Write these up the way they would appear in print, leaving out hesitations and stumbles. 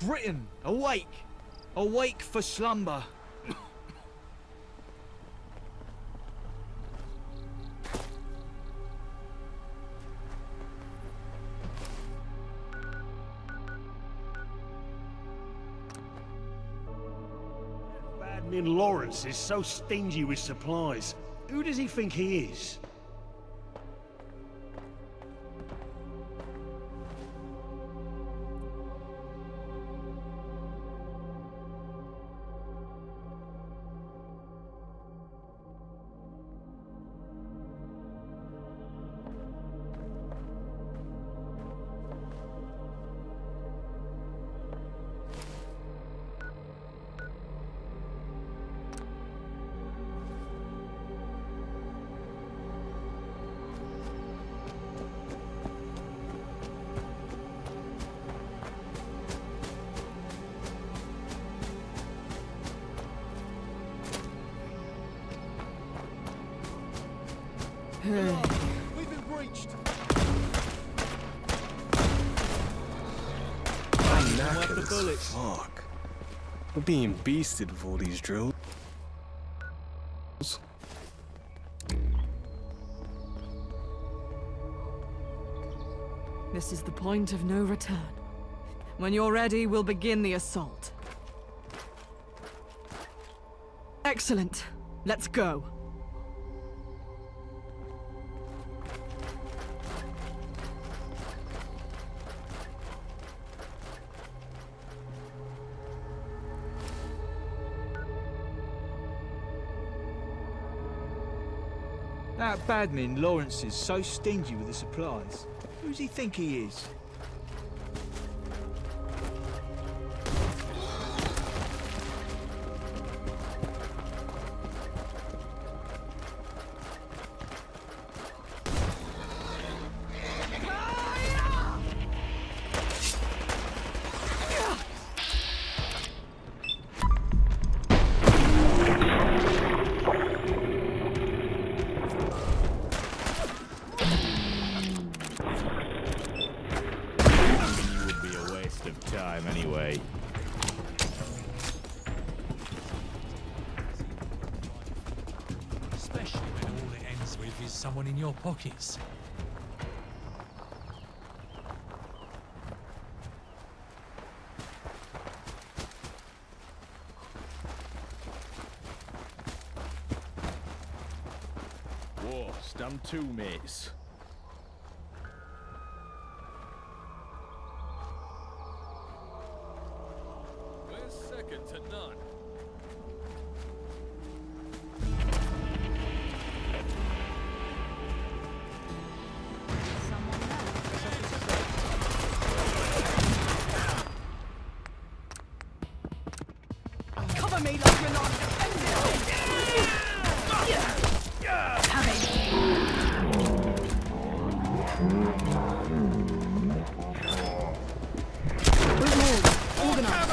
Britain, awake! Awake for slumber. Badman Lawrence is so stingy with supplies. Who does he think he is? We've been breached. I'm knackered as fuck. We're being beasted with all these drills. This is the point of no return. When you're ready, we'll begin the assault. Excellent. Let's go. That badman Lawrence is so stingy with the supplies. Who does he think he is? Anyway. Especially when all it ends with is someone in your pockets. Whoa, stand to, mates. Second to none. Cover me like you're not defending! Have it! Organize!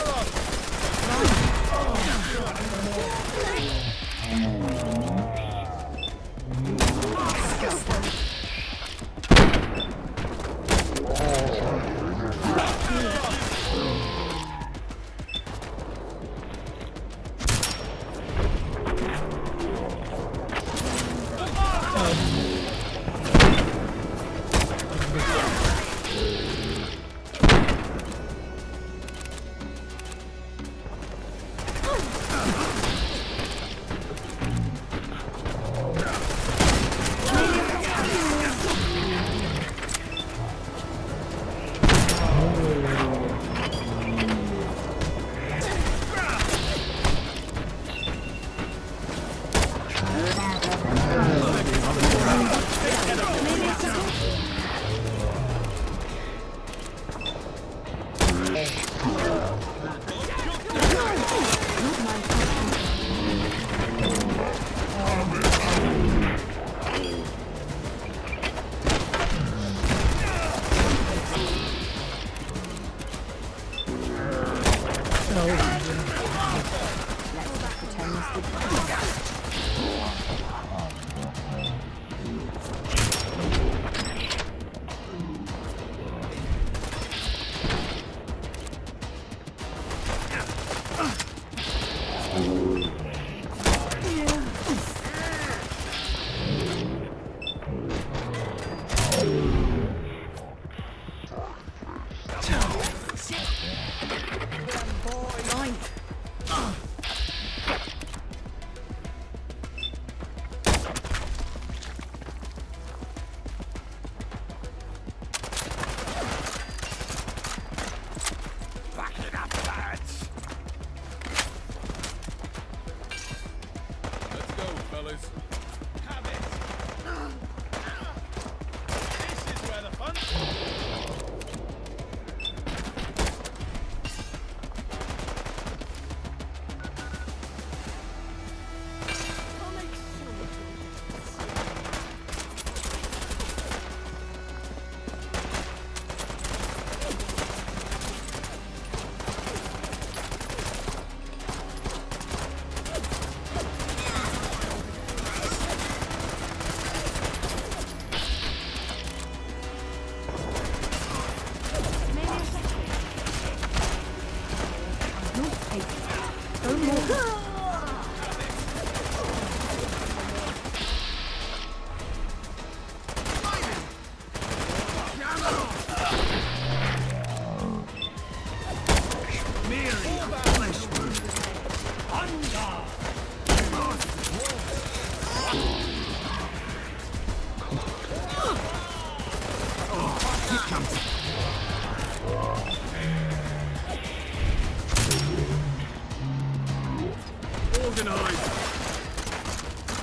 Organise!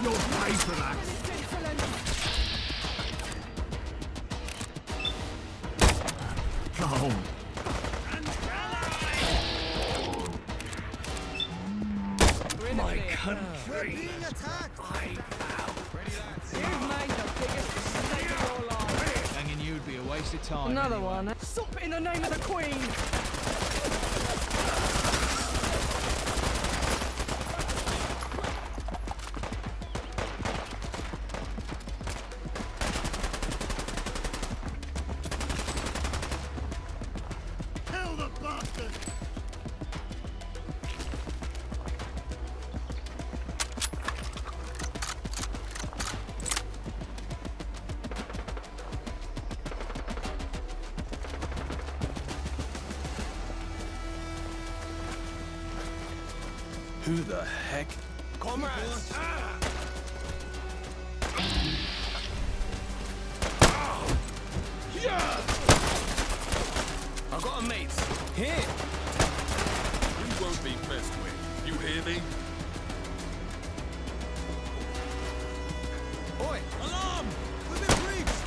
You'll pay for that! Go home. My country! You've made the biggest mistake of your life. Hanging you would be a waste of time. Another anyway. one. Stop in the name of the Queen! Kill the bastard! Who the heck? Comrades! I got a mate. Here. You won't be messed with. You hear me? Oi! Alarm! We've been breached!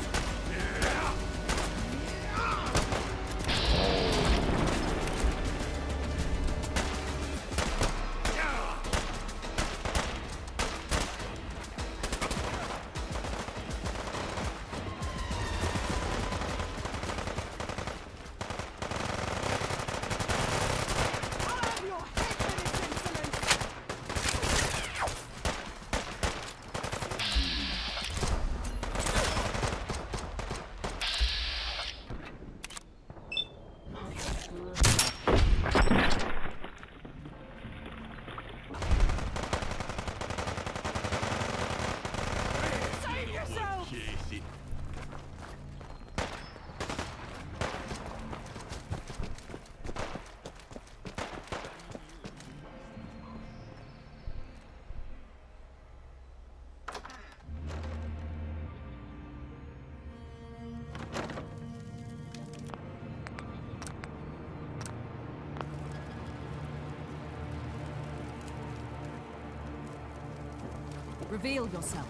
Reveal yourself.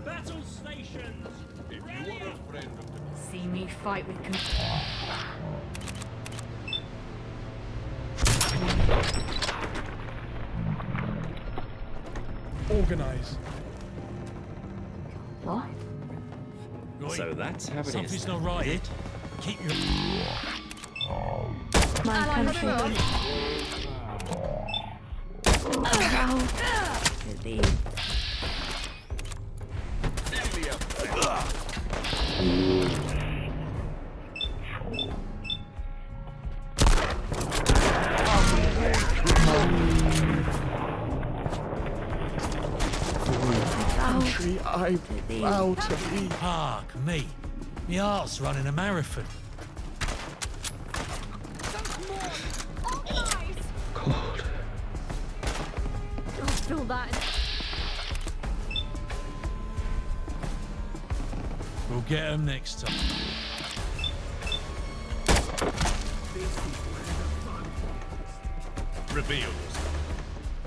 Battle stations! If you are a friend of the See me fight with Organise. What? Right. So that's how it is. Something's not right here. Keep your... My country. Country I vow to be. Hark, me. My heart's running a marathon. Cold. I'll fill that in. We'll get them next time. Reveal yourself.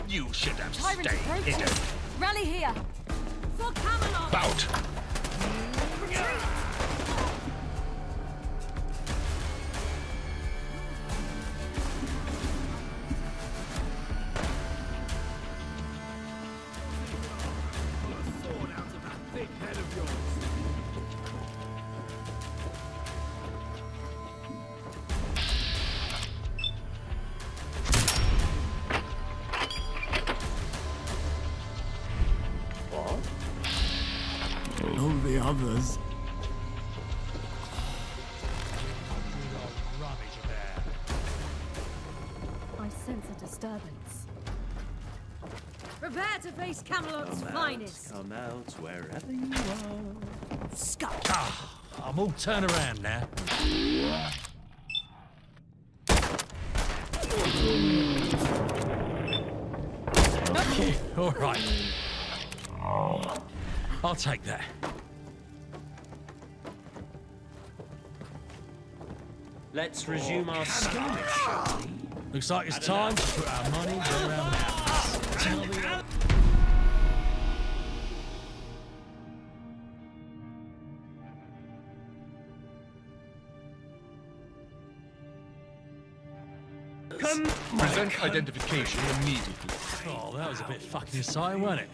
You should have Tyrant stayed approaching. hidden. Rally here. For Camelot. Bout! All the others. Good old rubbish about. I sense a disturbance. Prepare to face Camelot's finest. Come out wherever you are. Scum. Ah, I'm all turned around now. All right. I'll take that. Let's resume our skirmish, shall we? Looks like it's time to put our money where our mouth is. Tell me. Present identification immediately. Oh, that was a bit fucking exciting, wasn't it?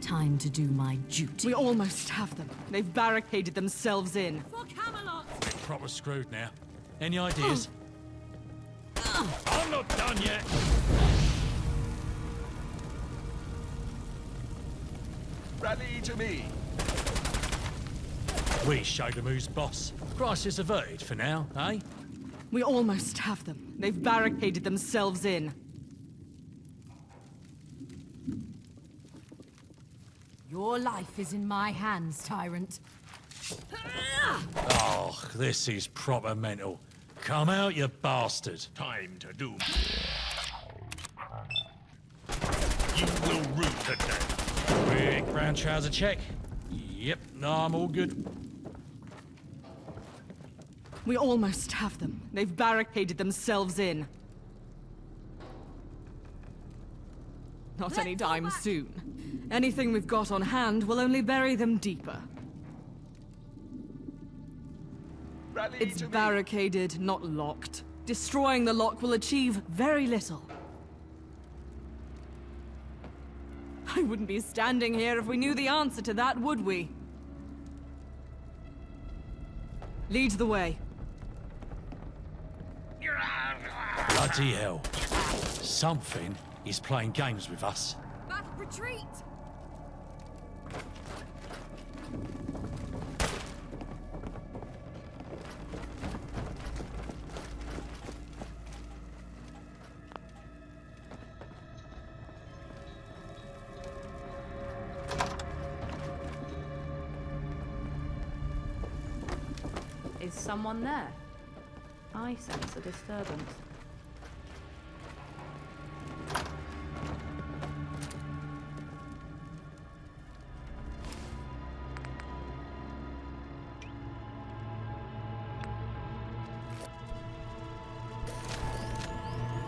Time to do my duty. We almost have them. They've barricaded themselves in. For Camelot! Proper screwed now. Any ideas? I'm not done yet. Rally to me. We showed them who's boss. Crisis averted for now, eh? We almost have them. They've barricaded themselves in. Your life is in my hands, tyrant. Oh, this is proper mental. Come out, you bastard. Time to do. You will rue the day. Quick brown trouser check. Yep, no, I'm all good. We almost have them. They've barricaded themselves in. Not any time soon. Anything we've got on hand will only bury them deeper. Rally It's to me. barricaded, not locked. Destroying the lock will achieve very little. I wouldn't be standing here if we knew the answer to that, would we? Lead the way. Bloody hell. Something is playing games with us. Back retreat! Is someone there? I sense a disturbance.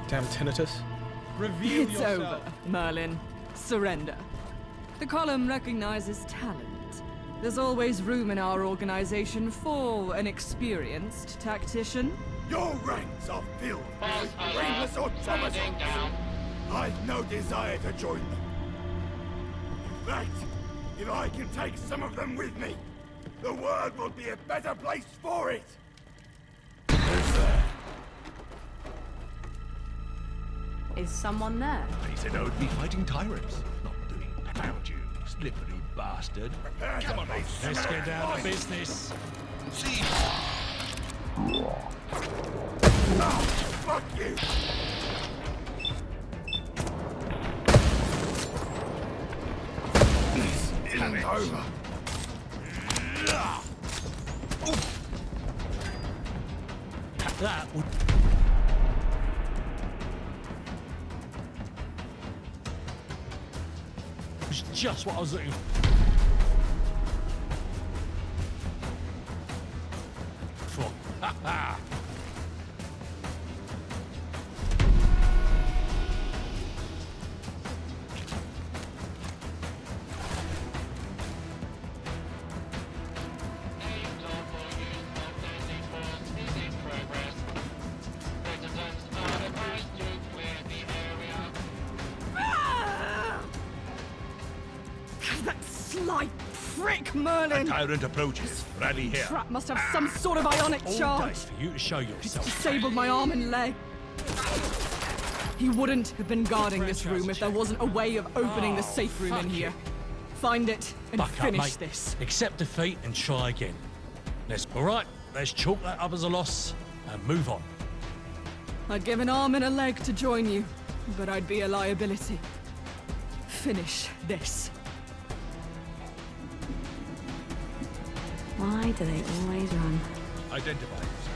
Damn tinnitus. It's over, Merlin. Surrender. The column recognizes talent. There's always room in our organization for an experienced tactician. Your ranks are filled with brainless automatons. I've no desire to join them. In fact, if I can take some of them with me, the world will be a better place for it. Who's there? Is someone there? They said I would be fighting tyrants, not doing pound you, slippery bastard. Come on, Let's get down to business. See, fuck you! This isn't over. That would... was just what I was looking for. Ha ha! That sly prick, Merlin! tyrant approaches. Rally here. Trap must have some sort of ionic All charge. day for you to show yourself. Disabled my arm and leg. He wouldn't have been guarding this room if there wasn't a way of opening the safe room in fuck here. you. Find it and Buck up, finish mate. this. Accept defeat and try again. All right, let's chalk that up as a loss and move on. I'd give an arm and a leg to join you, but I'd be a liability. Finish this. Why do they always run? Identify yourself.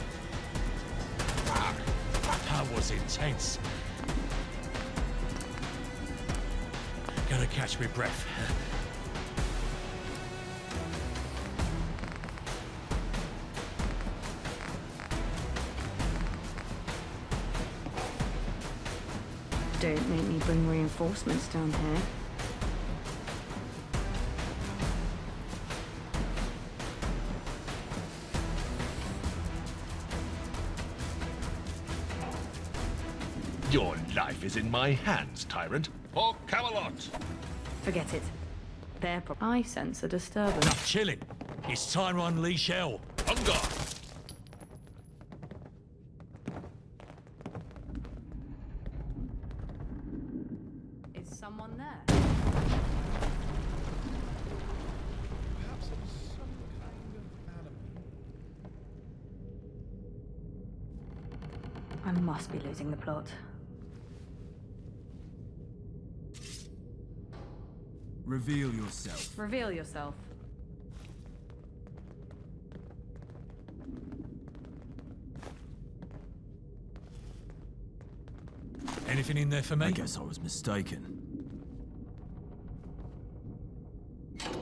That was intense. Gonna catch me breath. Don't make me bring reinforcements down here. Your life is in my hands, tyrant. For Camelot! Forget it. I sense a disturbance. Enough chilling. It's time to unleash hell. On guard! Is someone there? Perhaps it's some kind of animal. I must be losing the plot. Reveal yourself. Reveal yourself. Anything in there for me? I guess I was mistaken.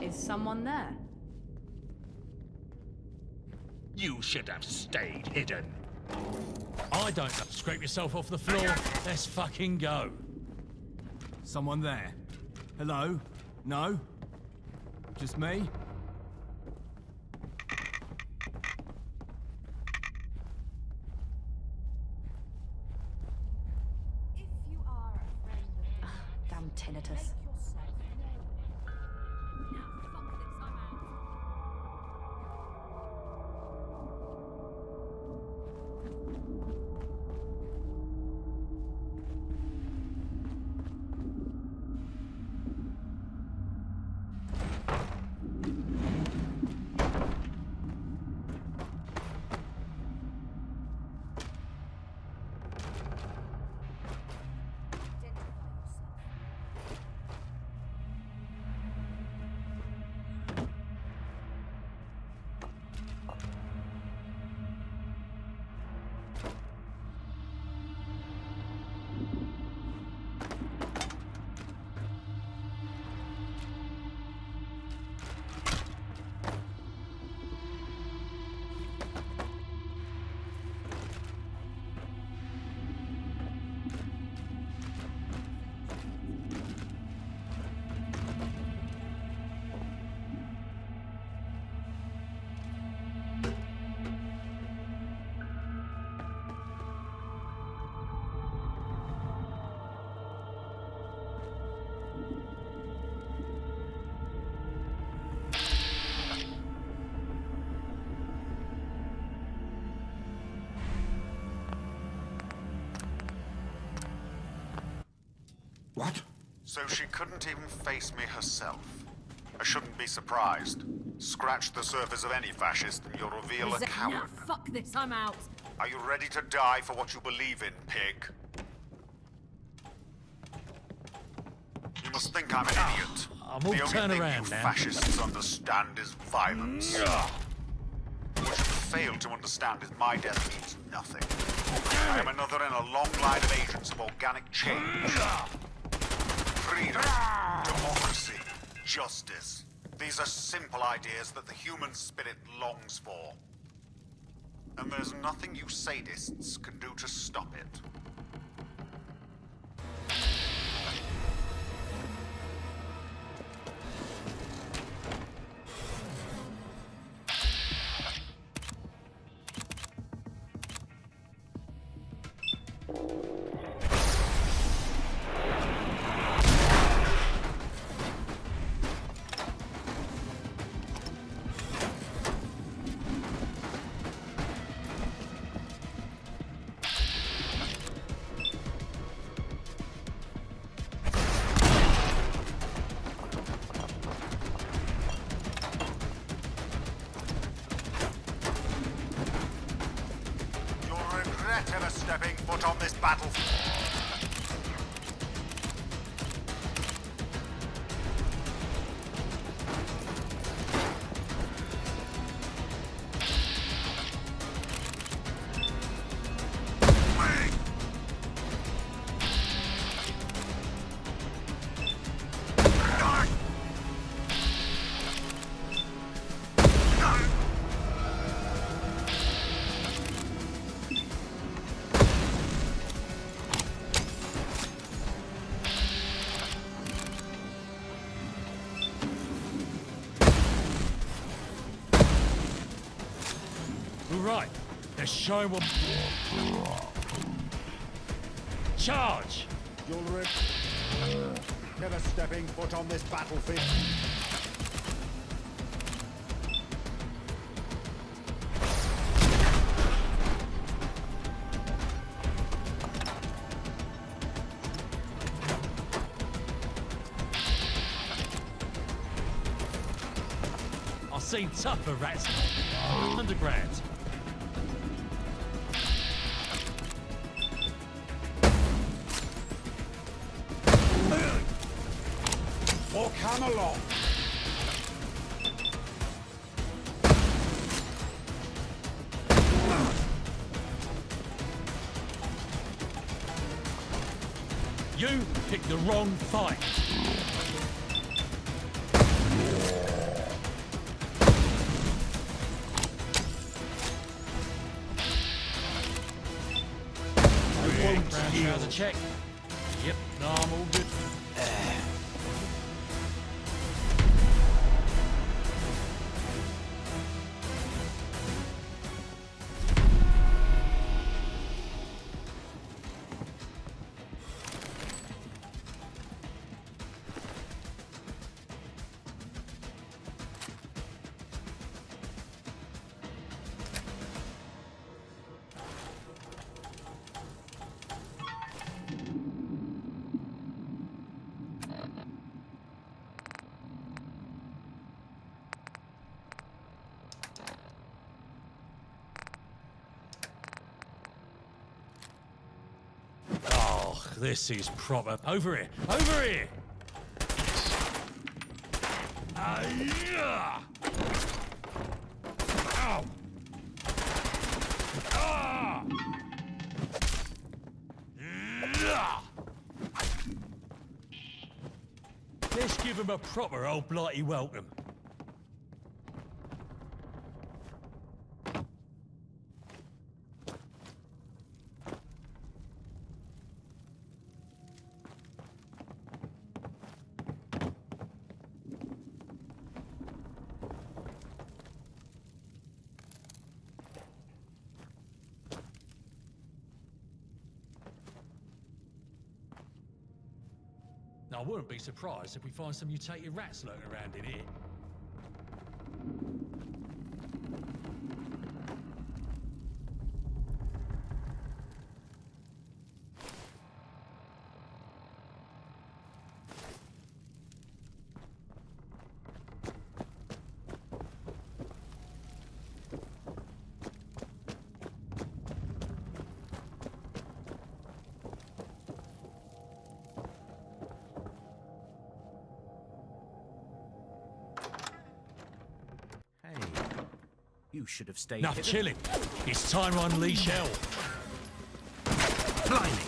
Is someone there? You should have stayed hidden. I don't know. Scrape yourself off the floor. Let's fucking go. Someone there? Hello? No? Just me? If you are a friend of Damn tinnitus. yourself known. Now fuck this, I'm out. What? So she couldn't even face me herself. I shouldn't be surprised. Scratch the surface of any fascist and you'll reveal a coward. Now fuck this, I'm out. Are you ready to die for what you believe in, pig? You must think I'm an idiot. I'm all the only turn thing around you now. fascists understand is violence. What you fail to understand is my death means nothing. I am another in a long line of agents of organic change. Freedom, democracy, justice. These are simple ideas that the human spirit longs for. And there's nothing you sadists can do to stop it. Ever stepping foot on this battlefield. Right, let's show him what... Charge! Ulrich, never stepping foot on this battlefield. I've seen tougher rats underground. For Camelot! You picked the wrong fight. Brown trouser check. Yep, no, I'm all good. This is proper. Over here! Over here! Yeah. Ow! Ah! Yeah. Let's give him a proper old blighty welcome. I wouldn't be surprised if we find some mutated rats lurking around in here. You should have stayed Enough hidden. chilling. It's time to unleash hell. Blimey.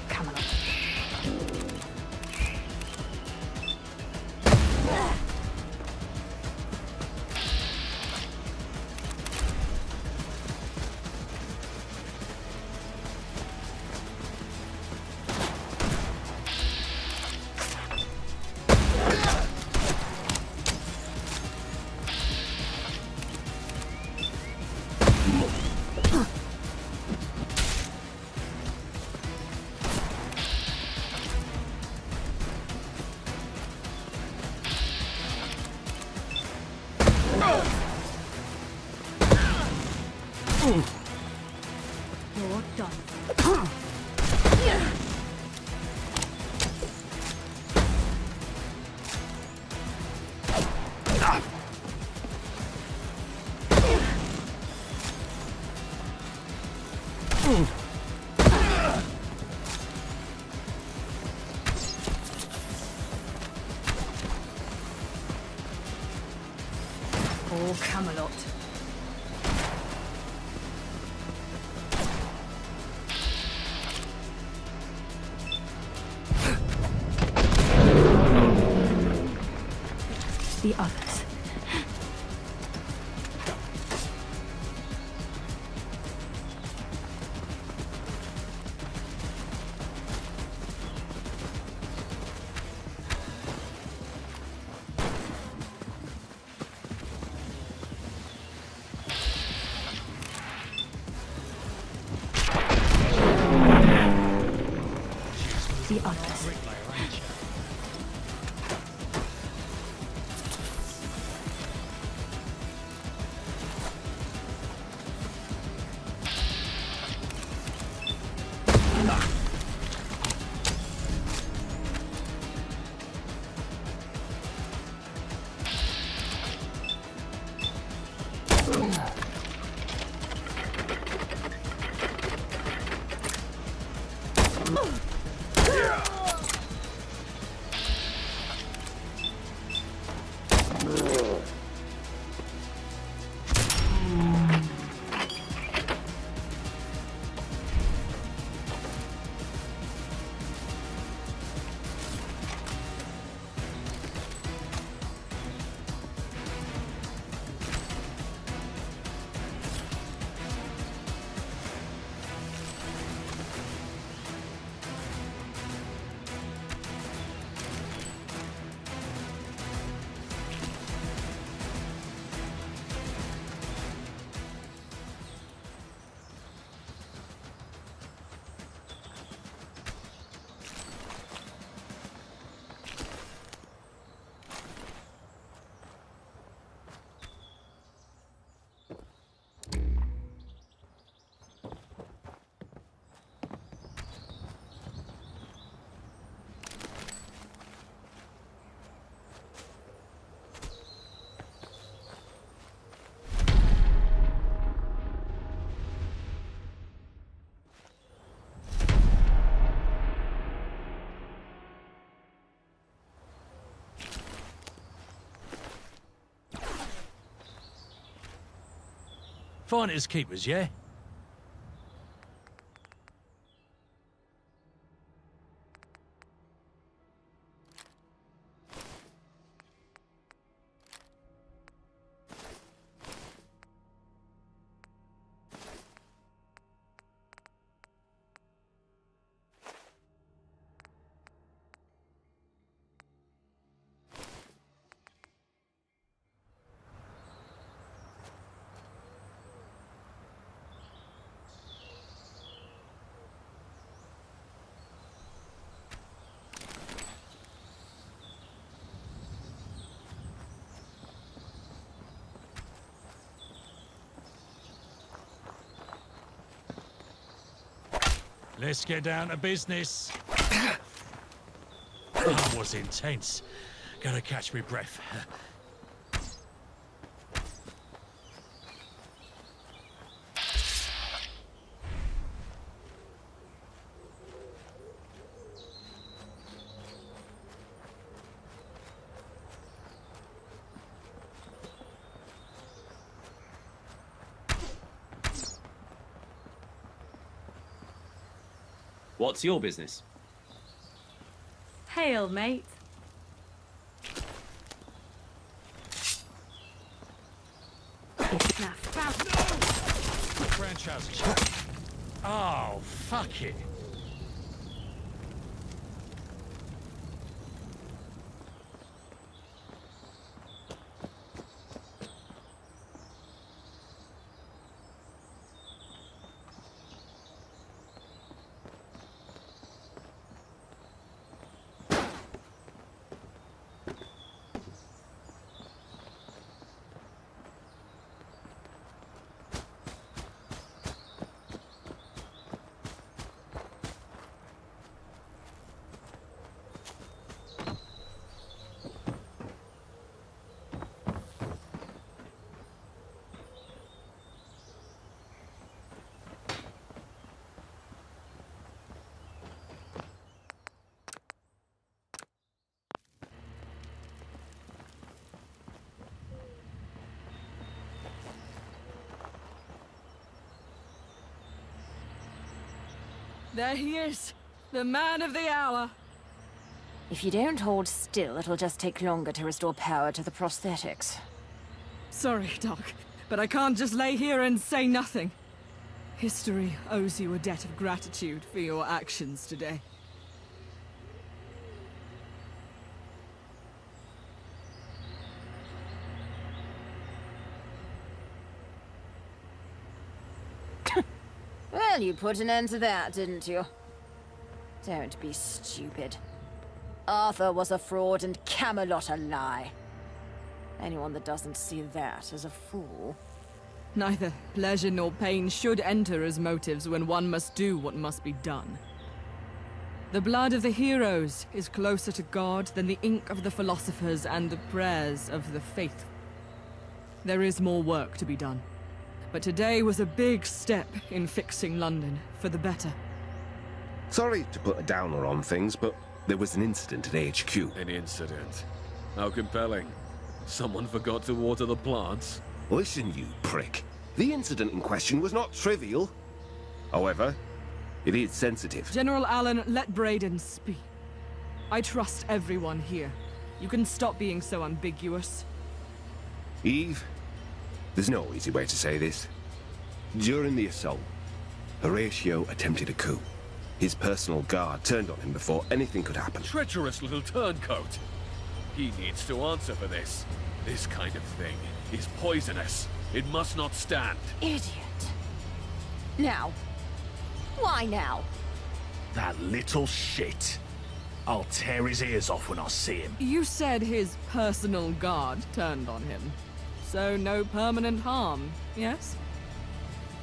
Country. You're done. For Camelot. the others. The others. Finders keepers, yeah? Let's get down to business. That was intense. Gotta catch me breath. What's your business? Hail, mate. Franchise. Oh, fuck it. There he is, the man of the hour. If you don't hold still, it'll just take longer to restore power to the prosthetics. Sorry, Doc, but I can't just lay here and say nothing. History owes you a debt of gratitude for your actions today. Well, you put an end to that, didn't you? Don't be stupid. Arthur was a fraud and Camelot a lie. Anyone that doesn't see that is a fool. Neither pleasure nor pain should enter as motives when one must do what must be done. The blood of the heroes is closer to God than the ink of the philosophers and the prayers of the faithful. There is more work to be done. But today was a big step in fixing London for the better. Sorry to put a downer on things, but there was an incident at HQ. An incident? How compelling. Someone forgot to water the plants? Listen, you prick. The incident in question was not trivial. However, it is sensitive. General Allen, let Brayden speak. I trust everyone here. You can stop being so ambiguous. Eve, there's no easy way to say this. During the assault, Horatio attempted a coup. His personal guard turned on him before anything could happen. Treacherous little turncoat. He needs to answer for this. This kind of thing is poisonous. It must not stand. Idiot. Now. Why now? That little shit. I'll tear his ears off when I see him. You said his personal guard turned on him. So no permanent harm, yes?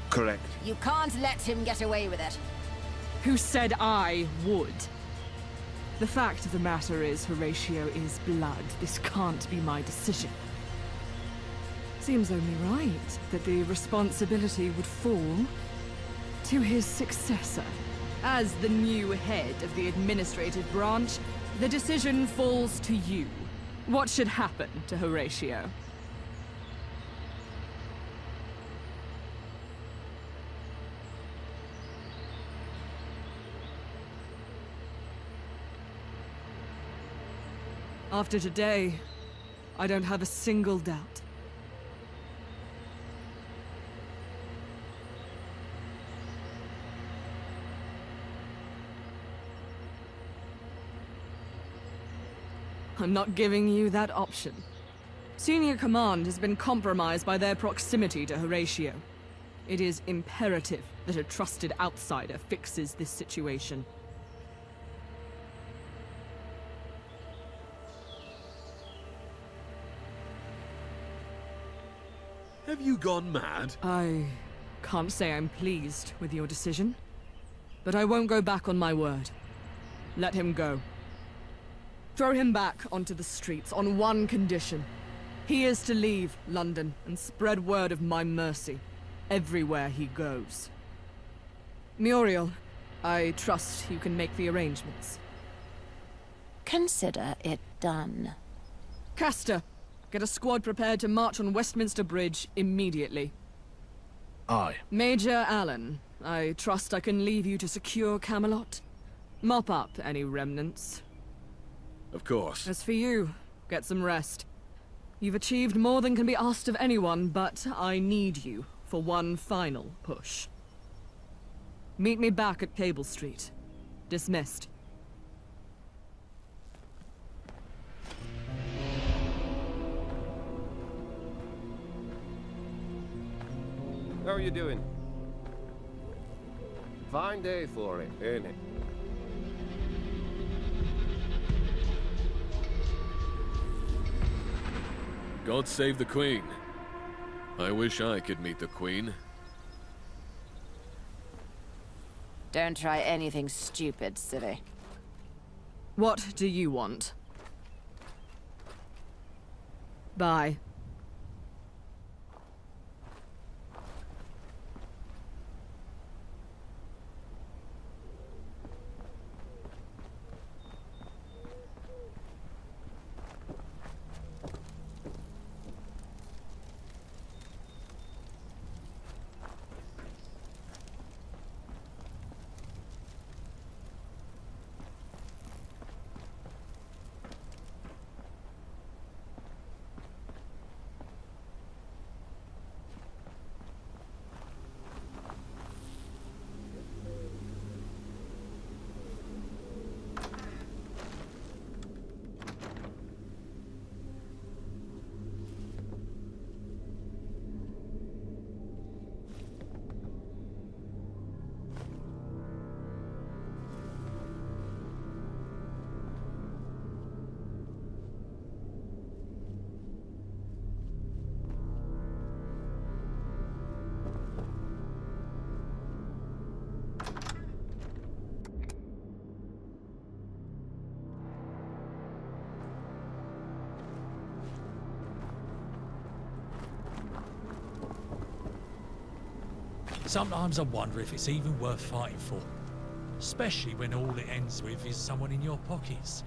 Correct. You can't let him get away with it. Who said I would? The fact of the matter is, Horatio is blood. This can't be my decision. Seems only right that the responsibility would fall to his successor. As the new head of the administrative branch, the decision falls to you. What should happen to Horatio? After today, I don't have a single doubt. I'm not giving you that option. Senior command has been compromised by their proximity to Horatio. It is imperative that a trusted outsider fixes this situation. Have you gone mad? I can't say I'm pleased with your decision, but I won't go back on my word. Let him go. Throw him back onto the streets on one condition. He is to leave London and spread word of my mercy everywhere he goes. Muriel, I trust you can make the arrangements. Consider it done. Castor, get a squad prepared to march on Westminster Bridge immediately. Aye. Major Allen, I trust I can leave you to secure Camelot. Mop up any remnants. Of course. As for you, get some rest. You've achieved more than can be asked of anyone, but I need you for one final push. Meet me back at Cable Street. Dismissed. How are you doing? Fine day for it, ain't it? God save the Queen. I wish I could meet the Queen. Don't try anything stupid, silly. What do you want? Bye. Sometimes I wonder if it's even worth fighting for. Especially when all it ends with is someone in your pockets.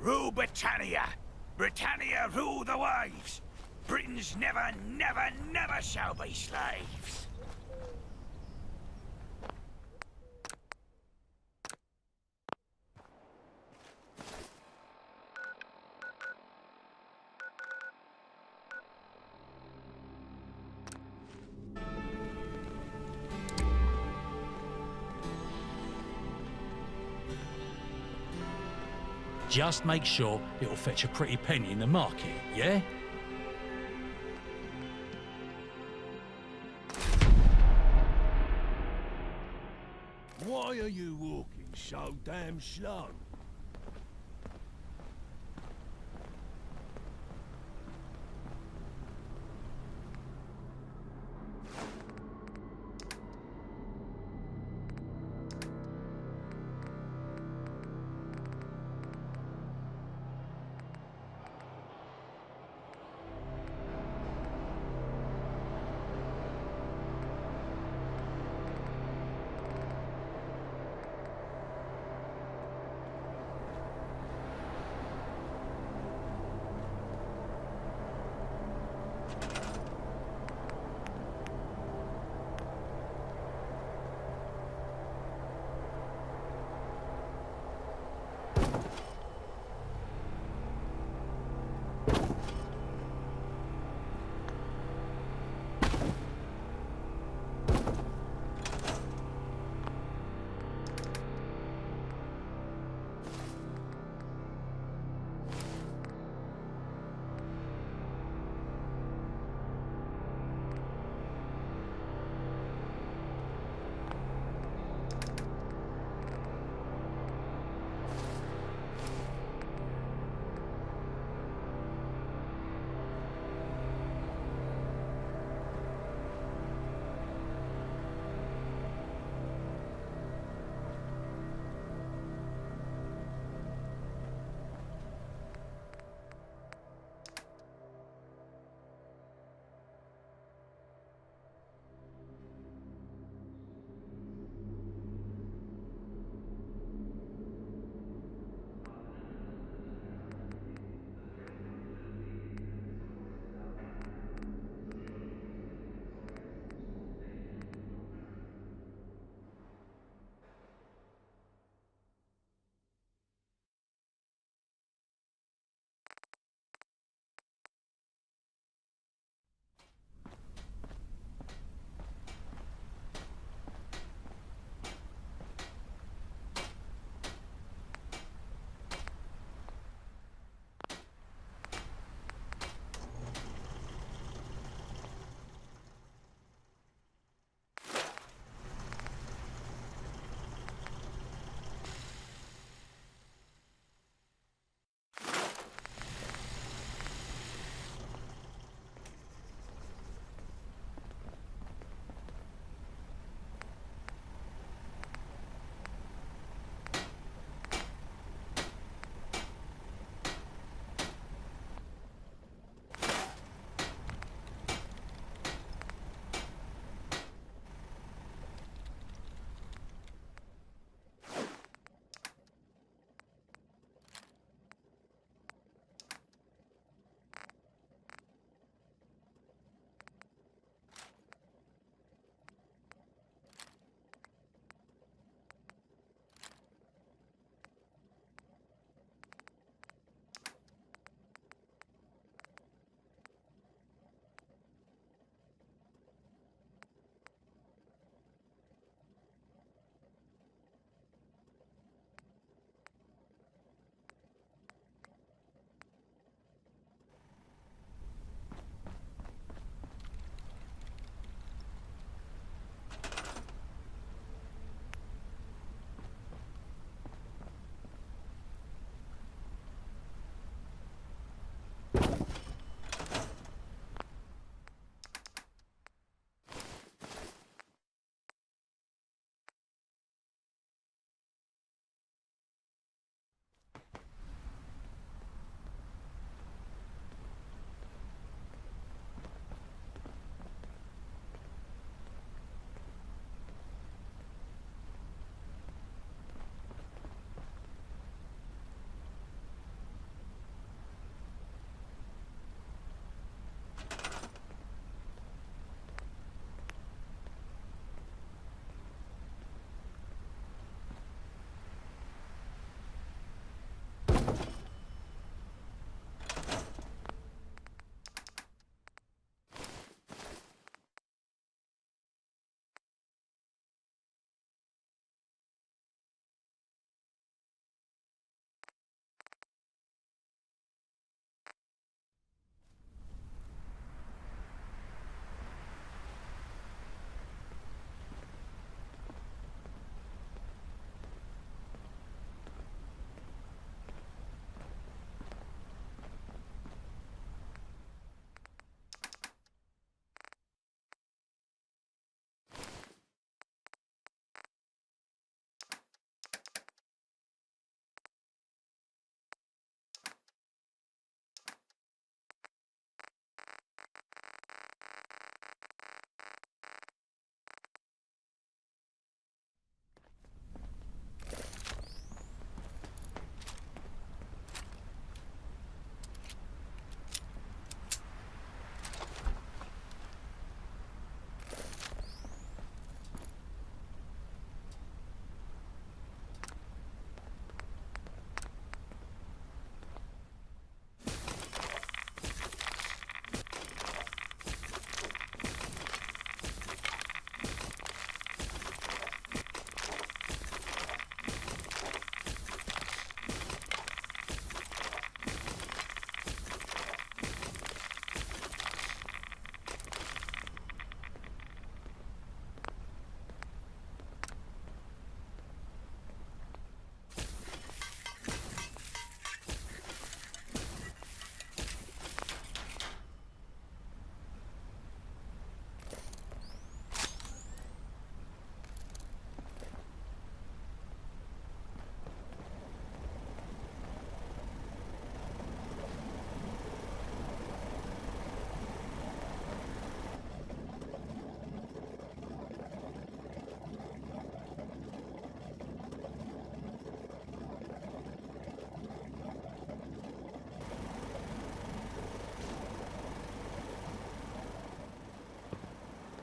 Rule Britannia! Britannia rule the waves! Britons never, never, never shall be slaves! Just make sure it'll fetch a pretty penny in the market, yeah? Why are you walking so damn slow?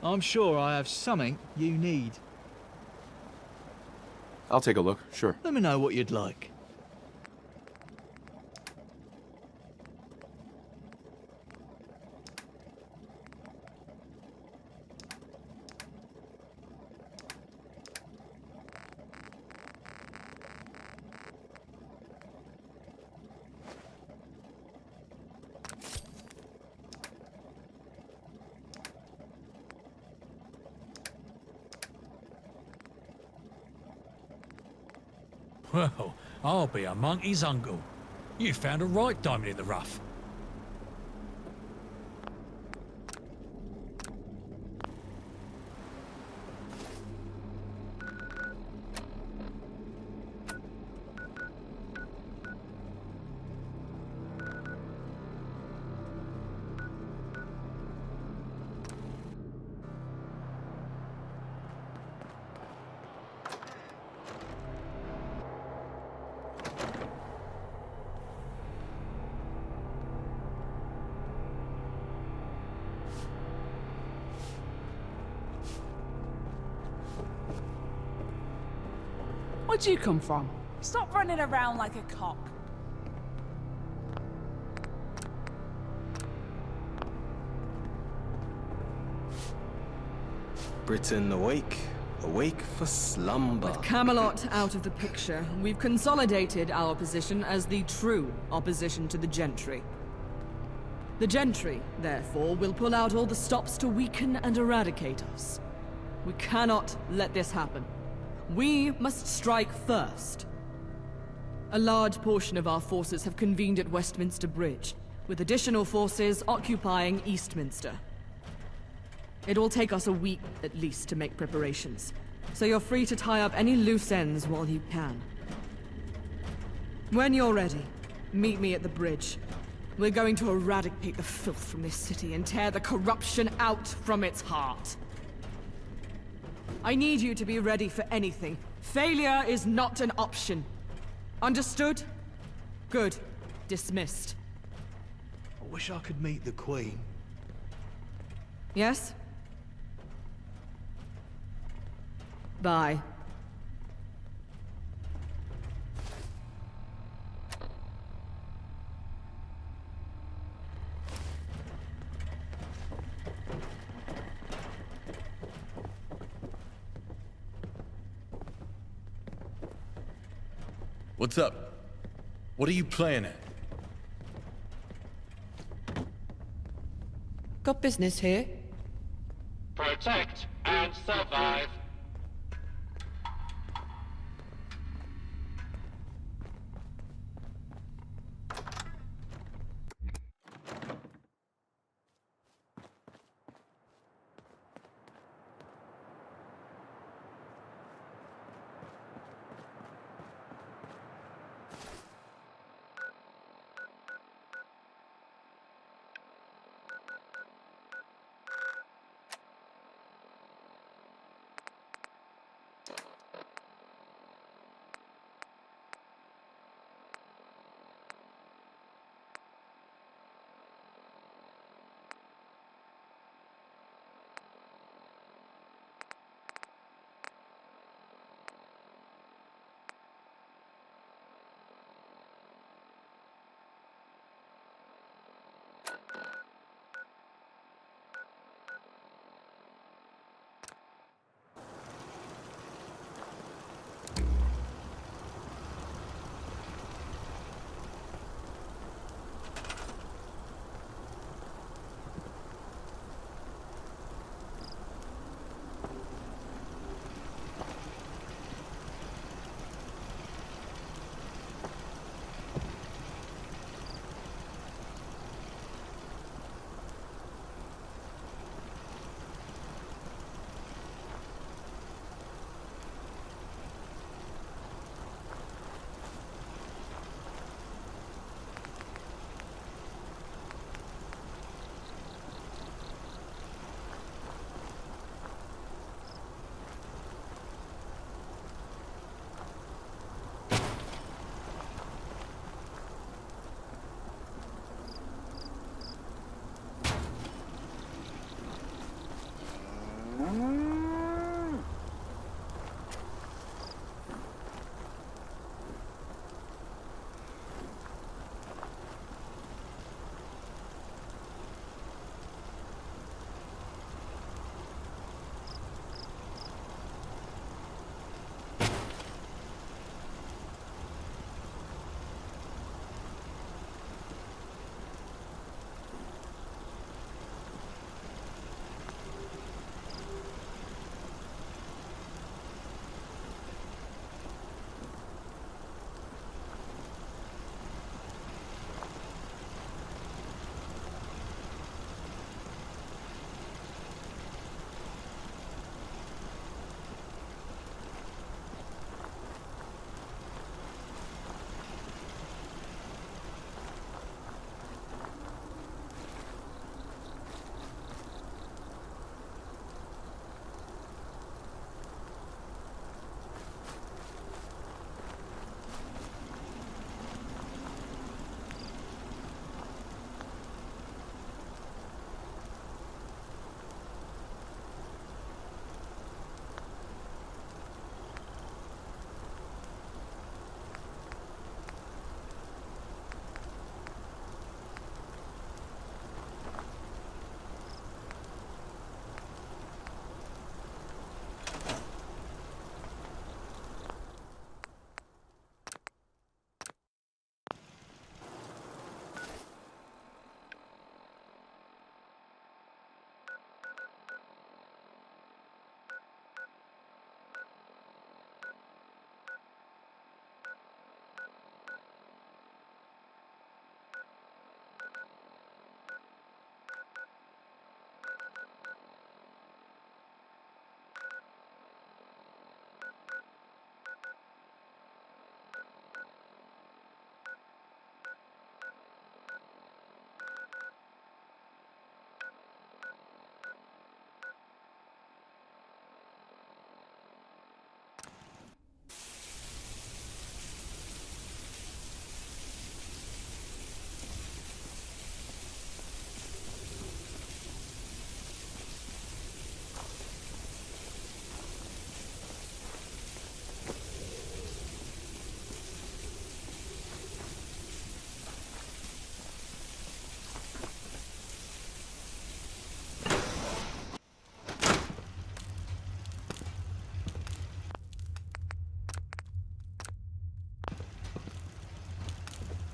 I'm sure I have something you need. I'll take a look, sure. Let me know what you'd like. Well, I'll be a monkey's uncle. You found a right diamond in the rough. Where'd you come from? Stop running around like a cock. Britain awake for slumber. With Camelot out of the picture, we've consolidated our position as the true opposition to the gentry. The gentry, therefore, will pull out all the stops to weaken and eradicate us. We cannot let this happen. We must strike first. A large portion of our forces have convened at Westminster Bridge, with additional forces occupying Eastminster. It will take us a week at least to make preparations, so you're free to tie up any loose ends while you can. When you're ready, meet me at the bridge. We're going to eradicate the filth from this city and tear the corruption out from its heart. I need you to be ready for anything. Failure is not an option. Understood? Good. Dismissed. I wish I could meet the Queen. Yes? Bye. What's up? What are you playing at? Got business here? Protect and survive.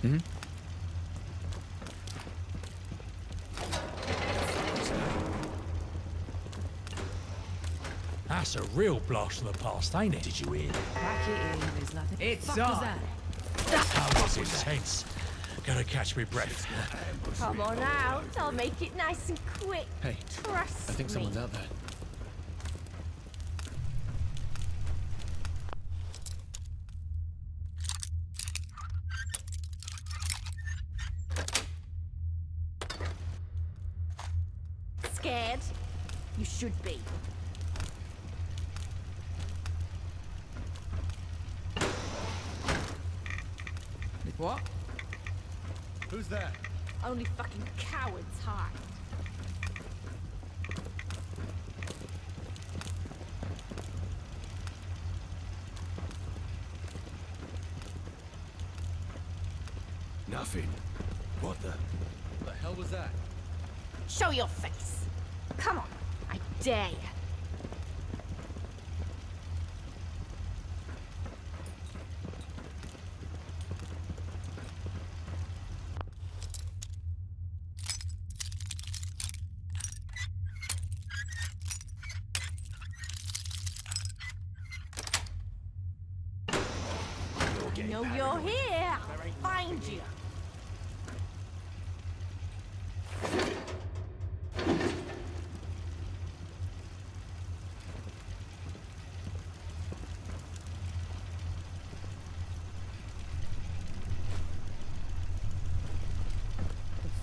Hmm? That's a real blast from the past, ain't it? Did you hear? Back it in, there's nothing. It's Fuck was on. that? That was intense. Gotta catch me breath. Come on out, I'll make it nice and quick. Hey, Trust I think me. someone's out there. Scared? You should be. What? Who's that? Only fucking cowards hide. Nothing. What the? What the hell was that? Show your face. Come on, I dare you. I know you're here. I'll find you.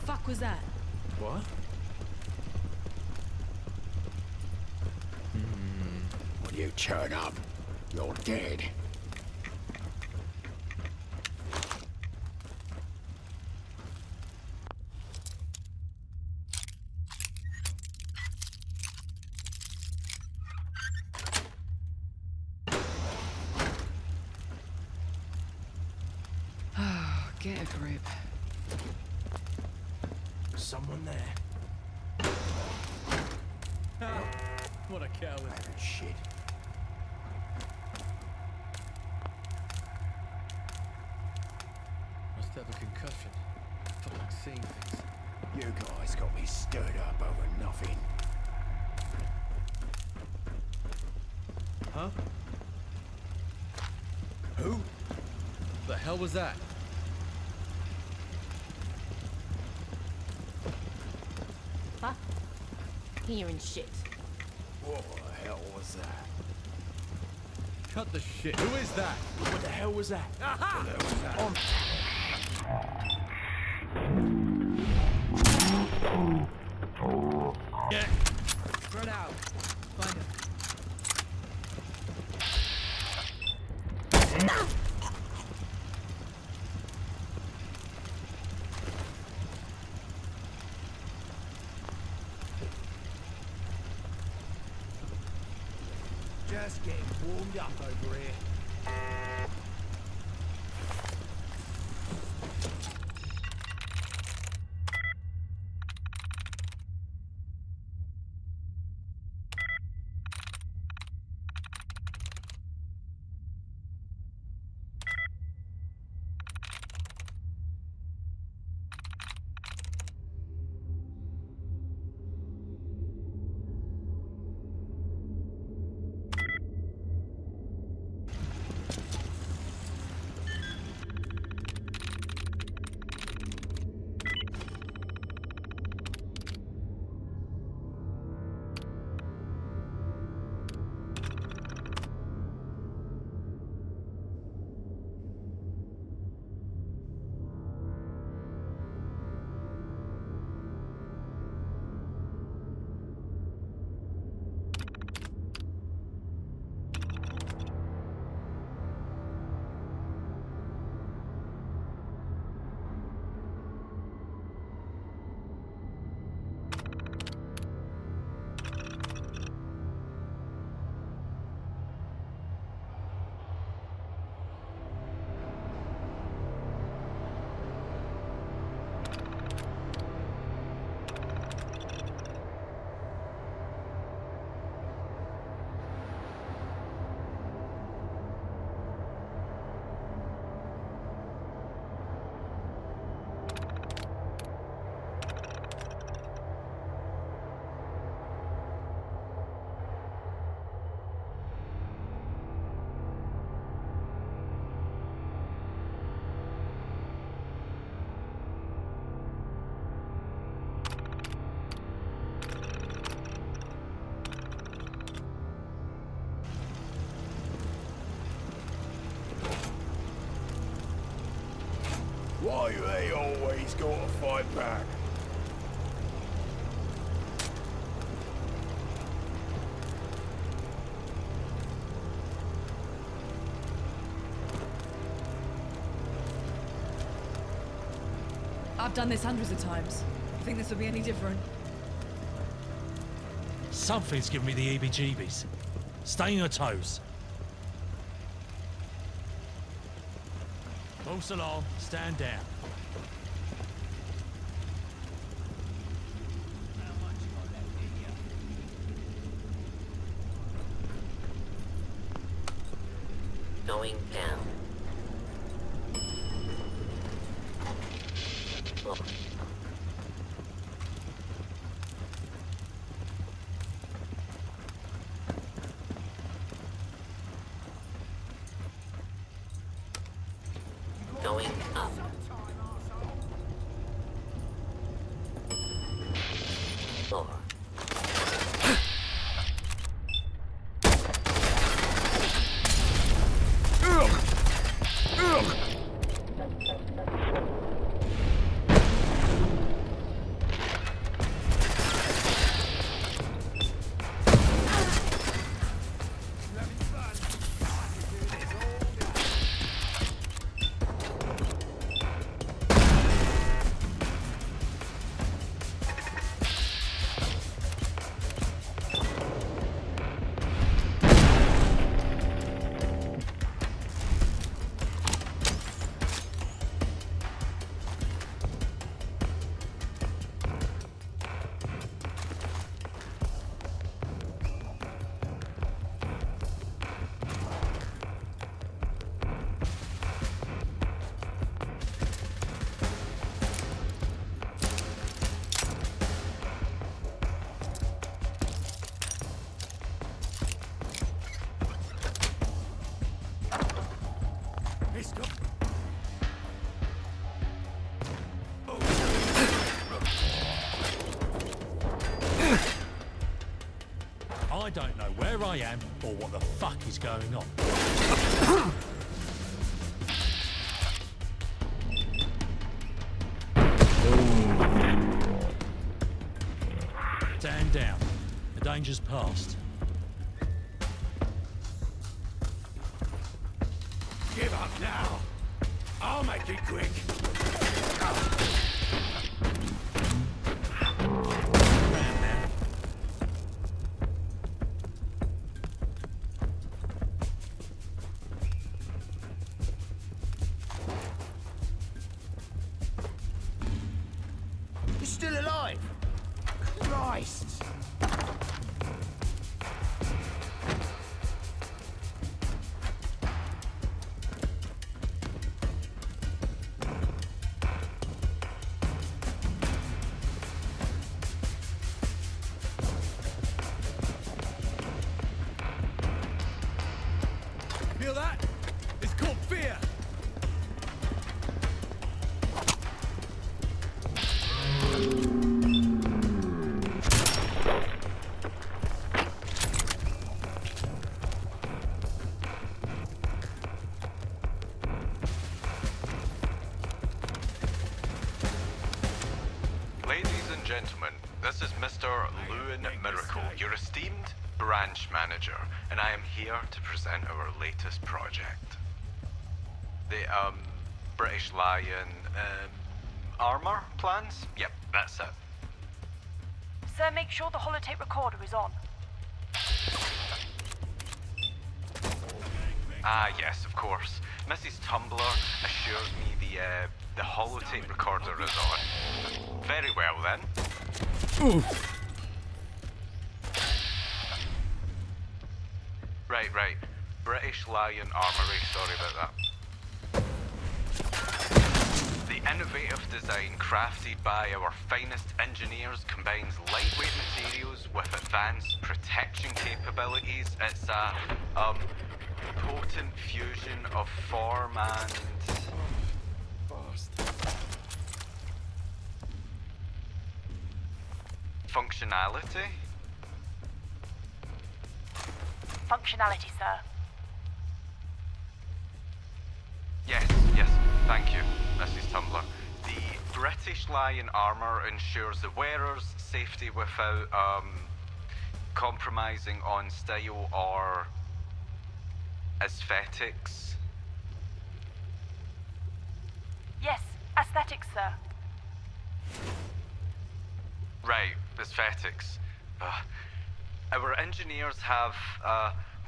The fuck was that? What? When you turn up, you're dead. Get a grip. Someone there. What a coward. Shit. Must have a concussion. Fucking seeing things. You guys got me stirred up over nothing. Huh? Who? The hell was that? Huh? Hearing shit. What the hell was that? Cut the shit. Who is that? What the hell was that? Aha! What the hell was that? Yeah. Spread out. Find him. Just getting warmed up over here. Why they always gotta fight back? I've done this hundreds of times. You think this would be any different? Something's giving me the heebie-jeebies. Stay on your toes. False alarm, stand down. Going down. Going up. Floor. I don't know where I am or what the fuck is going on. Stand down. The danger's past. Give up now. I'll make it quick. You're still alive? Christ! Feel that? It's called fear. Ladies and gentlemen, this is Mr. Lewin Miracle, your esteemed branch manager, and I am here to present our latest project. The, British Lion, armor plans? Yep, that's it. Sir, make sure the holotape recorder is on. Ah, yes, of course. Mrs. Tumbler assures me the holotape recorder is on. Very well, then. Oof. Right. British Lion Armory, sorry about that. The innovative design crafted by our finest engineers combines lightweight materials with advanced protection capabilities. It's a, potent fusion of form and... functionality? Functionality, sir. Yes, thank you. Mrs. Tumbler. The British Lion armor ensures the wearer's safety without, compromising on style or aesthetics. Yes, aesthetics, sir. Right, aesthetics. Our engineers have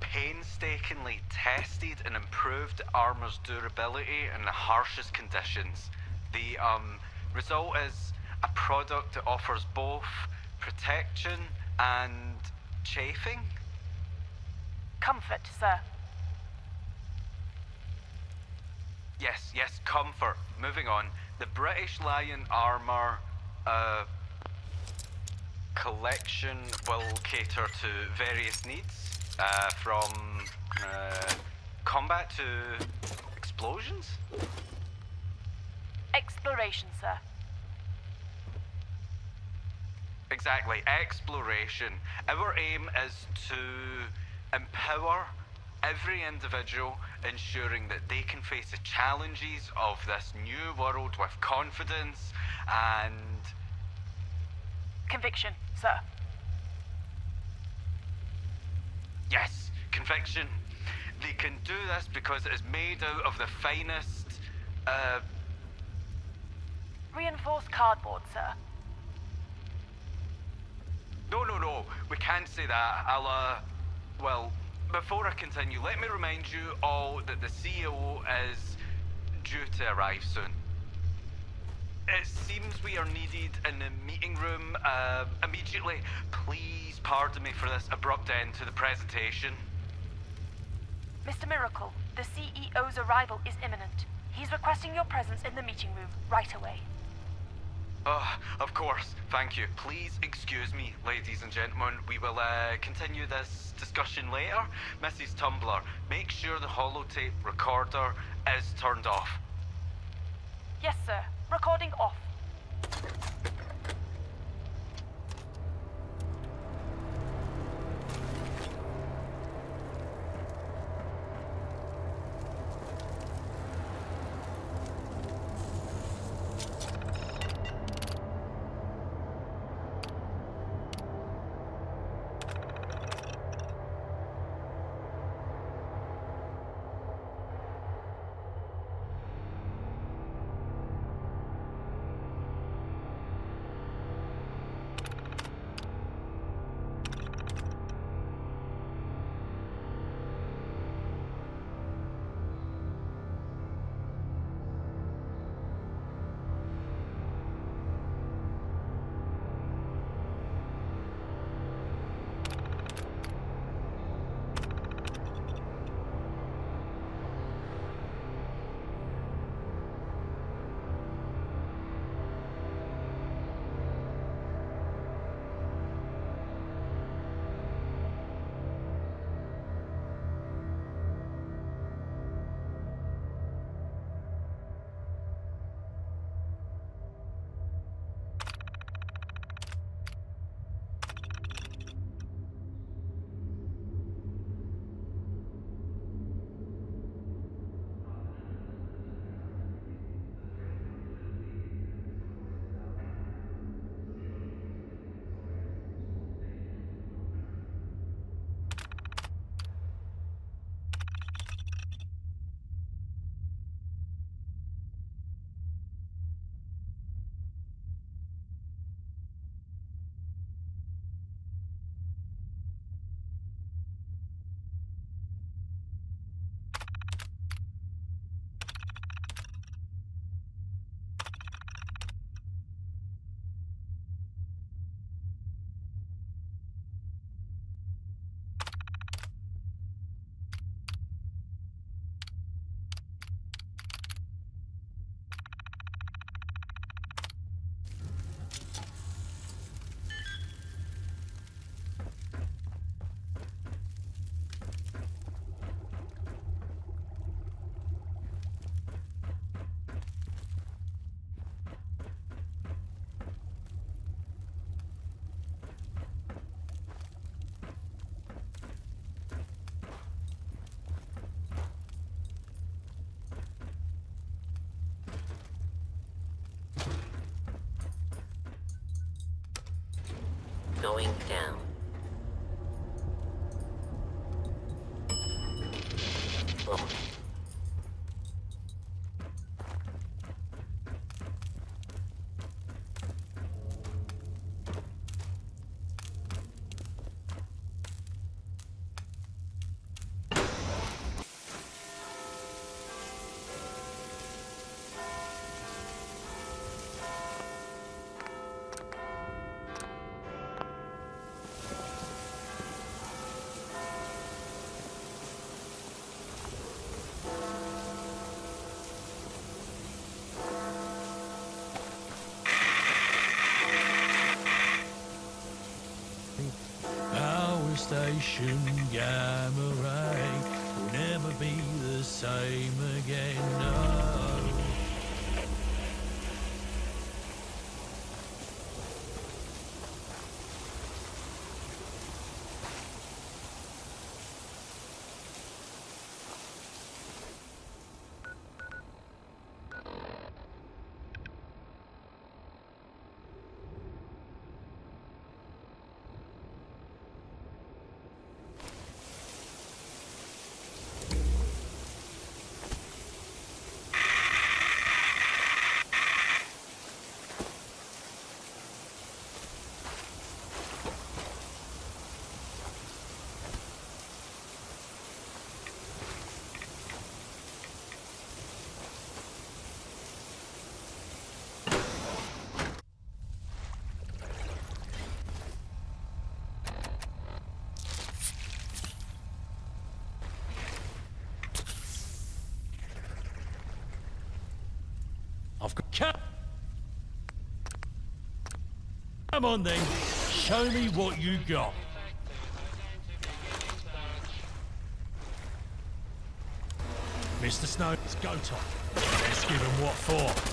painstakingly tested and improved the armor's durability in the harshest conditions. The result is a product that offers both protection and chafing. Comfort, sir. Yes, comfort. Moving on. The British Lion armor collection will cater to various needs, from combat to explosions? Exploration, sir. Exactly, exploration. Our aim is to empower every individual, ensuring that they can face the challenges of this new world with confidence and... Conviction, sir. Yes, conviction. They can do this because it is made out of the finest, Reinforced cardboard, sir. No, we can't say that. Well, before I continue, let me remind you all that the CEO is due to arrive soon. It seems we are needed in the meeting room, immediately. Please pardon me for this abrupt end to the presentation. Mr. Miracle, the CEO's arrival is imminent. He's requesting your presence in the meeting room right away. Of course. Thank you. Please excuse me, ladies and gentlemen. We will continue this discussion later. Mrs. Tumbler, make sure the holotape recorder is turned off. Yes, sir. Recording off. Going down. Oh. Power station gamma ray will never be the same again, no. I've got... Come on then, show me what you got. Mr. Snow, it's go time. Let's give him what for.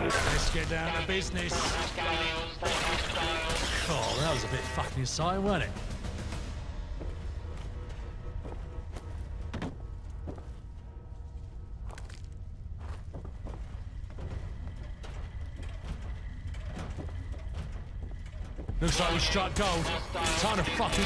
Let's get down to business. Oh, that was a bit fucking inside, wasn't it? Looks like we struck gold. Time to fucking...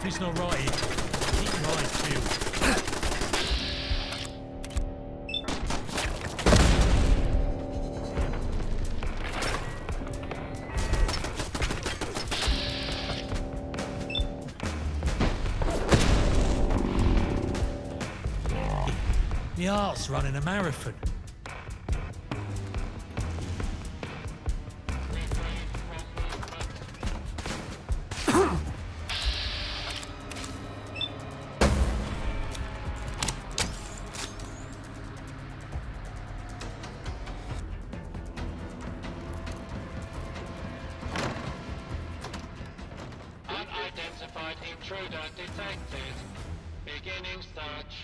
Something's not right here. Keep your eyes peeled. The art's running a marathon. Unidentified intruder detected. Beginning search.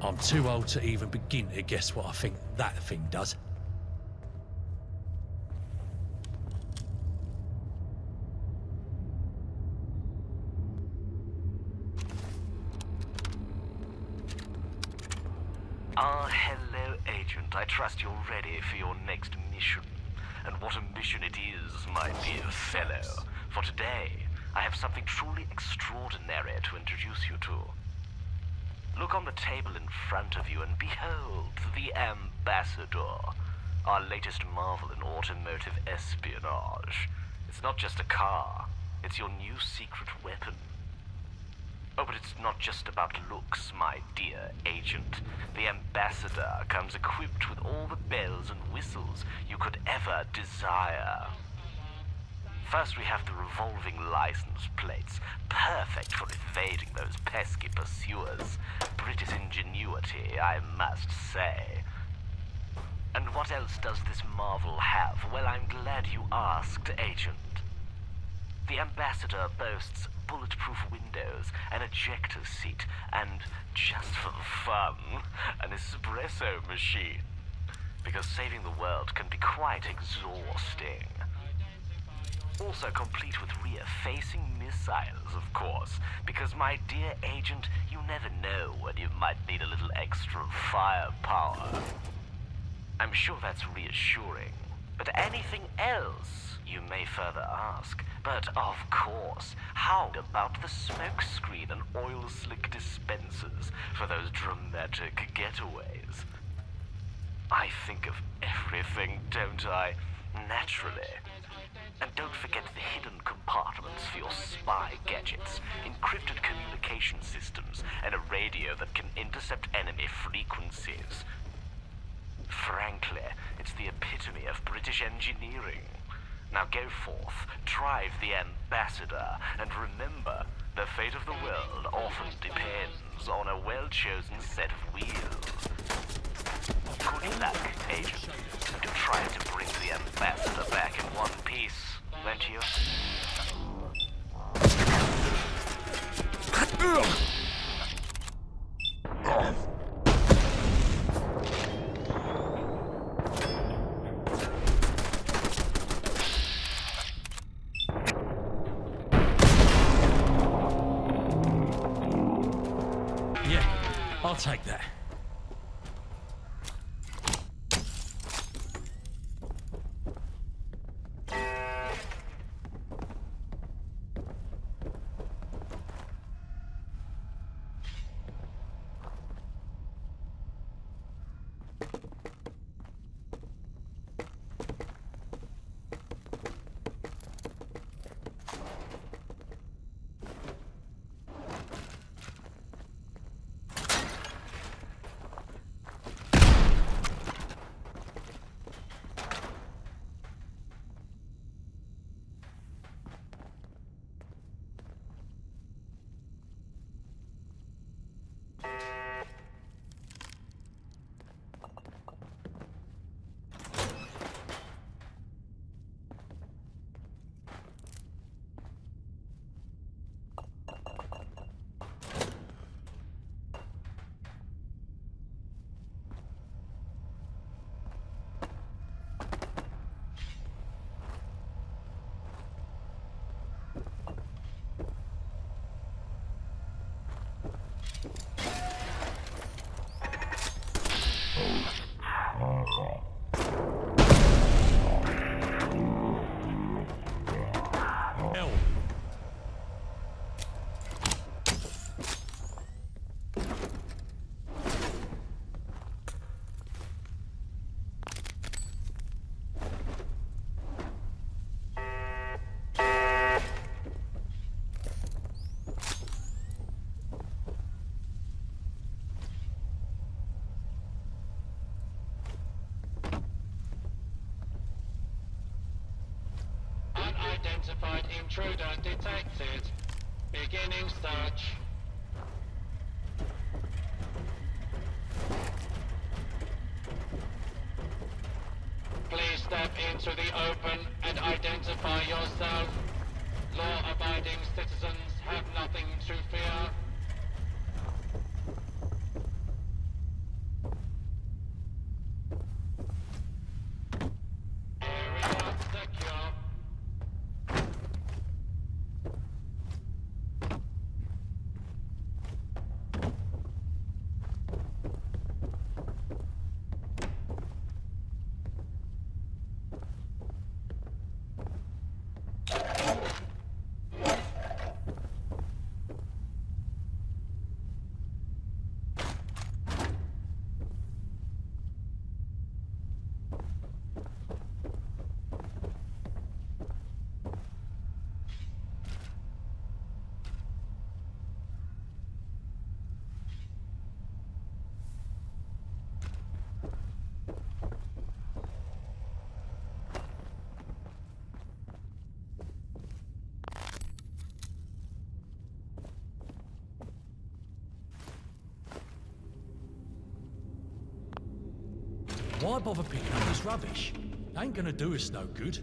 I'm too old to even begin to guess what I think that thing does. Hello, Agent. I trust you're ready for your next mission. And what a mission it is, my dear fellow. For today, I have something truly extraordinary to introduce you to. Look on the table in front of you and behold the Ambassador, our latest marvel in automotive espionage. It's not just a car, it's your new secret weapon. Oh, but it's not just about looks, my dear agent. The Ambassador comes equipped with all the bells and whistles you could ever desire. First, we have the revolving license plates, perfect for evading those pesky pursuers. British ingenuity, I must say. And what else does this marvel have? Well, I'm glad you asked, Agent. The Ambassador boasts bulletproof windows, an ejector seat, and, just for the fun, an espresso machine. Because saving the world can be quite exhausting. Also complete with rear-facing missiles, of course, because, my dear agent, you never know when you might need a little extra firepower. I'm sure that's reassuring, but anything else you may further ask. But, of course, how about the smokescreen and oil slick dispensers for those dramatic getaways? I think of everything, don't I? Naturally. And don't forget the hidden compartments for your spy gadgets, encrypted communication systems, and a radio that can intercept enemy frequencies. Frankly, it's the epitome of British engineering. Now go forth, drive the Ambassador, and remember, the fate of the world often depends on a well-chosen set of wheels. Good luck, Agent. Do try to bring the Ambassador back in one piece, won't you? Yeah, I'll take that. Unidentified intruder detected. Beginning search. Please step into the open and identify yourself. Law-abiding citizens have nothing to fear. Area secure. Why bother picking up this rubbish? Ain't gonna do us no good.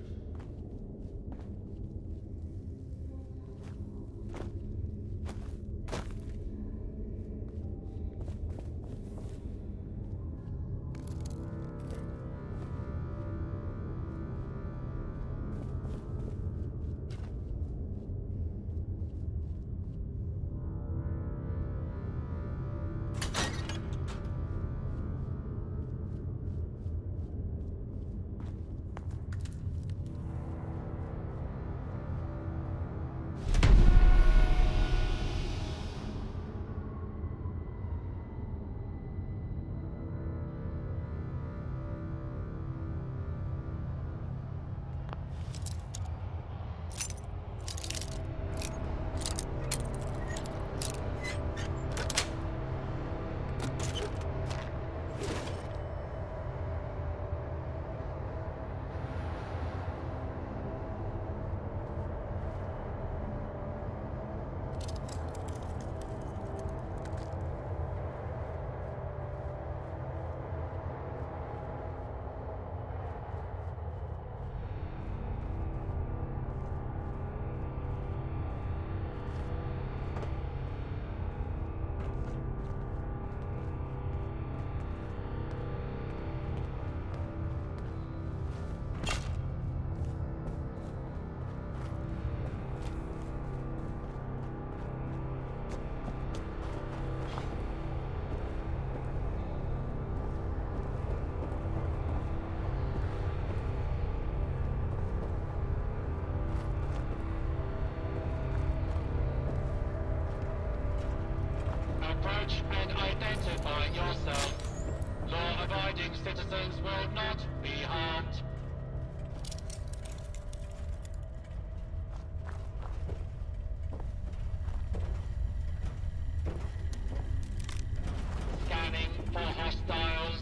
Approach and identify yourself. Law-abiding citizens will not be harmed. Scanning for hostiles.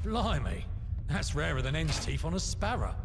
Blimey, that's rarer than hen's teeth on a sparrow.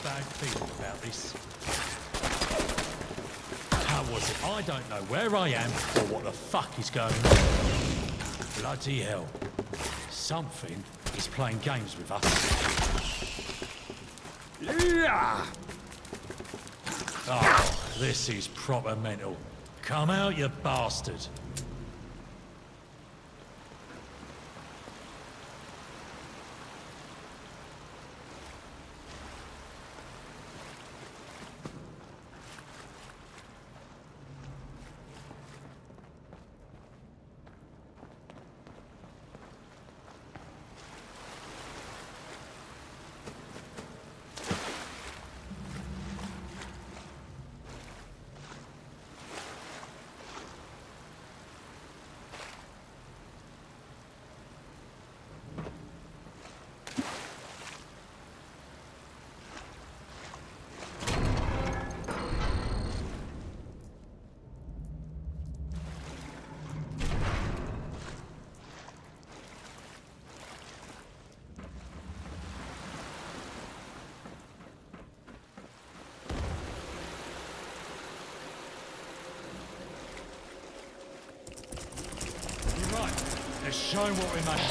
bad feeling about this. How was it? I don't know where I am or what the fuck is going on. Bloody hell. Something is playing games with us. Yeah! Oh, this is proper mental. Come out, you bastard. Let's show him what we made.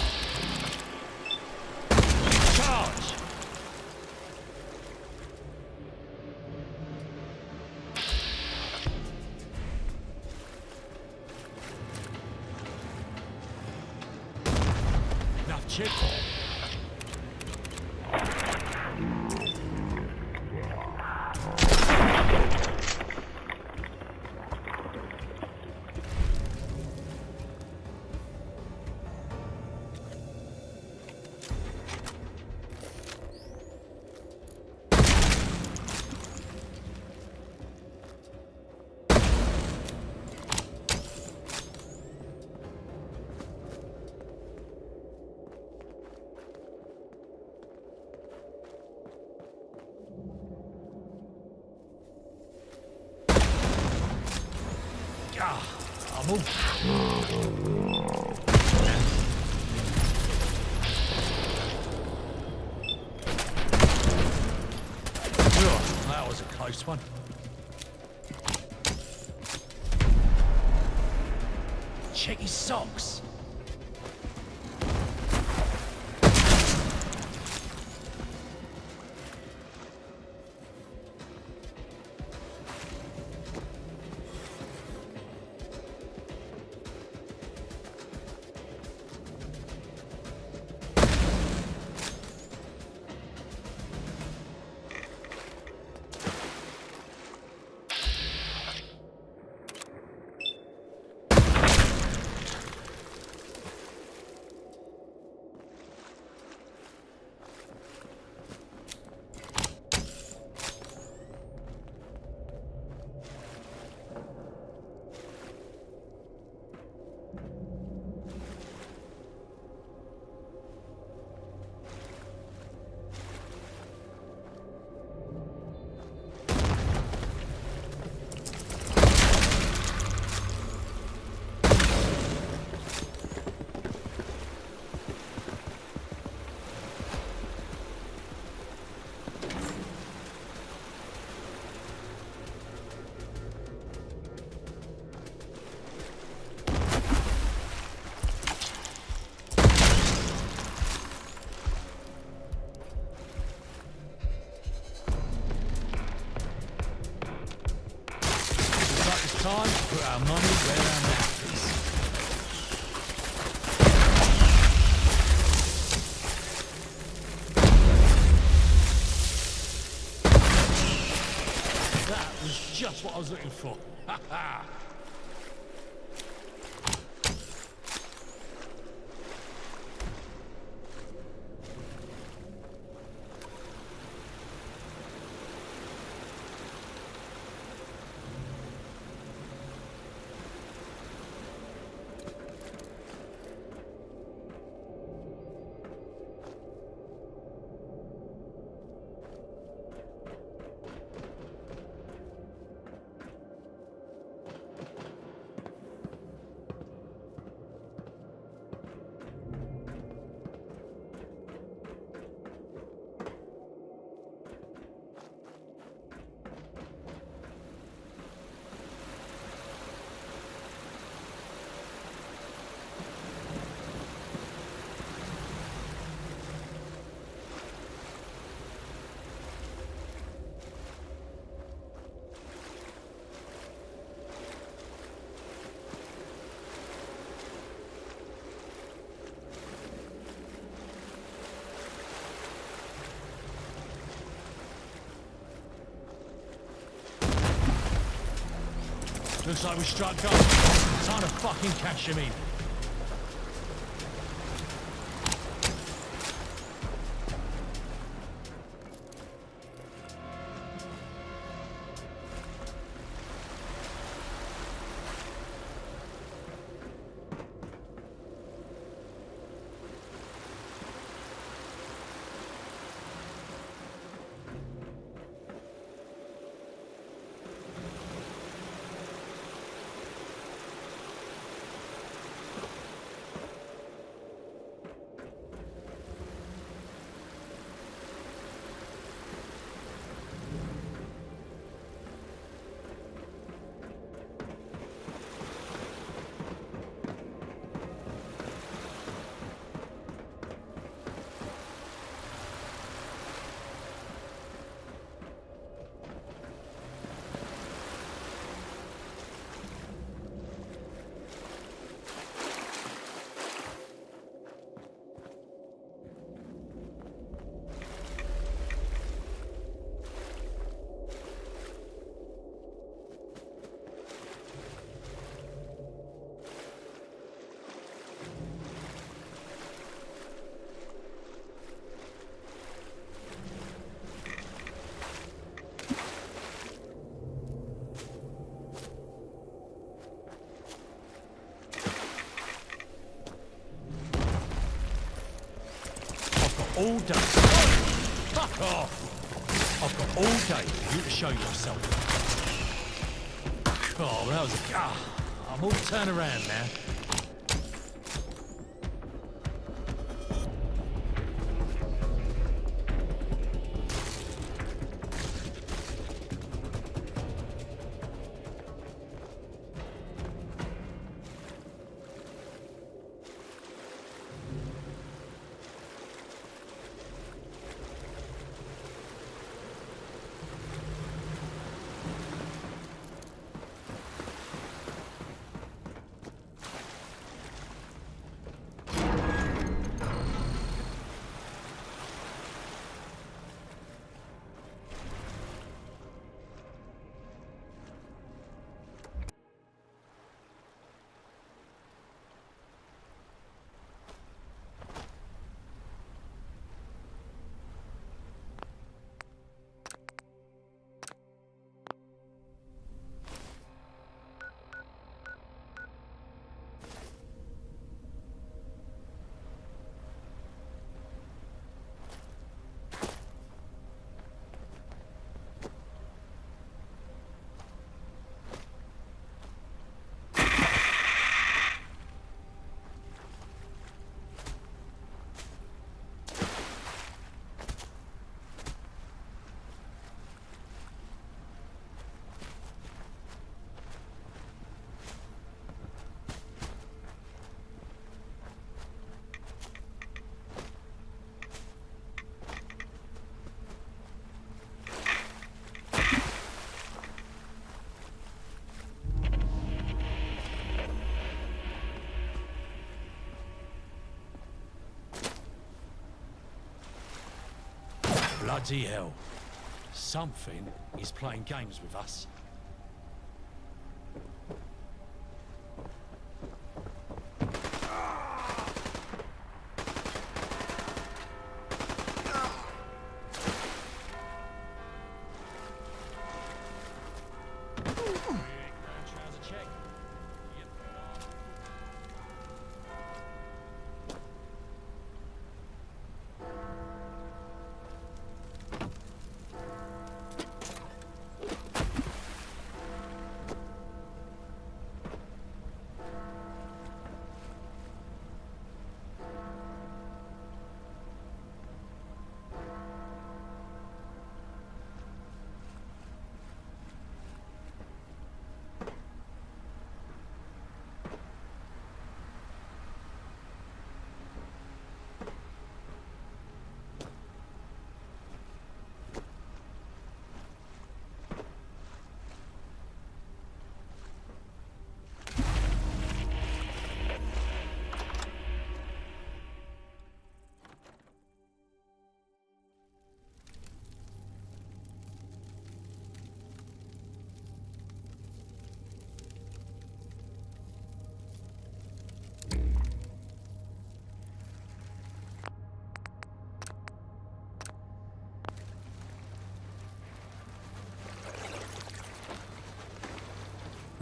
Charge! Enough chip. I'm all... That was a close one. Check his socks. Time to put our money where our mouth is. That was just what I was looking for. Ha ha! Looks like we struck gold. Time to fucking cash him in. All day. Fuck off! I've got all day for you to show yourself. Oh, that was a... I'm all turned around now. Bloody hell. Something is playing games with us.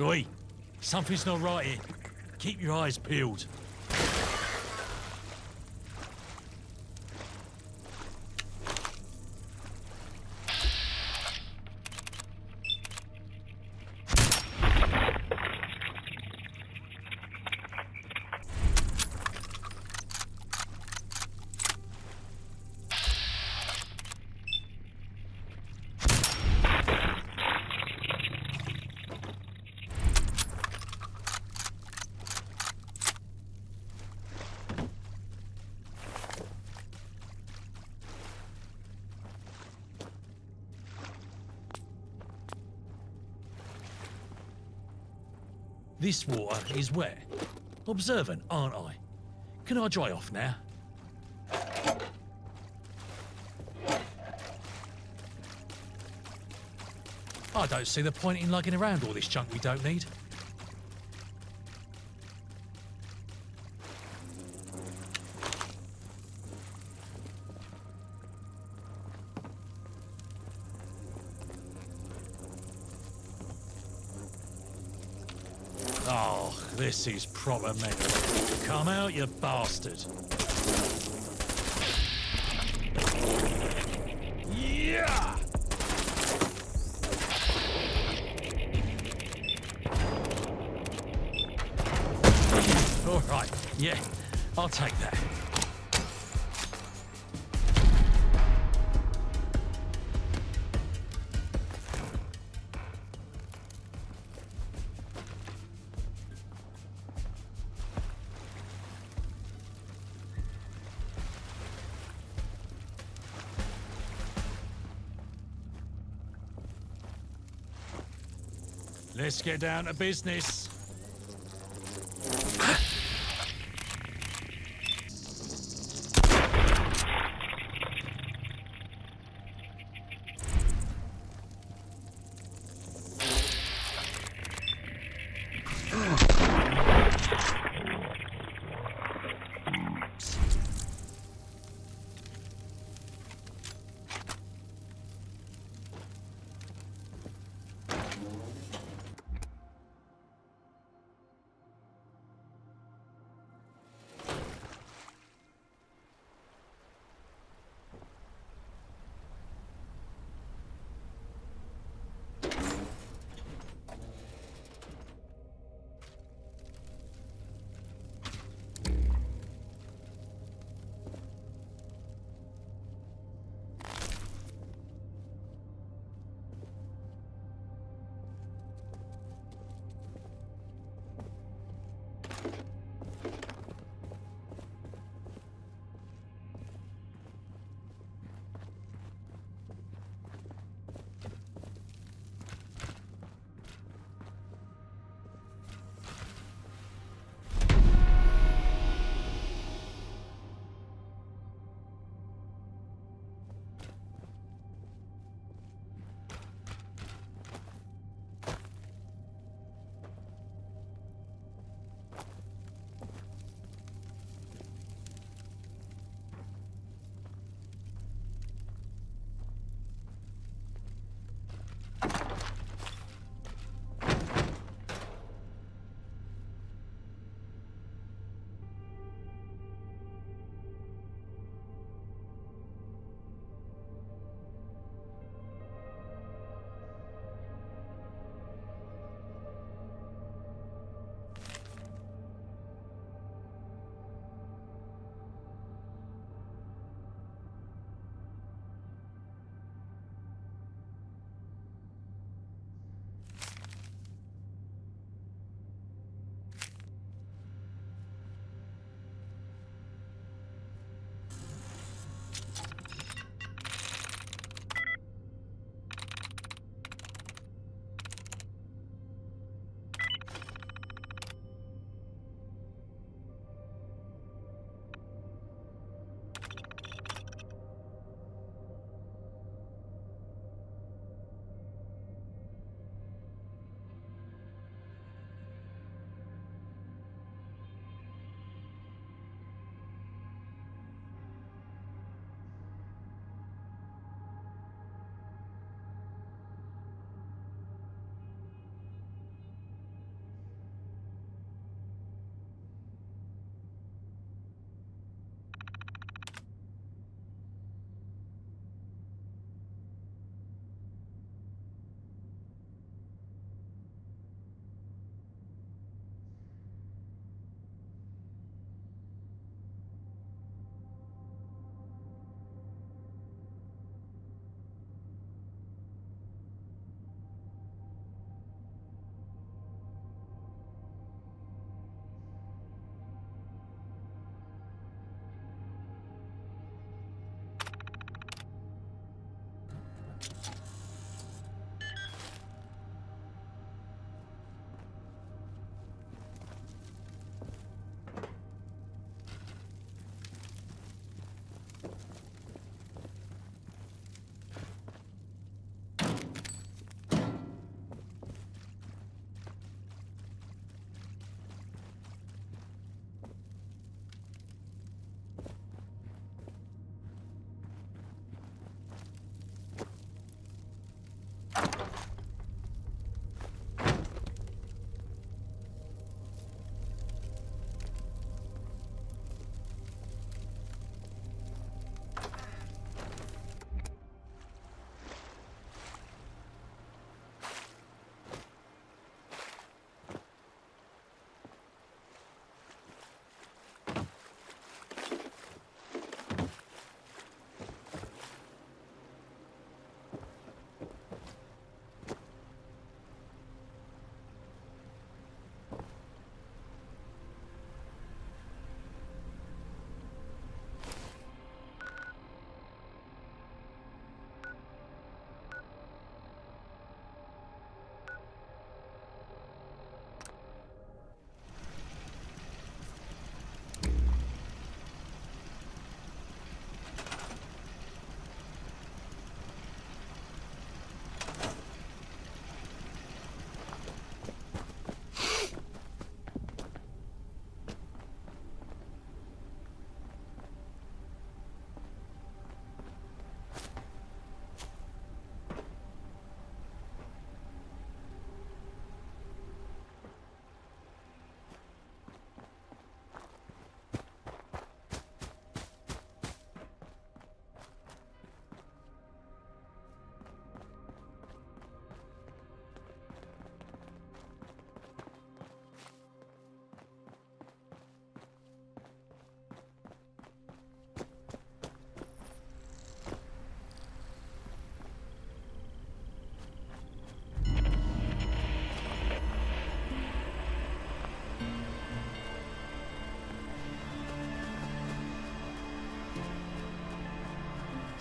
Oi, something's not right here. Keep your eyes peeled. This water is wet. Observant, aren't I? Can I dry off now? I don't see the point in lugging around all this junk we don't need. Oh, this is proper mental. Come out, you bastard. Yeah! All right, yeah, I'll take that. Let's get down to business.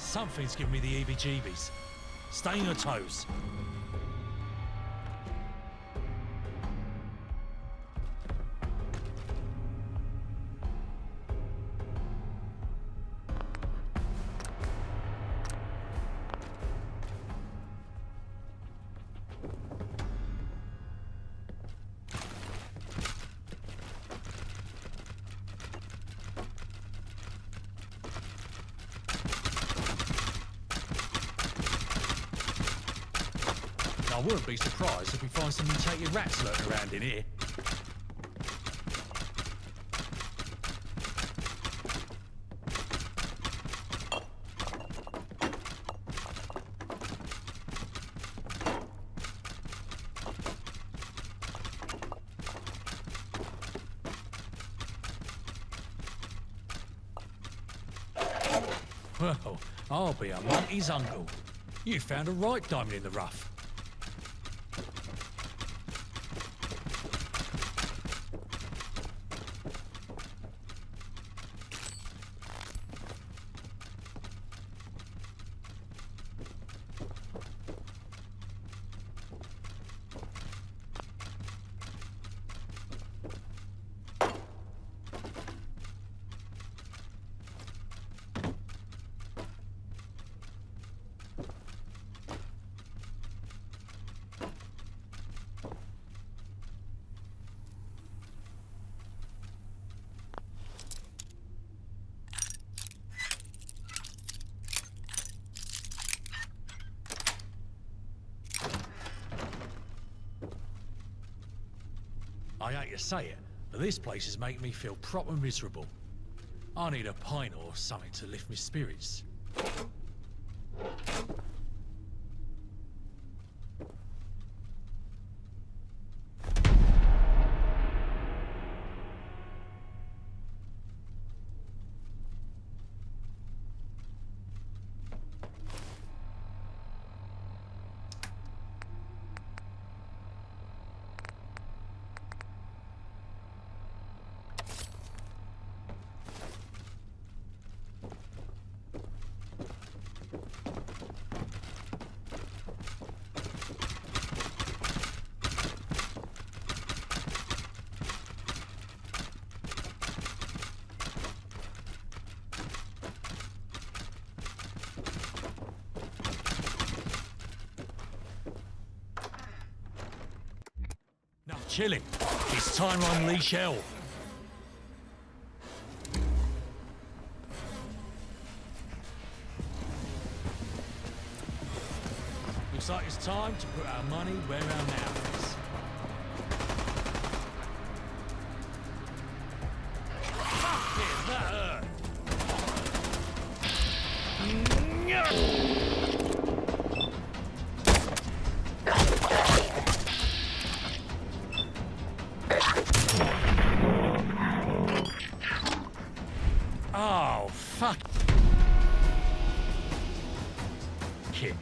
Something's giving me the heebie-jeebies. Stay on your toes. I wouldn't be surprised if we find some mutated rats lurking around in here. Well, I'll be a monkey's uncle. You found a right diamond in the rough. I hate to say it, but this place is making me feel proper miserable. I need a pint or something to lift my spirits. Enough chilling. It's time to unleash hell. Looks like it's time to put our money where our mouth is. Fuck it, that hurt. Oh, fuck. Kid.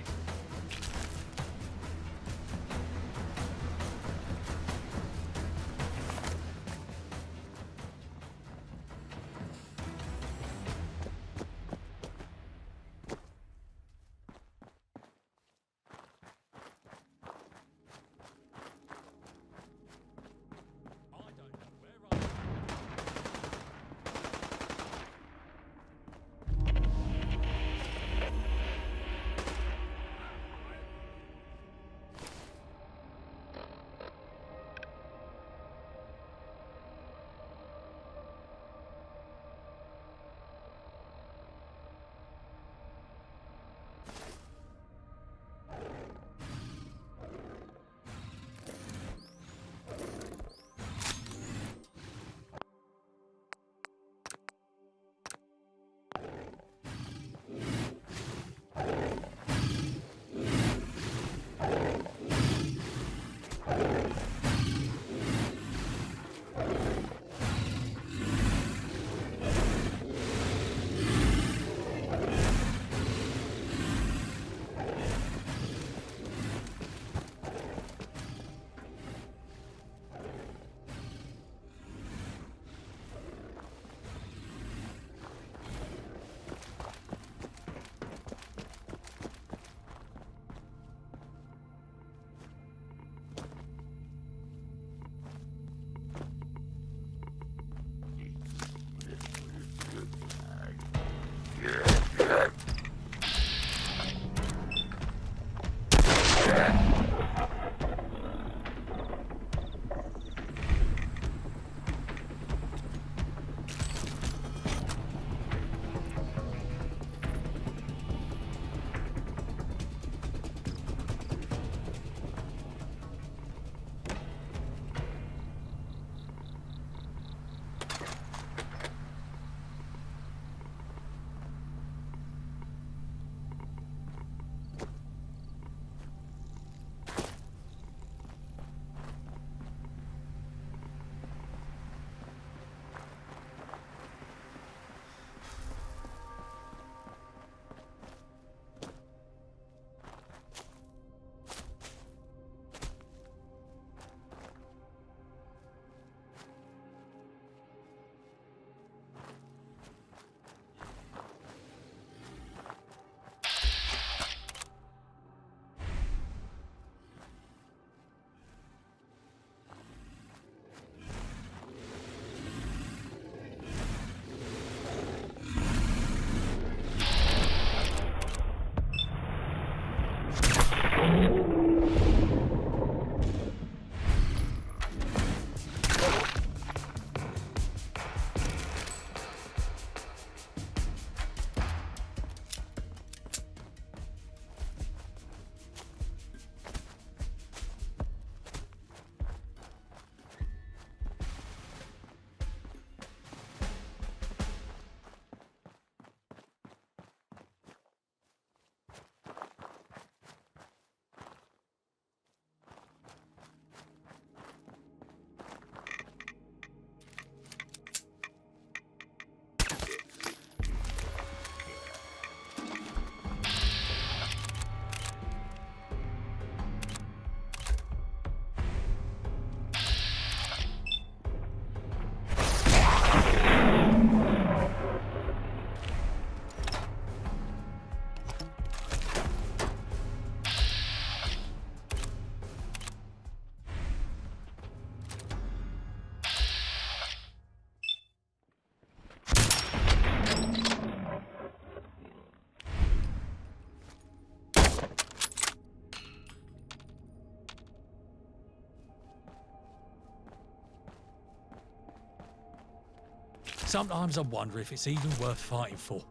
Sometimes I wonder if it's even worth fighting for.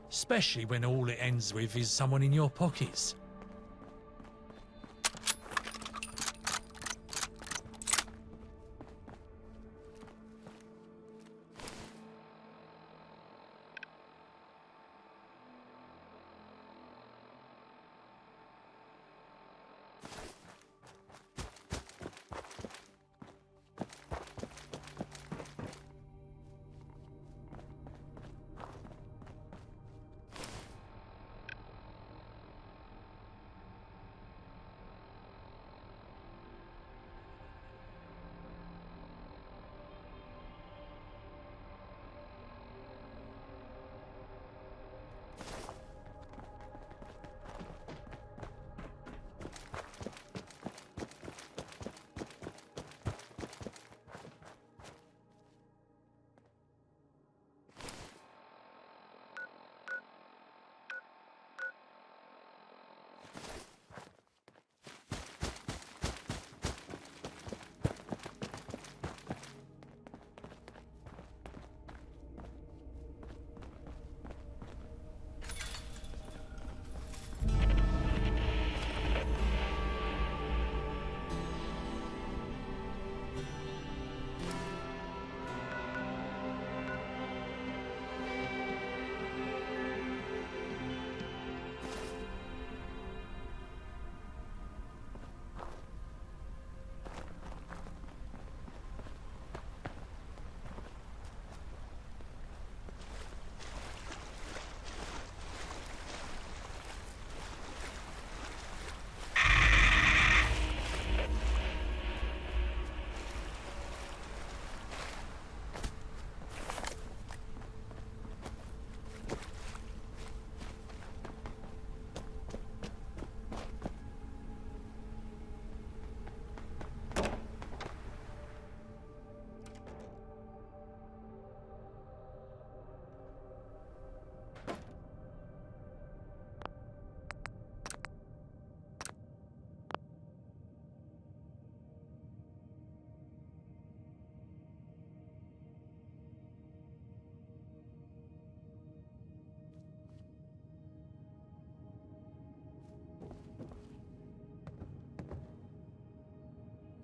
Especially when all it ends with is someone in your pockets.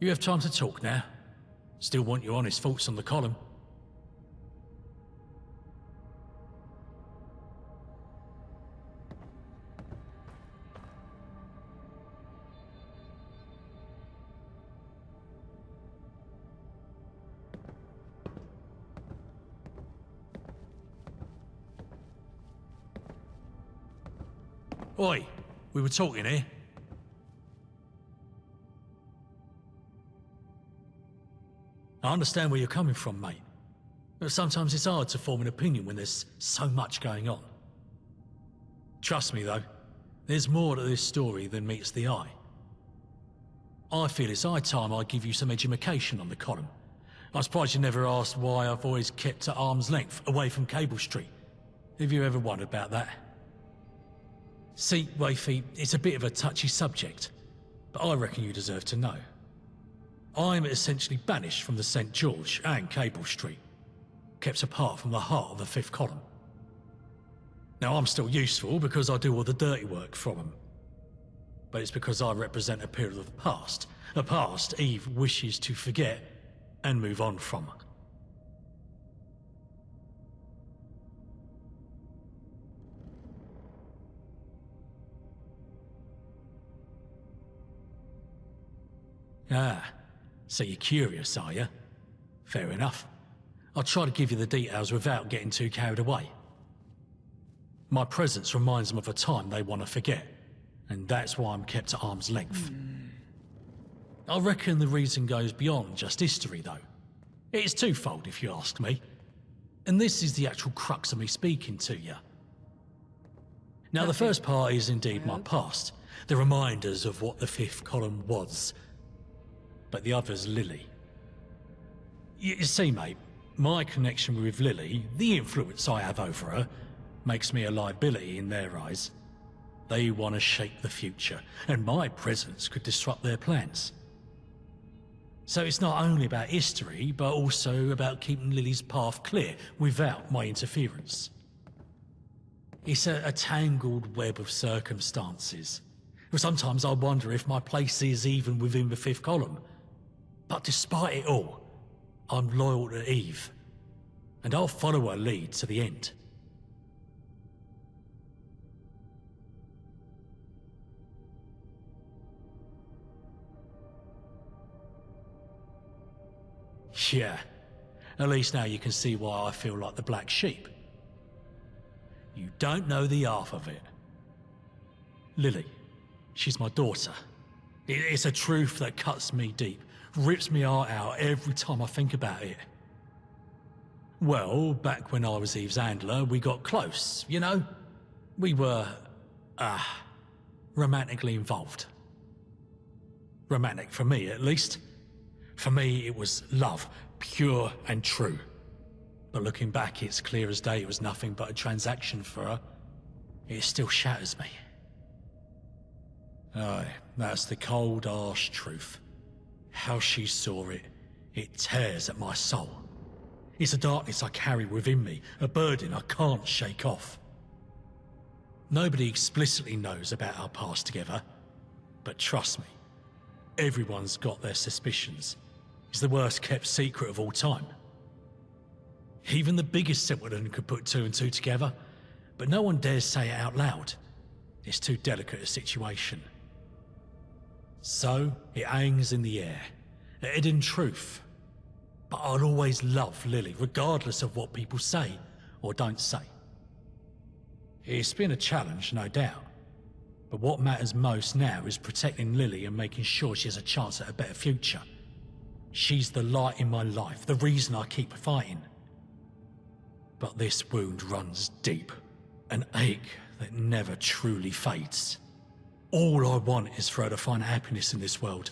You have time to talk now? Still want your honest thoughts on the column? Oi, we were talking here. I understand where you're coming from, mate. But sometimes it's hard to form an opinion when there's so much going on. Trust me, though, there's more to this story than meets the eye. I feel it's high time I give you some education on the column. I'm surprised you never asked why I've always kept at arm's length, away from Cable Street. Have you ever wondered about that? See, Wafy, it's a bit of a touchy subject, but I reckon you deserve to know. I'm essentially banished from the St. George and Cable Street, kept apart from the heart of the fifth column. Now, I'm still useful because I do all the dirty work from them. But it's because I represent a period of the past, a past Eve wishes to forget and move on from. Ah. So you're curious, are you? Fair enough. I'll try to give you the details without getting too carried away. My presence reminds them of a time they want to forget, and that's why I'm kept at arm's length. I reckon the reason goes beyond just history, though. It's twofold, if you ask me. And this is the actual crux of me speaking to you. Now, the first part is indeed my past, the reminders of what the fifth column was. But the other's Lily. You see, mate, my connection with Lily, the influence I have over her, makes me a liability in their eyes. They want to shape the future, and my presence could disrupt their plans. So it's not only about history, but also about keeping Lily's path clear without my interference. It's a tangled web of circumstances. Sometimes I wonder if my place is even within the fifth column. But despite it all, I'm loyal to Eve, and I'll follow her lead to the end. Yeah, at least now you can see why I feel like the black sheep. You don't know the half of it. Lily, she's my daughter. It's a truth that cuts me deep, rips me heart out every time I think about it. Well, back when I was Eve's handler, we got close, you know? We were, romantically involved. Romantic for me, at least. For me, it was love, pure and true. But looking back, it's clear as day it was nothing but a transaction for her. It still shatters me. Aye, that's the cold, harsh truth. How she saw it, it tears at my soul. It's a darkness I carry within me, a burden I can't shake off. Nobody explicitly knows about our past together, but trust me, everyone's got their suspicions. It's the worst kept secret of all time. Even the biggest simpleton could put two and two together, but no one dares say it out loud. It's too delicate a situation. So, it hangs in the air, a hidden truth. But I'll always love Lily, regardless of what people say or don't say. It's been a challenge, no doubt. But what matters most now is protecting Lily and making sure she has a chance at a better future. She's the light in my life, the reason I keep fighting. But this wound runs deep, an ache that never truly fades. All I want is for her to find happiness in this world,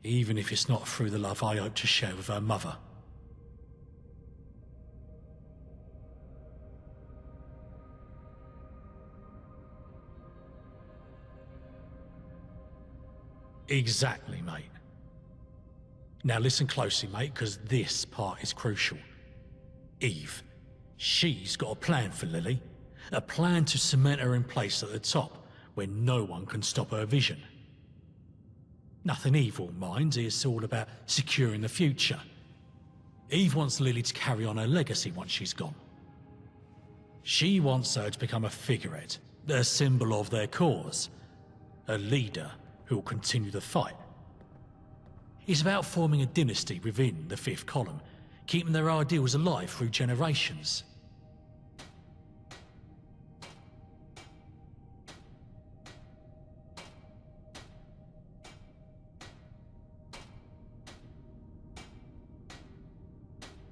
even if it's not through the love I hope to share with her mother. Exactly, mate. Now listen closely, mate, because this part is crucial. Eve, she's got a plan for Lily. A plan to cement her in place at the top, where no one can stop her vision. Nothing evil, mind, it's all about securing the future. Eve wants Lily to carry on her legacy once she's gone. She wants her to become a figurehead, a symbol of their cause, a leader who will continue the fight. It's about forming a dynasty within the fifth column, keeping their ideals alive through generations.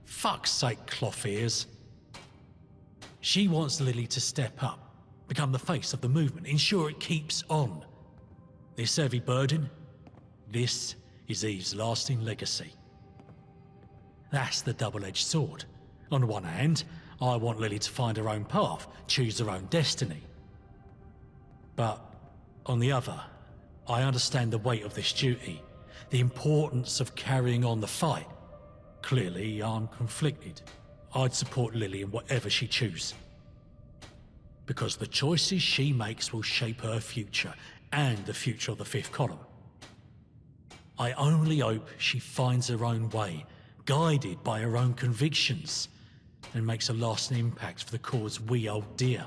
Fuck's sake, cloth ears. She wants Lily to step up, become the face of the movement, ensure it keeps on. This heavy burden, this is Eve's lasting legacy. That's the double-edged sword. On the one hand, I want Lily to find her own path, choose her own destiny. But on the other, I understand the weight of this duty, the importance of carrying on the fight. Clearly, I'm conflicted. I'd support Lily in whatever she chooses. Because the choices she makes will shape her future, and the future of the fifth column. I only hope she finds her own way, guided by her own convictions, and makes a lasting impact for the cause we hold dear.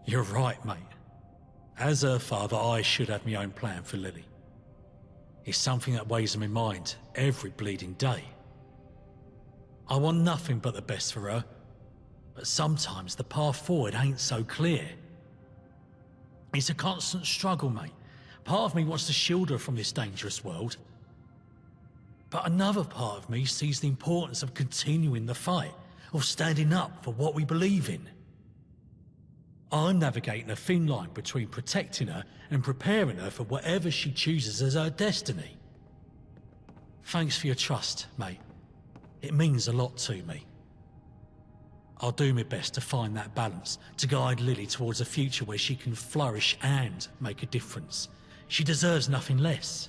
You're right, mate. As her father, I should have my own plan for Lily. It's something that weighs in my mind every bleeding day. I want nothing but the best for her, but sometimes the path forward ain't so clear. It's a constant struggle, mate. Part of me wants to shield her from this dangerous world, but another part of me sees the importance of continuing the fight, of standing up for what we believe in. I'm navigating a thin line between protecting her and preparing her for whatever she chooses as her destiny. Thanks for your trust, mate. It means a lot to me. I'll do my best to find that balance, to guide Lily towards a future where she can flourish and make a difference. She deserves nothing less.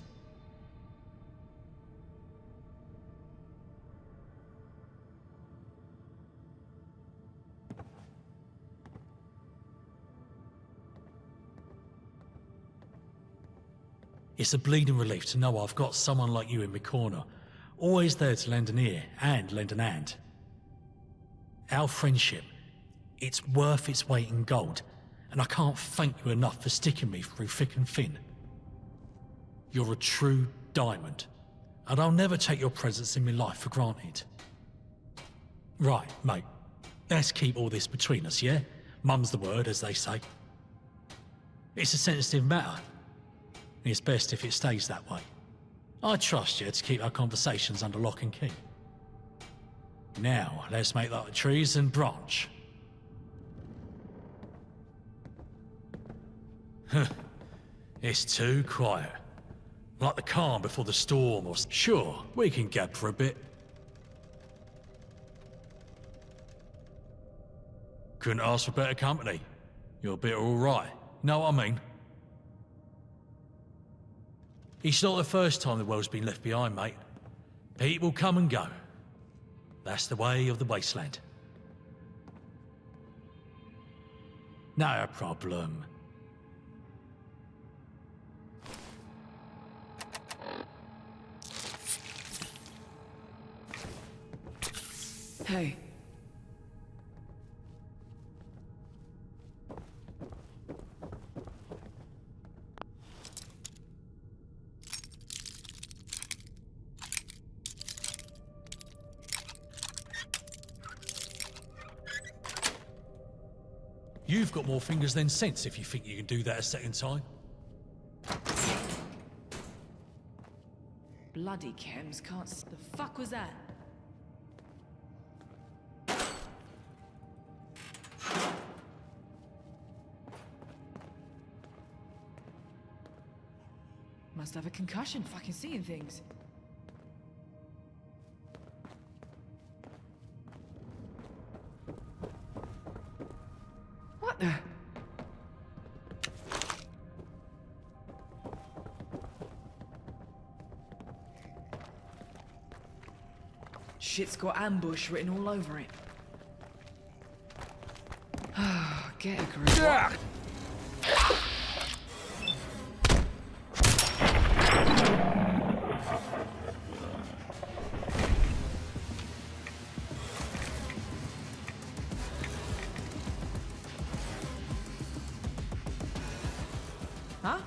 It's a bleeding relief to know I've got someone like you in my corner, always there to lend an ear and lend an hand. Our friendship, it's worth its weight in gold, and I can't thank you enough for sticking me through thick and thin. You're a true diamond, and I'll never take your presence in my life for granted. Right, mate, let's keep all this between us, yeah? Mum's the word, as they say. It's a sensitive matter. It's best if it stays that way. I trust you to keep our conversations under lock and key. Now, let's make like the trees and branch. It's too quiet. Like the calm before the storm or... Sure, we can gab for a bit. Couldn't ask for better company. You're a bit alright. Know what I mean? It's not the first time the world's been left behind, mate. People come and go. That's the way of the wasteland. No problem. Hey. You've got more fingers than sense if you think you can do that a second time. Bloody chems can't... The fuck was that? Must have a concussion fucking seeing things. What the? Shit's got ambush written all over it. Get a grip. Yeah. Huh?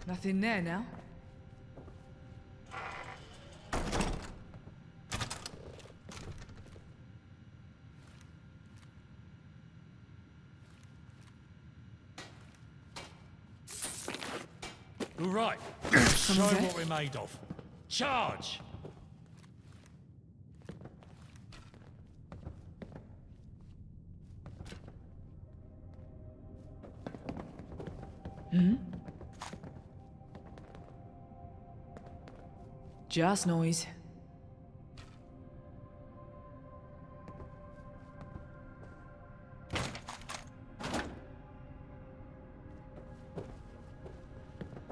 Nothing there now. All right. Show what we're made of. Charge! Hmm? Just noise.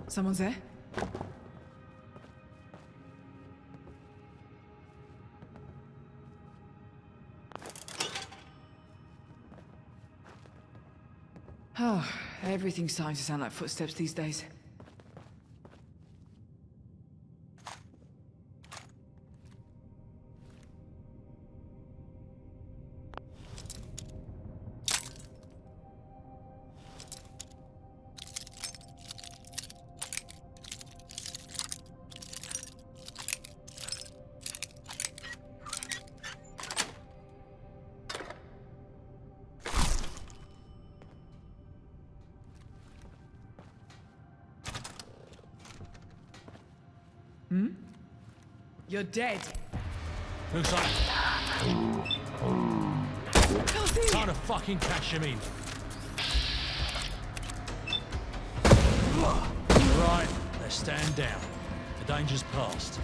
Someone's there? Oh, everything's starting to sound like footsteps these days. You're dead. Looks like... Time to fucking cash him in. Right, let's stand down. The danger's past.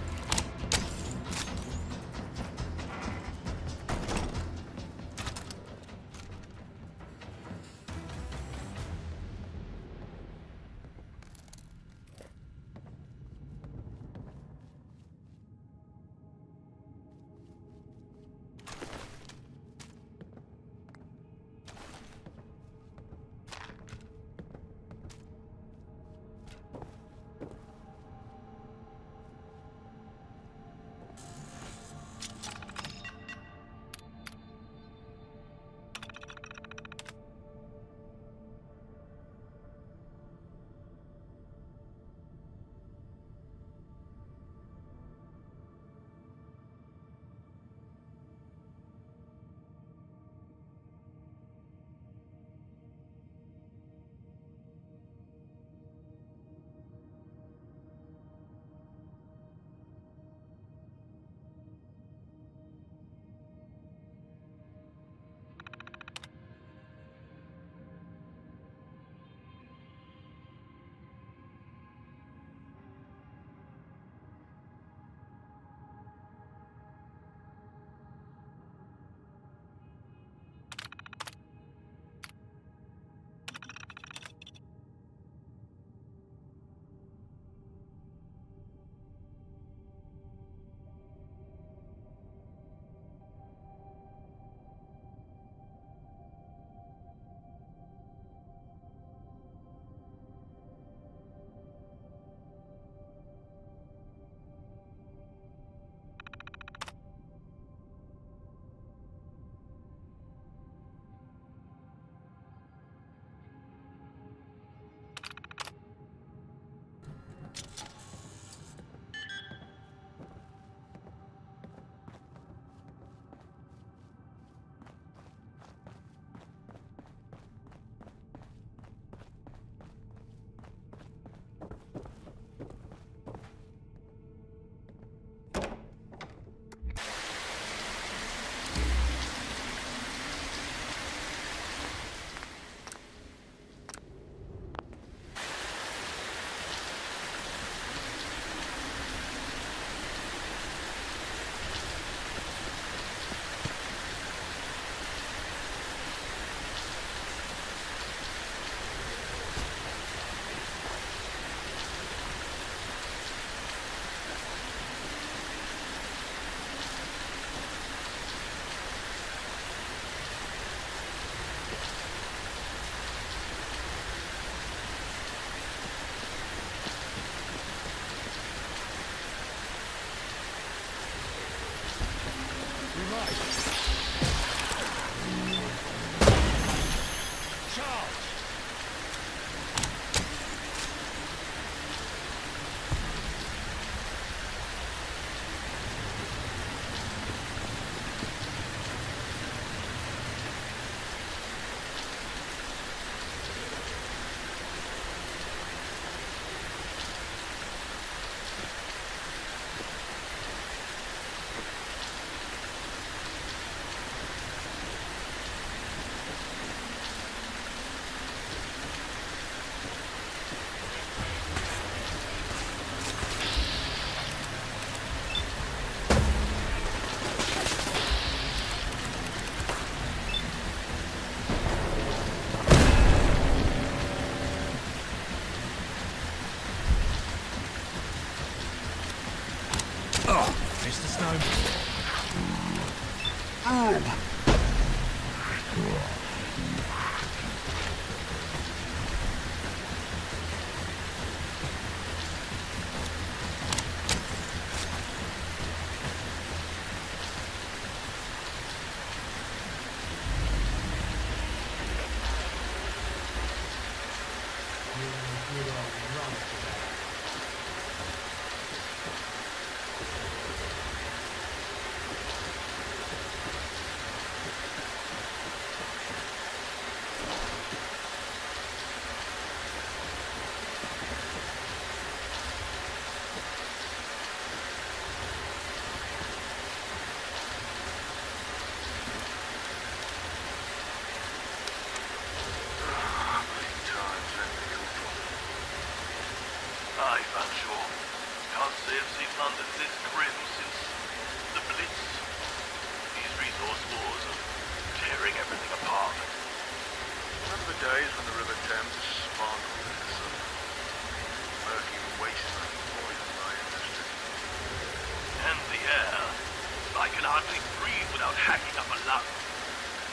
hardly breathe without hacking up a lung.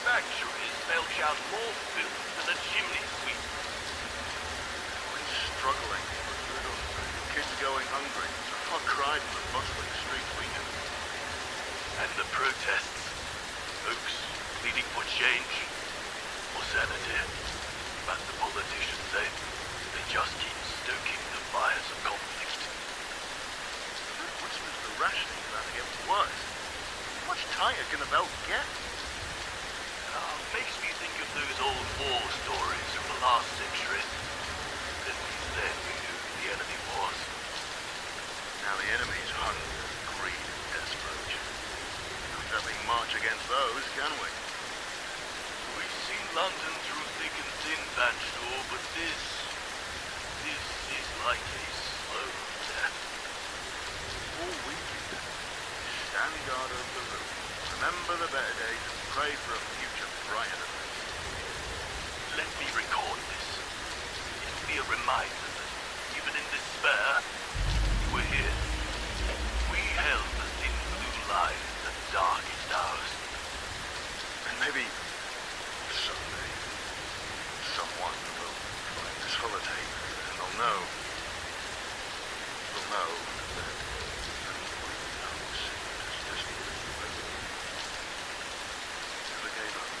Factories belch out more filth than a chimney sweep. We're struggling for food on food. Kids going hungry. It's a far cry from the bustling streets we know. And the protests. Folks pleading for change. For sanity. But the politicians, they just keep stoking the fires of conflict. What's with the rationing about the empty wires? How much tighter can the belt get? Makes me think of those old war stories from the last century. At least then we knew who the enemy was. Now the enemy's hunger, greed, and desperation. We can't exactly march against those, can we? We've seen London through thick and thin, Banshore, but this is like a slow death. All we can do is stand guard over the room, remember the better days, and pray for a future brighter than this. Let me record this. It'll be a reminder that even in despair, we're here. We held the thin blue line in the darkest hours. And maybe someday, someone will find this holiday, and they'll know. They'll know that anyone else is just never gave up.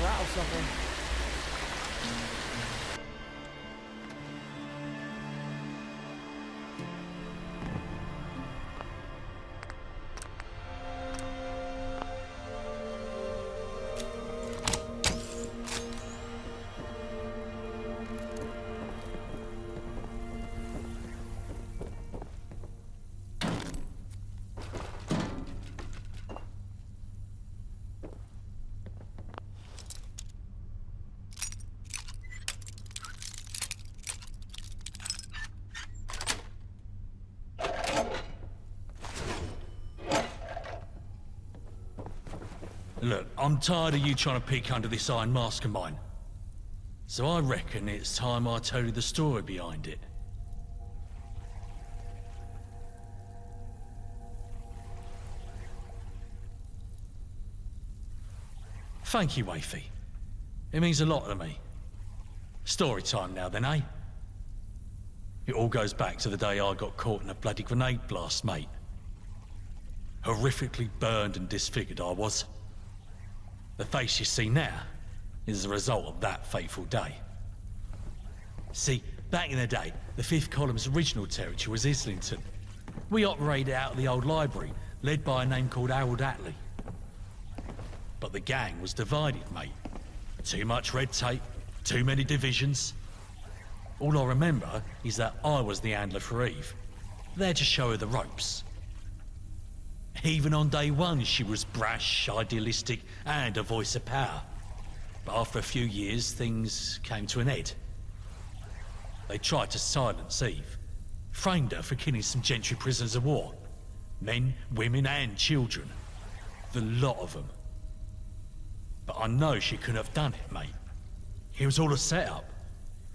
Rattle something. Look, I'm tired of you trying to peek under this iron mask of mine. So I reckon it's time I tell you the story behind it. Thank you, Wafy. It means a lot to me. Story time now then, eh? It all goes back to the day I got caught in a bloody grenade blast, mate. Horrifically burned and disfigured I was. The face you see now is the result of that fateful day. See, back in the day, the 5th Column's original territory was Islington. We operated out of the old library, led by a name called Harold Attlee. But the gang was divided, mate. Too much red tape, too many divisions. All I remember is that I was the handler for Eve, there to show her the ropes. Even on day one, she was brash, idealistic, and a voice of power. But after a few years, things came to an end. They tried to silence Eve, framed her for killing some gentry prisoners of war. Men, women, and children. The lot of them. But I know she couldn't have done it, mate. It was all a setup.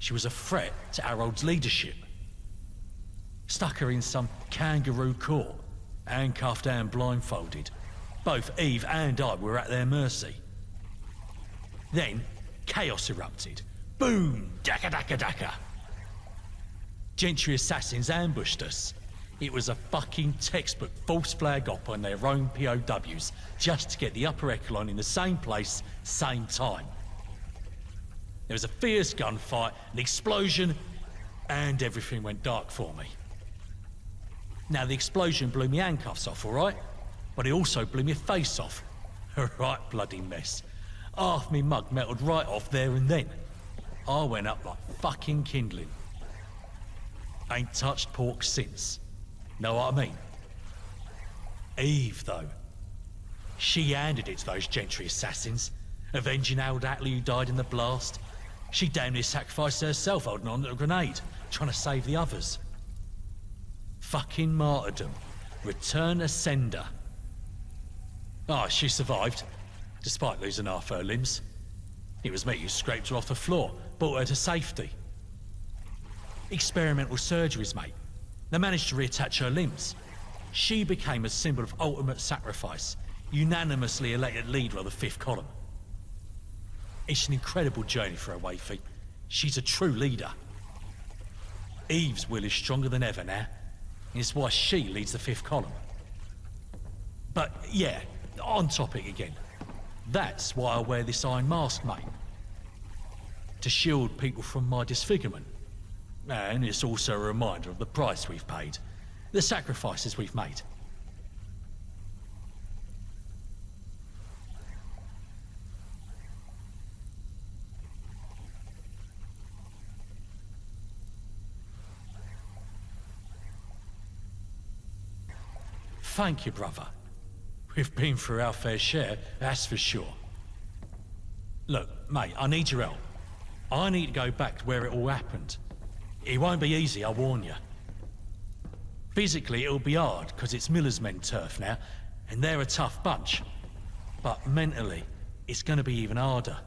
She was a threat to Harold's leadership. Stuck her in some kangaroo court, handcuffed and blindfolded. Both Eve and I were at their mercy. Then, chaos erupted. Boom! Daka daka daka! Gentry assassins ambushed us. It was a fucking textbook false flag op on their own POWs, just to get the upper echelon in the same place, same time. There was a fierce gunfight, an explosion, and everything went dark for me. Now, the explosion blew me handcuffs off, all right? But it also blew me face off. A right bloody mess. Half me mug melted right off there and then. I went up like fucking kindling. Ain't touched pork since. Know what I mean? Eve, though. She handed it to those Gentry assassins, avenging old Atlee who died in the blast. She damn near sacrificed herself holding on to a grenade, trying to save the others. Fucking martyrdom. Return ascender. Ah, she survived, despite losing half her limbs. It was me who scraped her off the floor, brought her to safety. Experimental surgeries, mate. They managed to reattach her limbs. She became a symbol of ultimate sacrifice, unanimously elected leader of the Fifth Column. It's an incredible journey for a wafie. She's a true leader. Eve's will is stronger than ever now, and it's why she leads the Fifth Column. But yeah, on topic again. That's why I wear this iron mask, mate. To shield people from my disfigurement. And it's also a reminder of the price we've paid, the sacrifices we've made. Thank you, brother. We've been through our fair share, that's for sure. Look, mate, I need your help. I need to go back to where it all happened. It won't be easy, I warn you. Physically, it'll be hard, because it's Miller's men turf now, and they're a tough bunch. But mentally, it's gonna be even harder.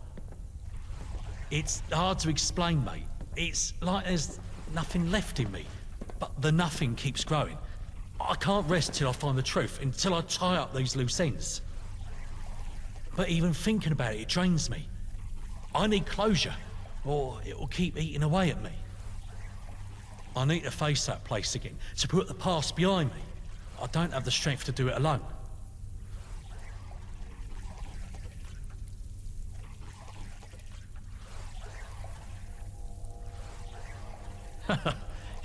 It's hard to explain, mate. It's like there's nothing left in me, but the nothing keeps growing. I can't rest till I find the truth, until I tie up these loose ends. But even thinking about it, it drains me. I need closure, or it will keep eating away at me. I need to face that place again, to put the past behind me. I don't have the strength to do it alone.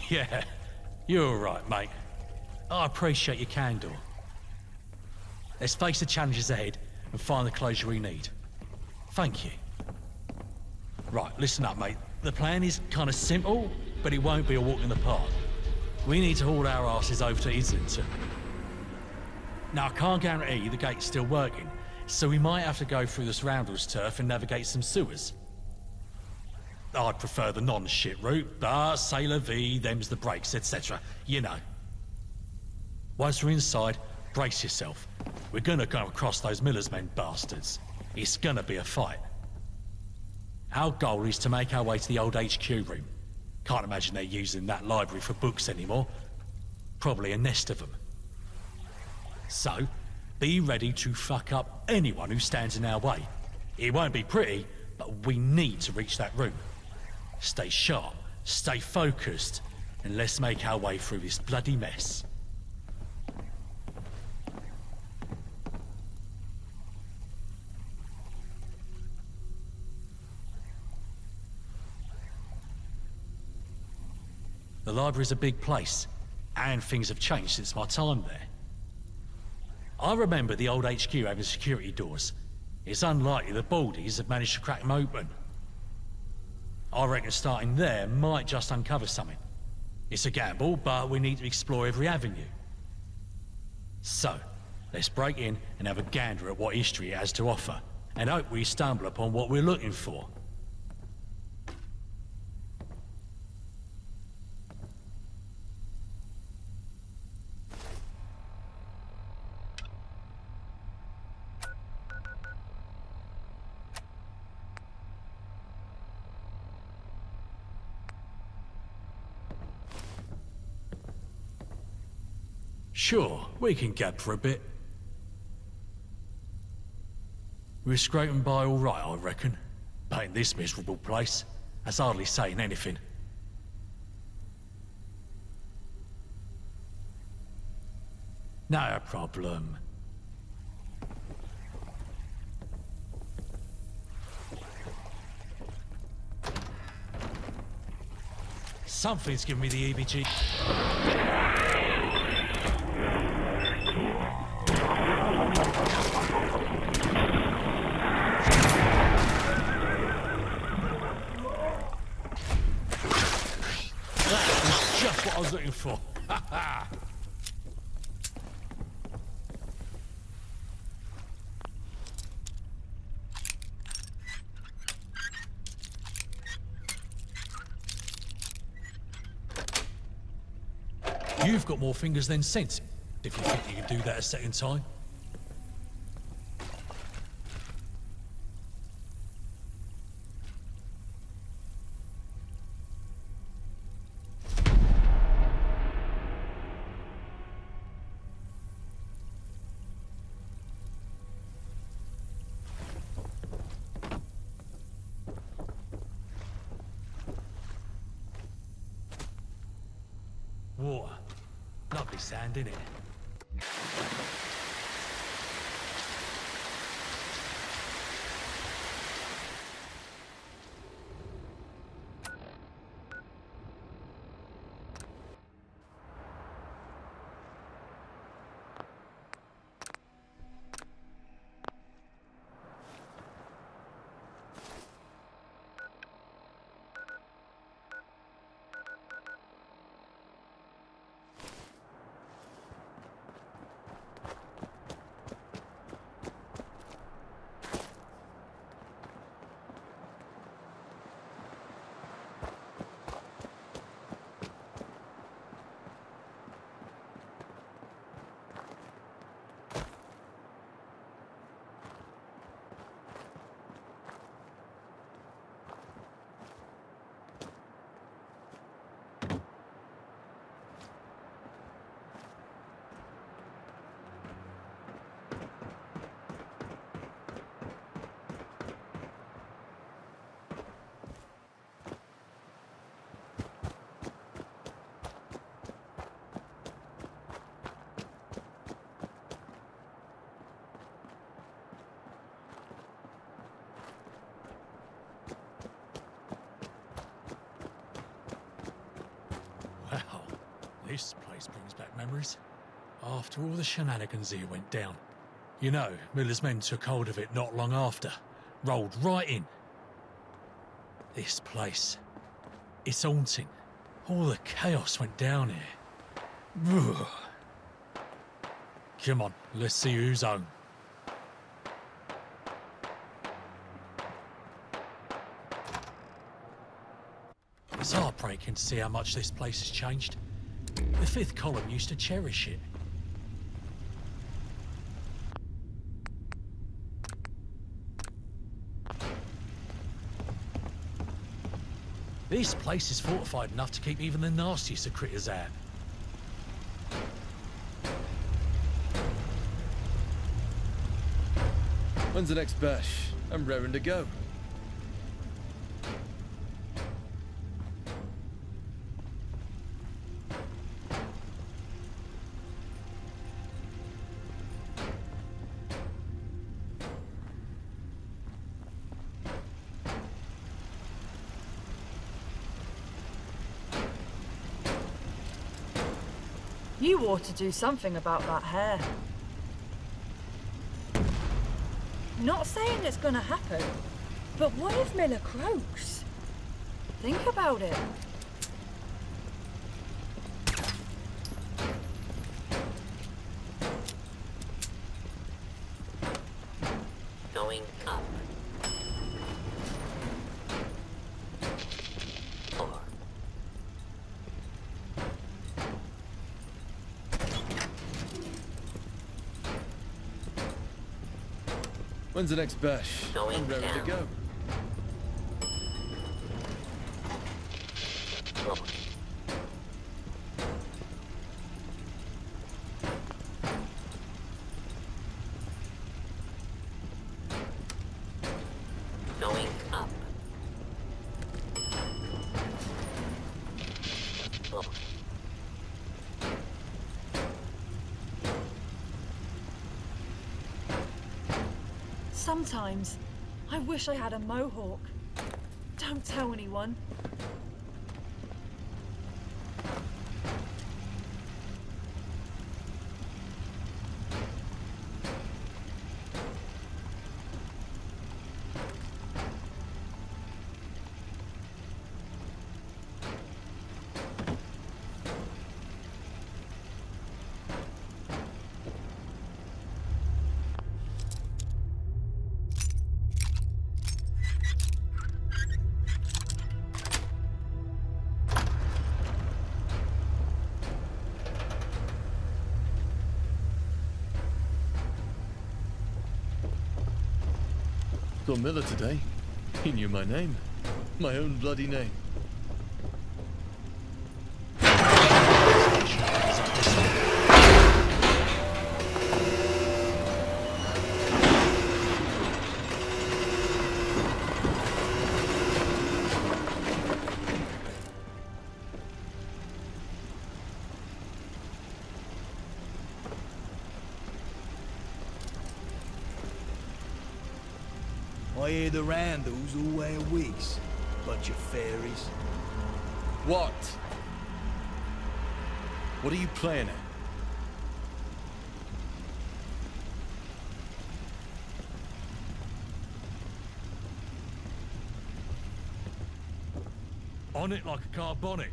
Yeah, you're all right, mate. I appreciate your candor. Let's face the challenges ahead and find the closure we need. Thank you. Right, listen up, mate. The plan is kind of simple, but it won't be a walk in the park. We need to haul our asses over to Islington. Now, I can't guarantee the gate's still working, so we might have to go through this Roundels turf and navigate some sewers. I'd prefer the non-shit route, but c'est la vie, them's the breaks, etc. You know. Once we're inside, brace yourself. We're gonna come across those Miller's men bastards. It's gonna be a fight. Our goal is to make our way to the old HQ room. Can't imagine they're using that library for books anymore. Probably a nest of them. So, be ready to fuck up anyone who stands in our way. It won't be pretty, but we need to reach that room. Stay sharp, stay focused, and let's make our way through this bloody mess. The library's a big place, and things have changed since my time there. I remember the old HQ having security doors. It's unlikely the Baldies have managed to crack them open. I reckon starting there might just uncover something. It's a gamble, but we need to explore every avenue. So, let's break in and have a gander at what history it has to offer, and hope we stumble upon what we're looking for. Sure, we can gab for a bit. We're scraping by all right, I reckon. But in this miserable place, that's hardly saying anything. No problem. Something's giving me the EBG. That was just what I was looking for. Ha ha! You've got more fingers than sense, if you think you can do that a second time. Water. Lovely sand, innit? Wow, this place brings back memories. After all the shenanigans here went down. You know, Miller's men took hold of it not long after. Rolled right in. This place. It's haunting. All the chaos went down here. Ugh. Come on, let's see who's home. It's heartbreaking to see how much this place has changed. The fifth column used to cherish it. This place is fortified enough to keep even the nastiest of critters out. When's the next bash? I'm raring to go. You ought to do something about that hair. Not saying it's gonna happen, but what if Miller croaks? Think about it. Going up. 4. When's the next bash? Going I'm ready down. to go. Sometimes, I wish I had a mohawk. Don't tell anyone. Saw Miller today. He knew my name. My own bloody name. I hear the Randalls all wear wigs. Bunch of fairies. What? What are you playing at? On it like a carbonic.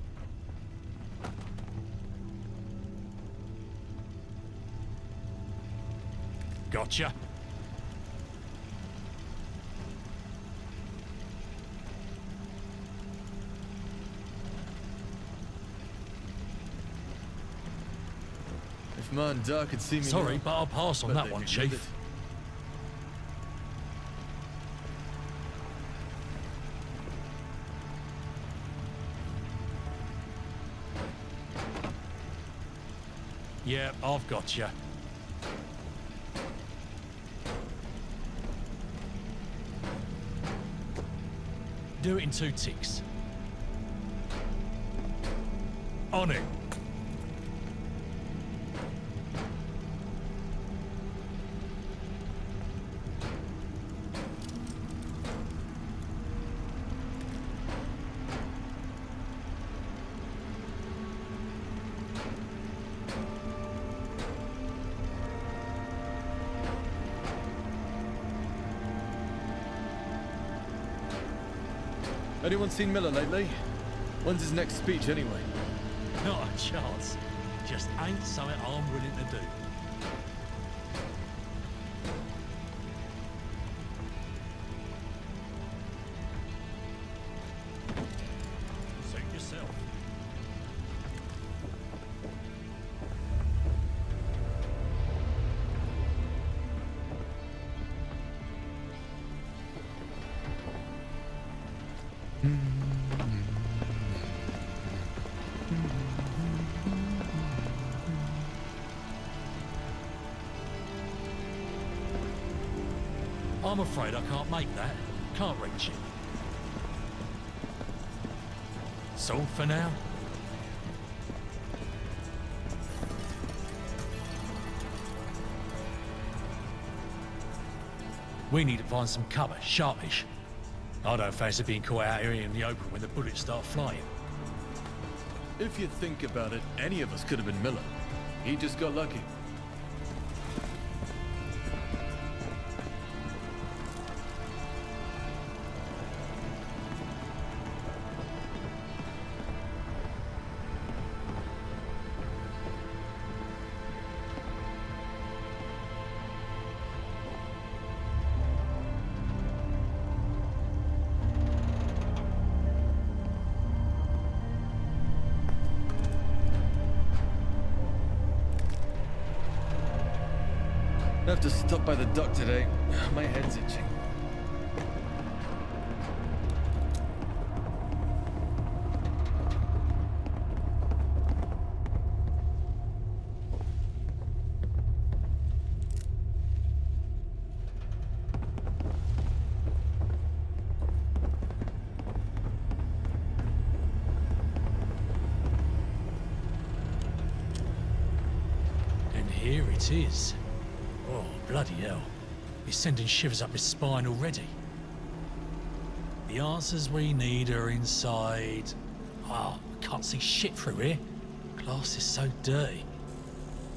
Gotcha. If Ma and Da could see me Sorry, now, but I'll pass on but that they one, could live Chief. Yeah, I've got you. Do it in 2 ticks. On it. Anyone seen Miller lately? When's his next speech anyway? Not a chance. Just ain't something I'm willing to do. Suit yourself. I'm afraid I can't make that. Can't reach it. So for now. We need to find some cover, sharpish. I don't fancy being caught out here in the open when the bullets start flying. If you think about it, any of us could have been Miller. He just got lucky. I have to stop by the dock today. My head's itching. And here it is. Oh, bloody hell. It's sending shivers up my spine already. The answers we need are inside... Oh, I can't see shit through here. Glass is so dirty.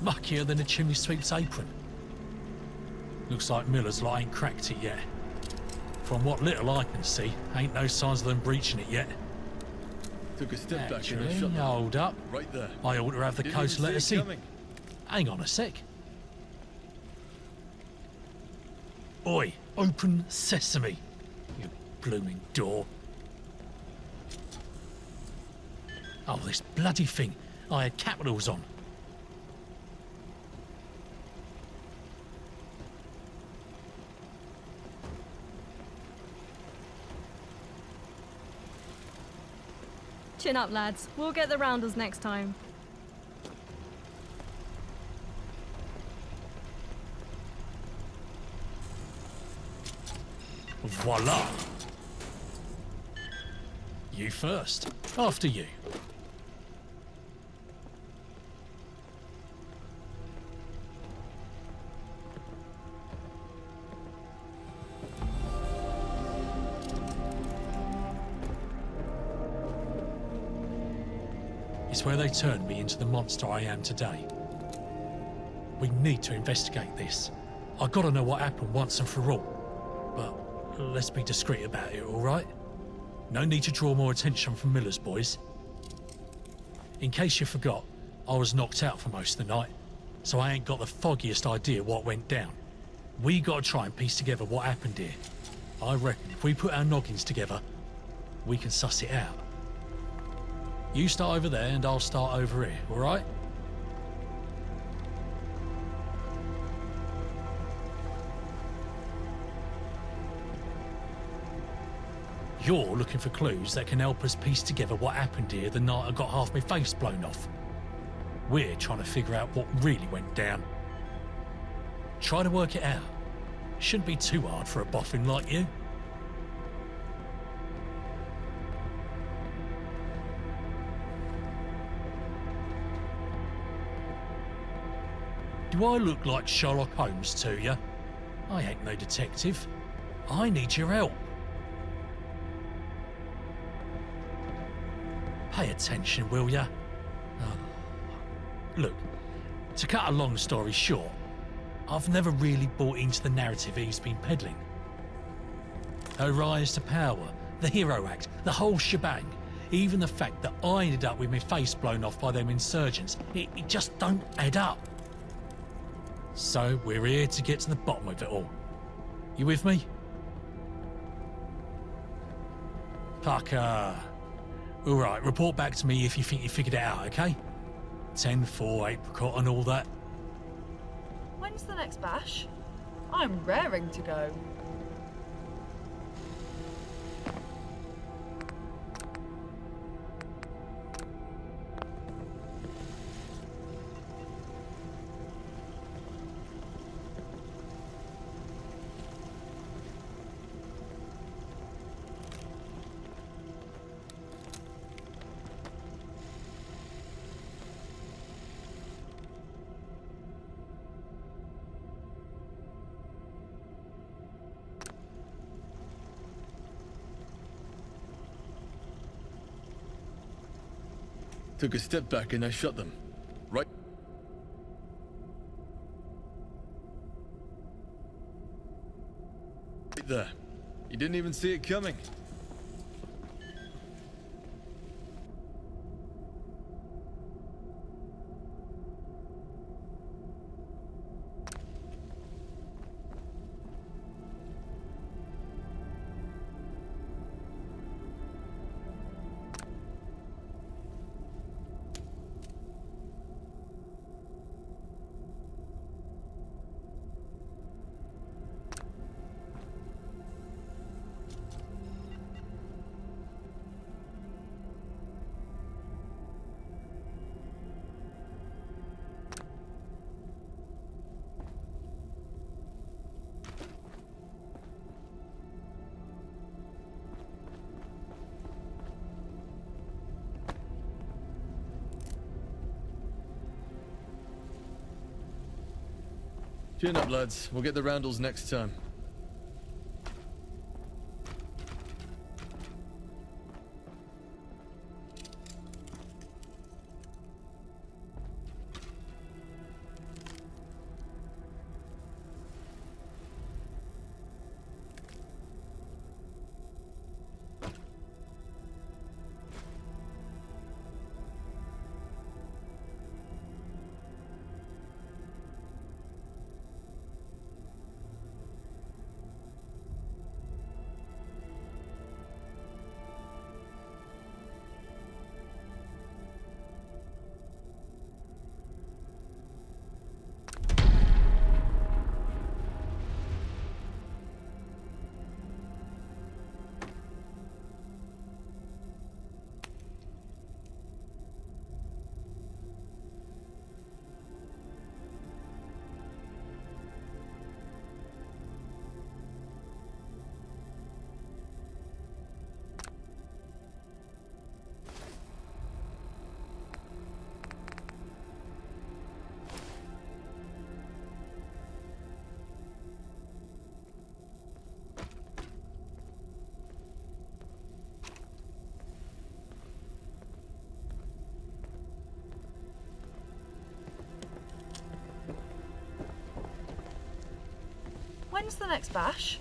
Muckier than a chimney sweep's apron. Looks like Miller's lot ain't cracked it yet. From what little I can see, ain't no signs of them breaching it yet. Took a step back and I Actually, shut them. hold up. Right there. I ought to have the Didn't coast even let us see it in. coming. Hang on a sec. Oi, open sesame, you blooming door. Oh, this bloody thing. I had capitals on. Chin up, lads. We'll get the rounders next time. Voila! You first. After you. It's where they turned me into the monster I am today. We need to investigate this. I've got to know what happened once and for all. But let's be discreet about it, all right? No need to draw more attention from Miller's boys. In case you forgot, I was knocked out for most of the night, so I ain't got the foggiest idea what went down. We gotta try and piece together what happened here. I reckon if we put our noggins together, we can suss it out. You start over there and I'll start over here, all right? You're looking for clues that can help us piece together what happened here the night I got half my face blown off. We're trying to figure out what really went down. Try to work it out. Shouldn't be too hard for a boffin like you. Do I look like Sherlock Holmes to you? I ain't no detective. I need your help. Pay attention, will ya? Look, to cut a long story short, I've never really bought into the narrative he's been peddling. Her rise to power, the hero act, the whole shebang, even the fact that I ended up with my face blown off by them insurgents, it just don't add up. So we're here to get to the bottom of it all. You with me? Pucker. All right, report back to me if you think you figured it out, okay? 10-4, apricot and all that. When's the next bash? I'm raring to go. Took a step back and I shut them. Right there. You didn't even see it coming. Chin up, lads. We'll get the roundels next time. When's the next bash?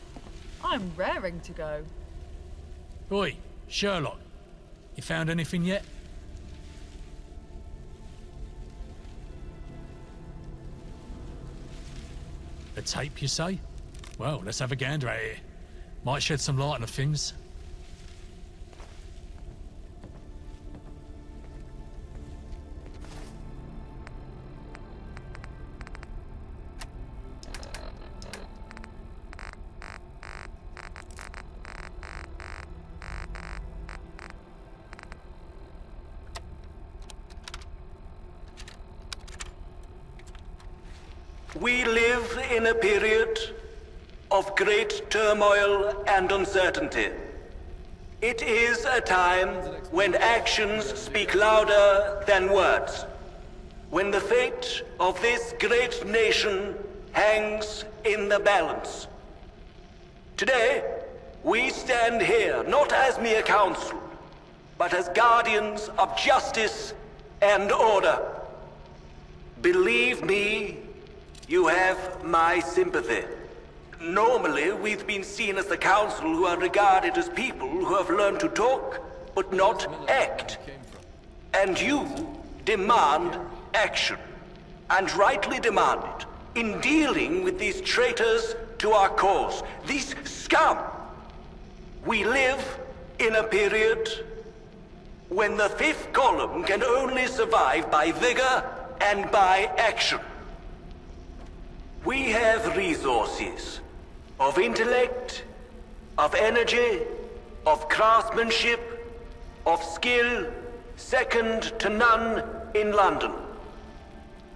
I'm raring to go. Oi, Sherlock. You found anything yet? A tape, you say? Well, let's have a gander at it. Might shed some light on things. We live in a period of great turmoil and uncertainty. It is a time when actions speak louder than words, when the fate of this great nation hangs in the balance. Today, we stand here not as mere counsel, but as guardians of justice and order. Believe me, you have my sympathy. Normally, we've been seen as the Council who are regarded as people who have learned to talk, but not act. And you demand action, and rightly demand it, in dealing with these traitors to our cause, these scum. We live in a period when the fifth column can only survive by vigor and by action. We have resources of intellect, of energy, of craftsmanship, of skill, second to none in London.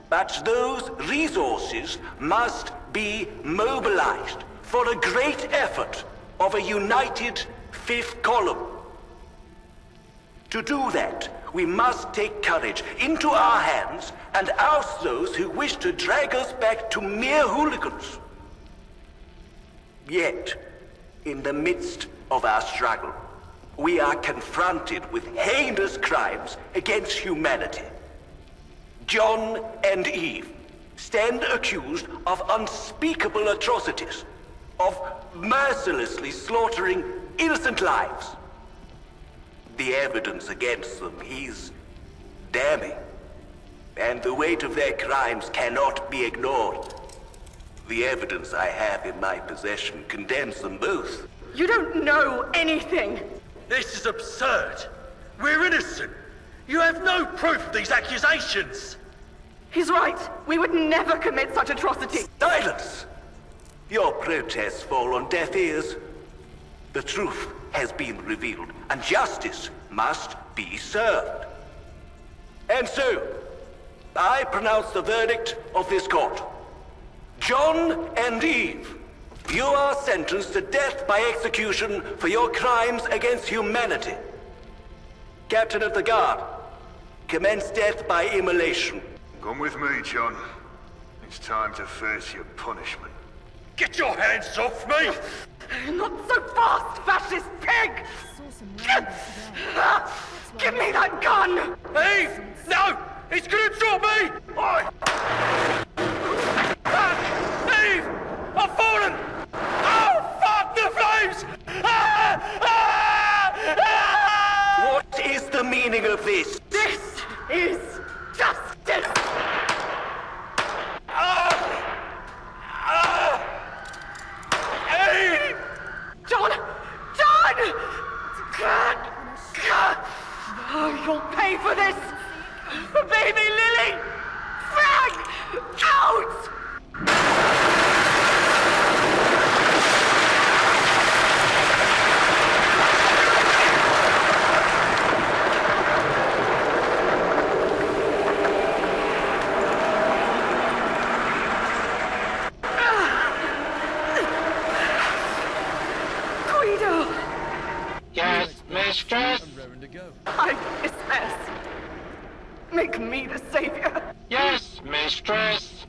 But those resources must be mobilized for a great effort of a united fifth column. To do that, we must take courage into our hands and oust those who wish to drag us back to mere hooligans. Yet, in the midst of our struggle, we are confronted with heinous crimes against humanity. John and Eve stand accused of unspeakable atrocities, of mercilessly slaughtering innocent lives. The evidence against them is damning, and the weight of their crimes cannot be ignored. The evidence I have in my possession condemns them both. You don't know anything! This is absurd! We're innocent! You have no proof of these accusations! He's right! We would never commit such atrocity! Silence! Your protests fall on deaf ears. The truth has been revealed, and justice must be served. And so, I pronounce the verdict of this court. John and Eve, you are sentenced to death by execution for your crimes against humanity. Captain of the Guard, commence death by immolation. Come with me, John. It's time to face your punishment. Get your hands off me! Not so fast, fascist pig! Give me that gun! Eve! No! He's gonna drop me! Eve! I've fallen! Oh, fuck the flames! What is the meaning of this? This is justice! Eve! John! John! Oh, you'll pay for this! Baby Lily! Frank! Out! Guido! Yes, mistress? I'm raring to go. I dismiss. Make me the savior. Yes, mistress.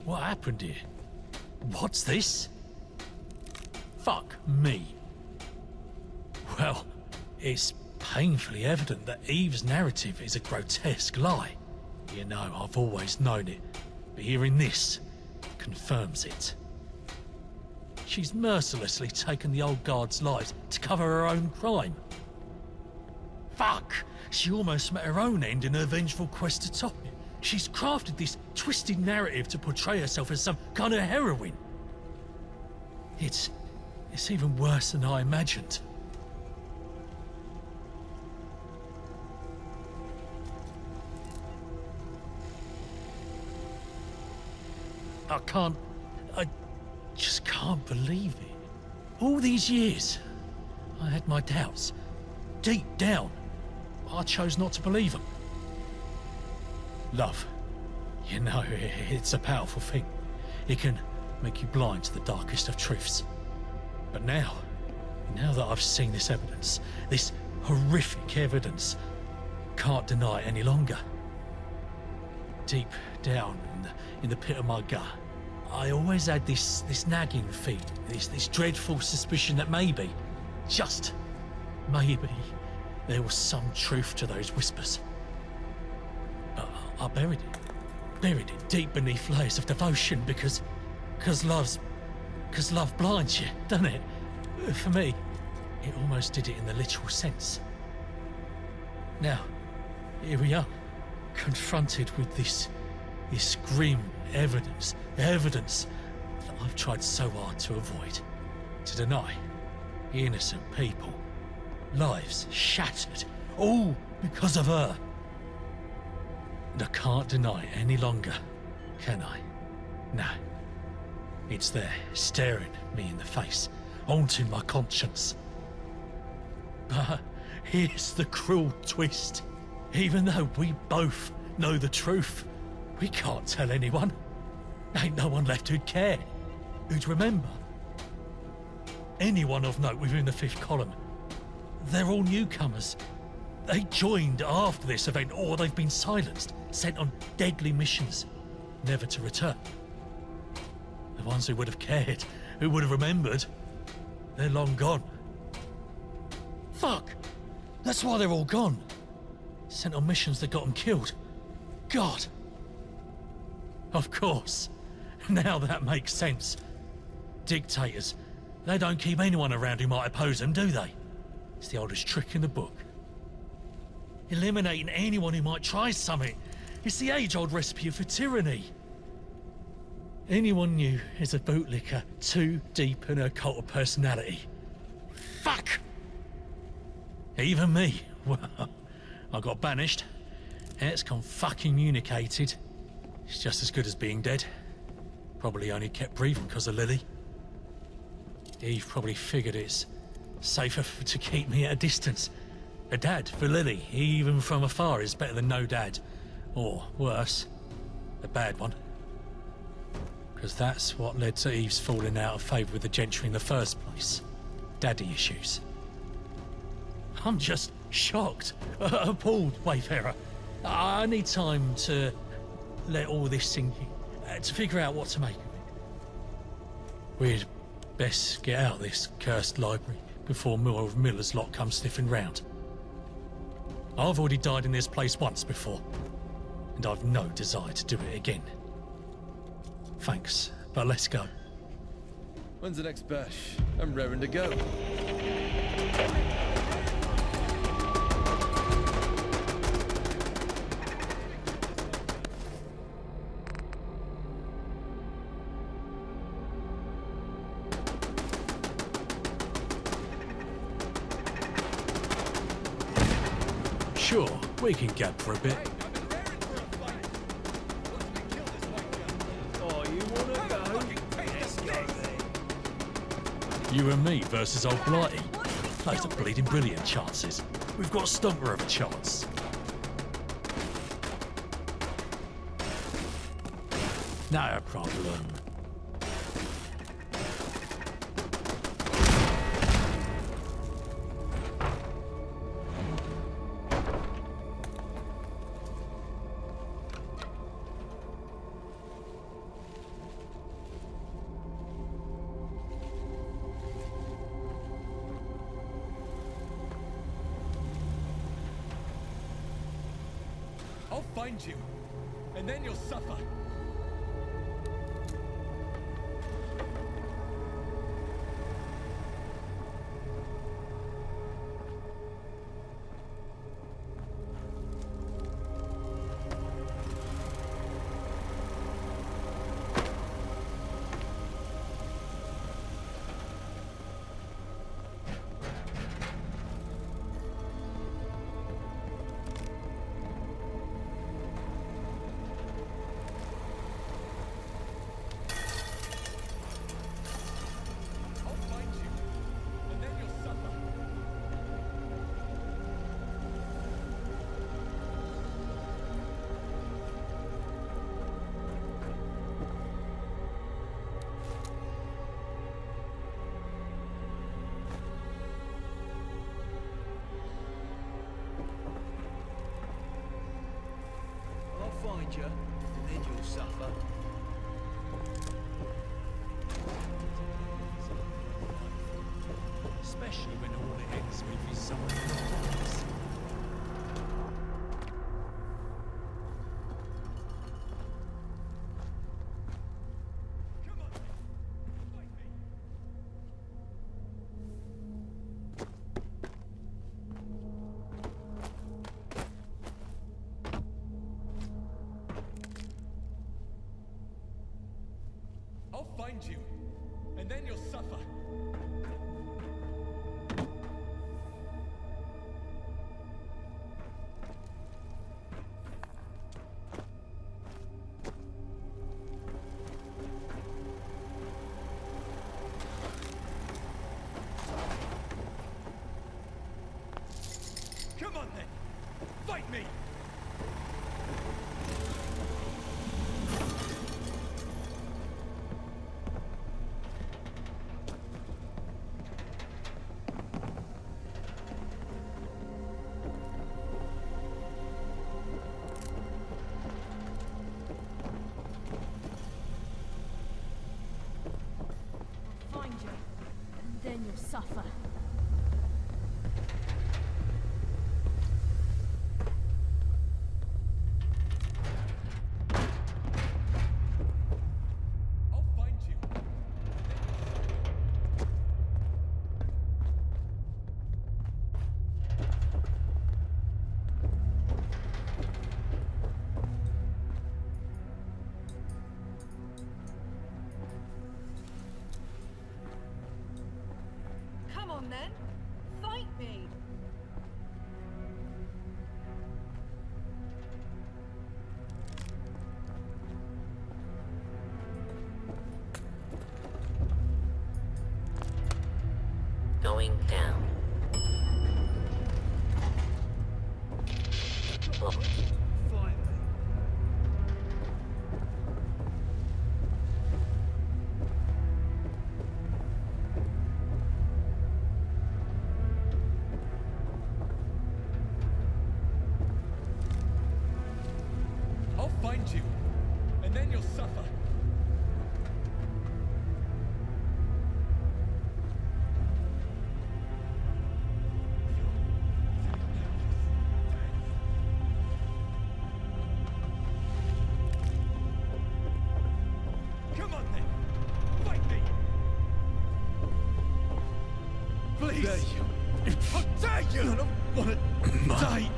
What happened here? What's this? Fuck me. Well, it's painfully evident that Eve's narrative is a grotesque lie. You know, I've always known it, but hearing this confirms it. She's mercilessly taken the old guard's lives to cover her own crime. Fuck! She almost met her own end in her vengeful quest to top it. She's crafted this twisted narrative to portray herself as some kind of heroine. It's even worse than I imagined. I just can't believe it. All these years, I had my doubts. Deep down, I chose not to believe them. Love, you know, it's a powerful thing. It can make you blind to the darkest of truths. But now that I've seen this evidence, this horrific evidence, can't deny it any longer. Deep down in the pit of my gut, I always had this nagging feeling, this dreadful suspicion that maybe, just maybe, there was some truth to those whispers. But I buried it deep beneath layers of devotion because love blinds you, doesn't it? For me, it almost did it in the literal sense. Now, here we are, confronted with this grim evidence that I've tried so hard to avoid, to deny. Innocent people, lives shattered, all because of her. And I can't deny it any longer, can I? No. It's there, staring me in the face, haunting my conscience. But here's the cruel twist. Even though we both know the truth, we can't tell anyone. Ain't no one left who'd care, who'd remember. Anyone of note within the fifth column, they're all newcomers. They joined after this event, or they've been silenced, sent on deadly missions, never to return. The ones who would have cared, who would have remembered, they're long gone. Fuck! That's why they're all gone. Sent on missions that got them killed. God! Of course. Now that makes sense. Dictators, they don't keep anyone around who might oppose them, do they? It's the oldest trick in the book. Eliminating anyone who might try something. It's the age-old recipe for tyranny. Anyone new is a bootlicker too deep in her cult of personality. Fuck! Even me. Well, I got banished. Excommunicated. It's just as good as being dead. Probably only kept breathing because of Lily. Eve probably figured it's safer to keep me at a distance. A dad for Lily, even from afar, is better than no dad. Or worse, a bad one. Because that's what led to Eve's falling out of favour with the gentry in the first place. Daddy issues. I'm just shocked, appalled, Wayfarer. I need time to let all this sink in, to figure out what to make of it. We'd best get out of this cursed library before more of Miller's lot come sniffing round. I've already died in this place once before, and I've no desire to do it again. Thanks, but let's go. When's the next bash? I'm raring to go. Sure, we can gab for a bit. Oh, you wanna go? Let's go then. You and me versus old Blighty. Those are bleeding brilliant chances. We've got a stonker of a chance. No problem. I'll find you, and then you'll suffer. Find you, and then you'll suffer. Especially when all it ends with is someone else. I'll find you, and then you'll suffer. Come on then, fight me! Find you, and then you'll suffer. Come on then, fight me. Going down. Oh. you'll suffer. Come on then! Fight me! Please! There you. How dare you! I don't want to die.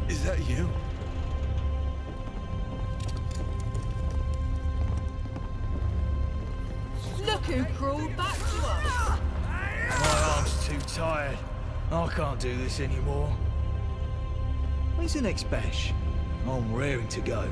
Is that you? Look who crawled back to us. My arm's too tired. I can't do this anymore. Where's the next bash? I'm raring to go.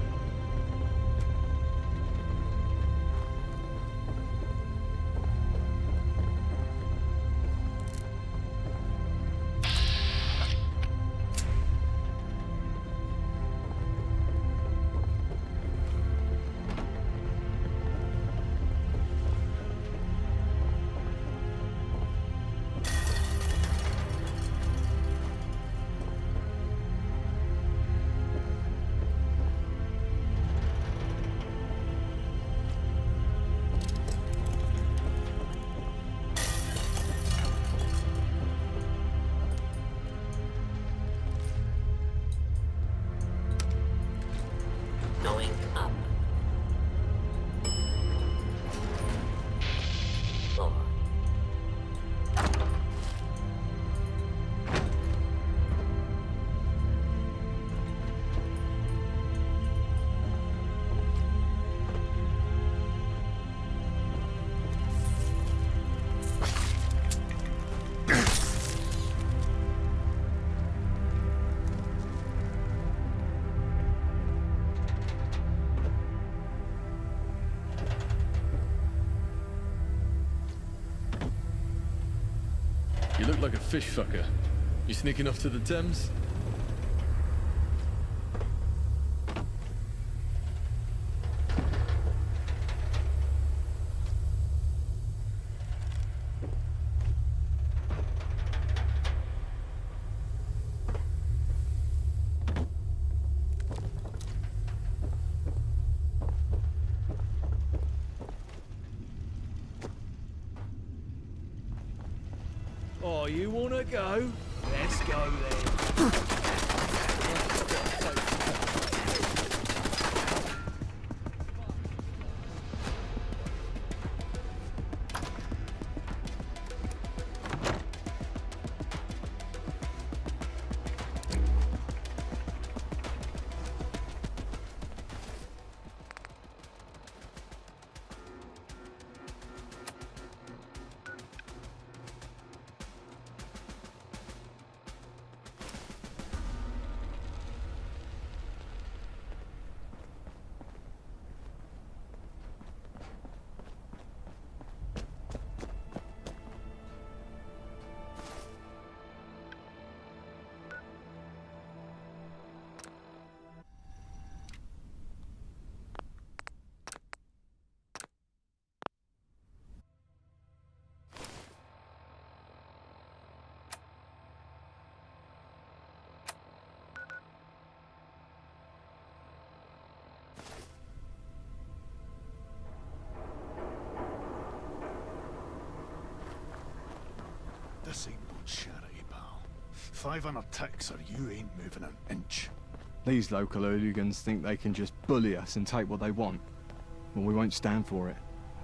Going up. 4. You look like a fish fucker. You sneaking off to the Thames? Oh, you wanna go? Let's go then. This ain't no charity, pal. 500 ticks or you ain't moving an inch. These local hooligans think they can just bully us and take what they want. Well, we won't stand for it.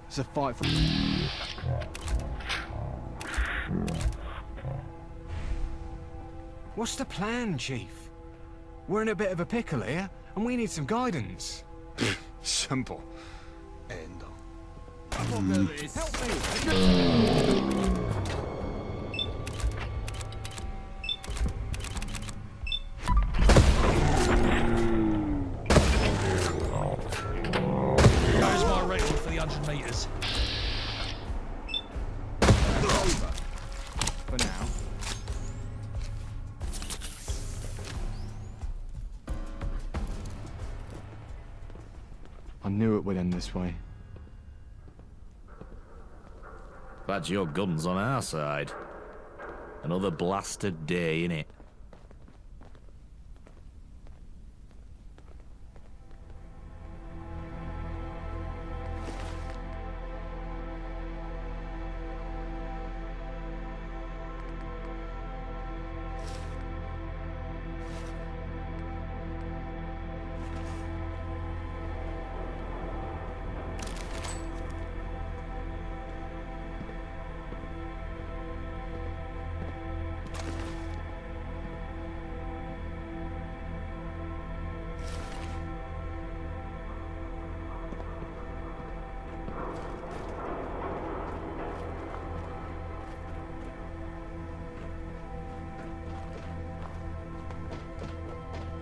It's a fight for... What's the plan, Chief? We're in a bit of a pickle here, and we need some guidance. Simple. End of. Help me! There's my rating for the 100 metres. For now. I knew it would end this way. Glad your gun's on our side. Another blasted day, innit?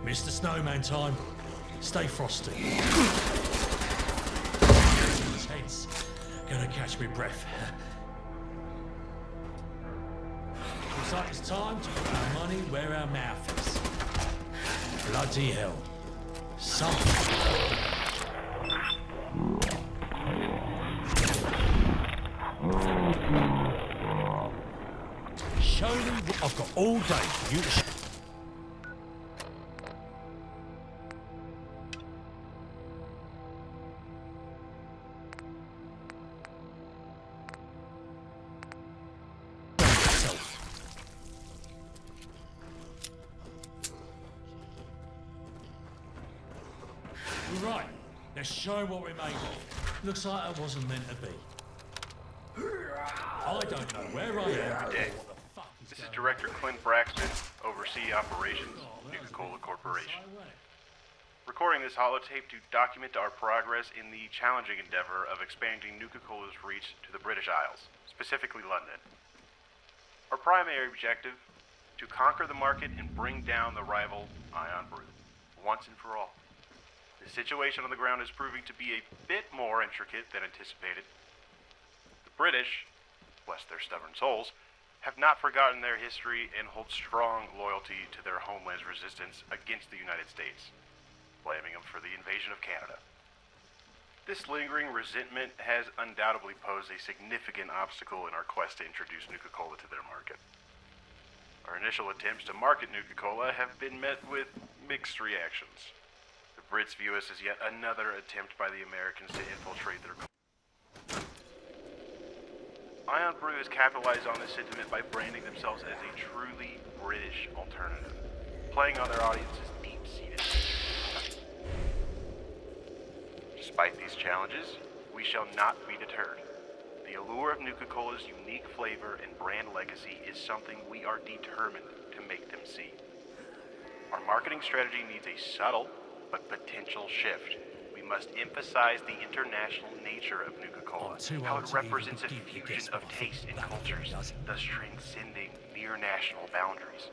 Mr. Snowman time. Stay frosty. Tense. Gonna catch me breath. Looks like it's time to put our money where our mouth is. Bloody hell. Something. Show me what I've got all day for you to Right, let's show what we're made of. Looks like it wasn't meant to be. I don't know where I am. This is Director Clint Braxton, Oversee Operations, Nuka-Cola Corporation. Recording this holotape to document our progress in the challenging endeavor of expanding Nuka-Cola's reach to the British Isles, specifically London. Our primary objective, to conquer the market and bring down the rival Ion Brew, once and for all. The situation on the ground is proving to be a bit more intricate than anticipated. The British, bless their stubborn souls, have not forgotten their history and hold strong loyalty to their homeland's resistance against the United States, blaming them for the invasion of Canada. This lingering resentment has undoubtedly posed a significant obstacle in our quest to introduce Nuka-Cola to their market. Our initial attempts to market Nuka-Cola have been met with mixed reactions. The Brits view us as yet another attempt by the Americans to infiltrate their culture. Ion Brew has capitalized on this sentiment by branding themselves as a truly British alternative, playing on their audience's deep-seated hatred. Despite these challenges, we shall not be deterred. The allure of Nuka-Cola's unique flavor and brand legacy is something we are determined to make them see. Our marketing strategy needs a subtle but potential shift. We must emphasize the international nature of Nuka-Cola, how it represents a fusion of taste and cultures, thus transcending mere national boundaries.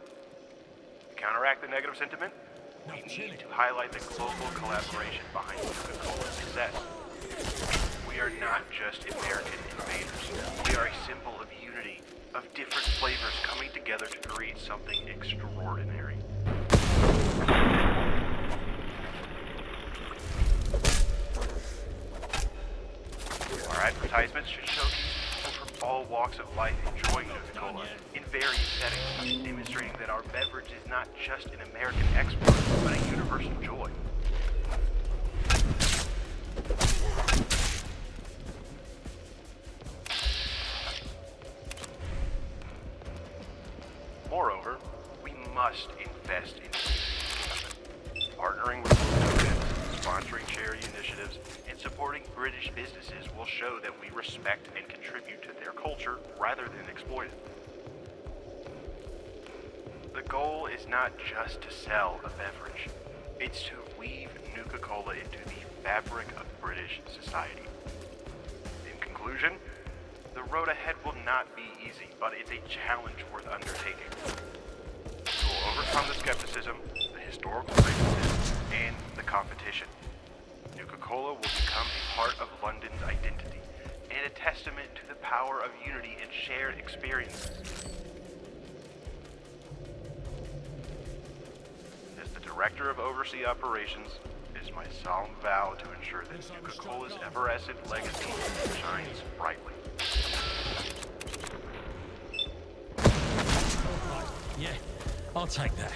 To counteract the negative sentiment, we need to highlight the global collaboration behind Nuka-Cola's success. We are not just American invaders. We are a symbol of unity, of different flavors coming together to create something extraordinary. Our advertisements should showcase people from all walks of life enjoying Nuka-Cola in various settings, demonstrating that our beverage is not just an American export, but a universal joy. Moreover, we must invest in community, partnering with local events, sponsoring charity initiatives, and supporting British businesses will show that we respect and contribute to their culture rather than exploit it. The goal is not just to sell a beverage, it's to weave Nuka-Cola into the fabric of British society. In conclusion, the road ahead will not be easy, but it's a challenge worth undertaking. We will overcome the skepticism, the historical prejudices, and the competition. Nuka-Cola will become a part of London's identity, and a testament to the power of unity and shared experiences. As the Director of Oversee Operations, it is my solemn vow to ensure that Nuka-Cola's ever-acid legacy shines brightly. Yeah, I'll take that.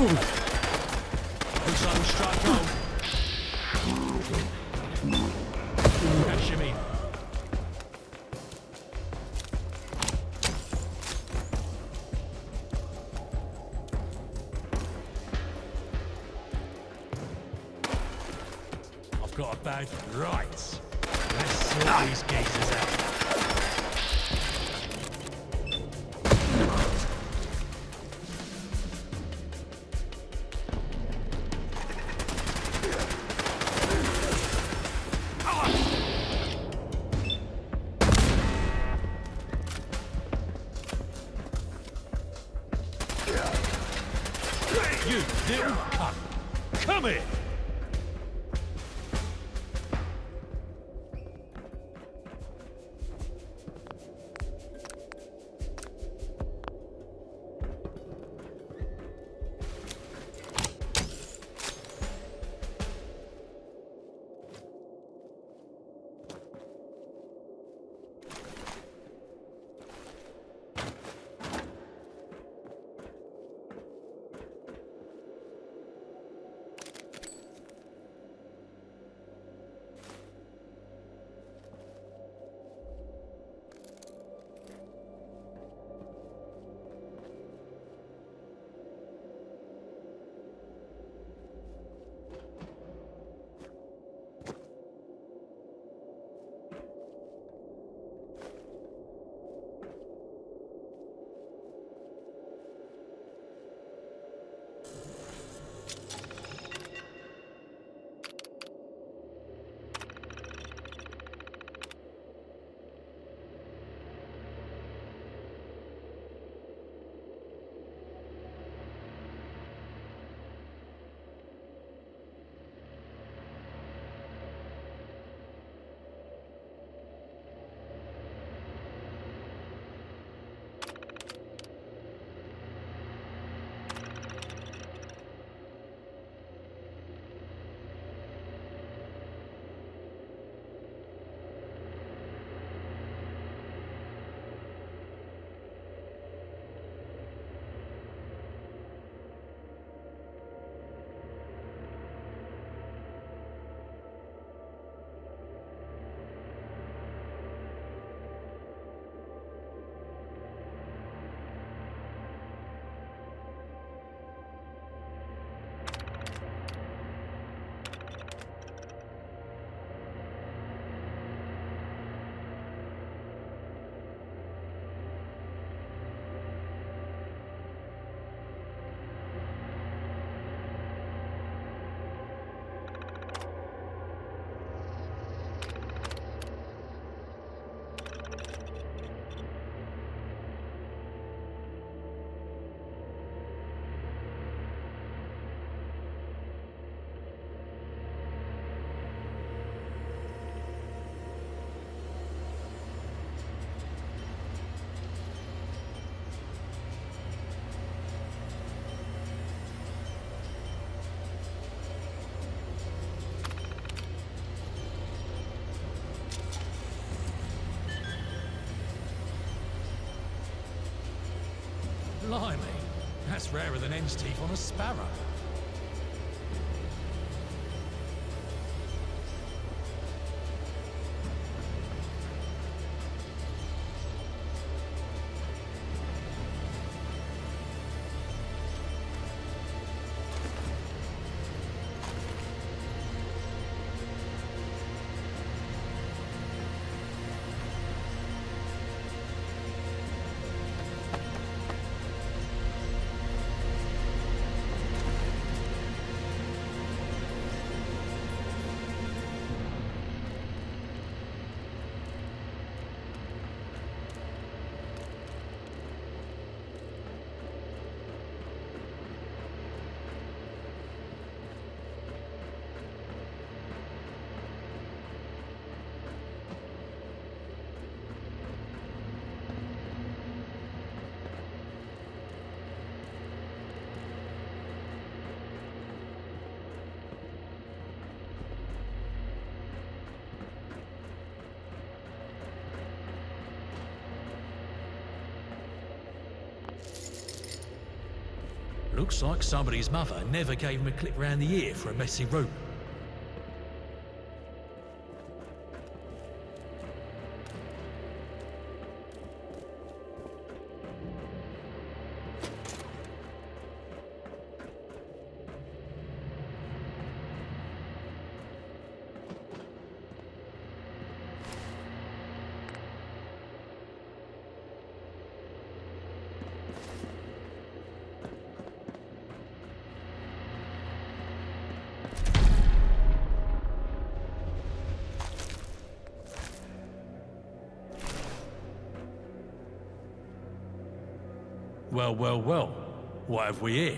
Looks like we strike gold. Catch him in. I've got a bag. Right. Let's sort these geezers out. You little cunt! Come here! Blimey, that's rarer than hen's teeth on a sparrow. Looks like somebody's mother never gave him a clip round the ear for a messy room. Well, well, well. What have we here?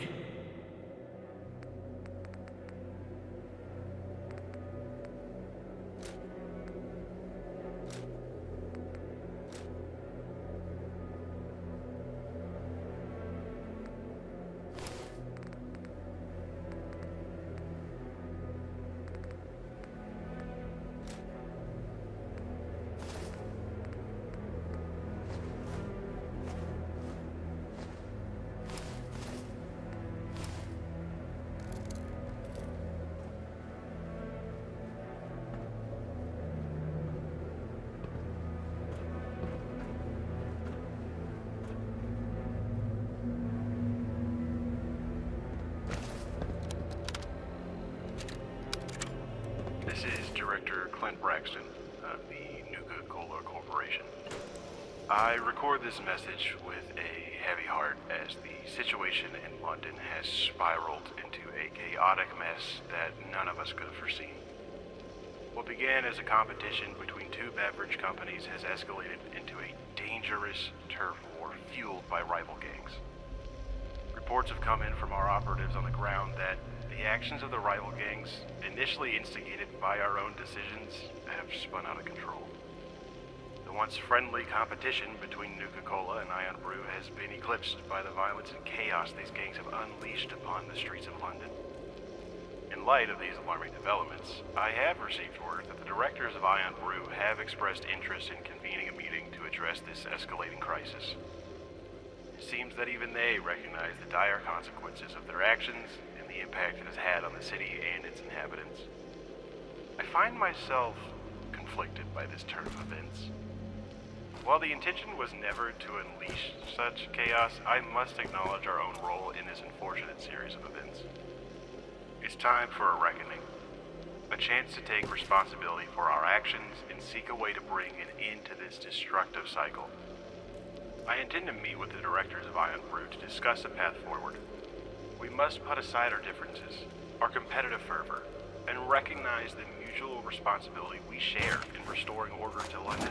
This is Director Clint Braxton of the Nuka-Cola Corporation. I record this message with a heavy heart as the situation in London has spiraled into a chaotic mess that none of us could have foreseen. What began as a competition between two beverage companies has escalated into a dangerous turf war fueled by rival gangs. Reports have come in from our operatives on the ground that the actions of the rival gangs, initially instigated by our own decisions, have spun out of control. The once friendly competition between Nuka-Cola and Iron Brew has been eclipsed by the violence and chaos these gangs have unleashed upon the streets of London. In light of these alarming developments, I have received word that the directors of Iron Brew have expressed interest in convening a meeting to address this escalating crisis. It seems that even they recognize the dire consequences of their actions and the impact it has had on the city and its inhabitants. I find myself conflicted by this turn of events. While the intention was never to unleash such chaos, I must acknowledge our own role in this unfortunate series of events. It's time for a reckoning. A chance to take responsibility for our actions and seek a way to bring an end to this destructive cycle. I intend to meet with the directors of Iron Brew to discuss a path forward. We must put aside our differences, our competitive fervor, and recognize the mutual responsibility we share in restoring order to London.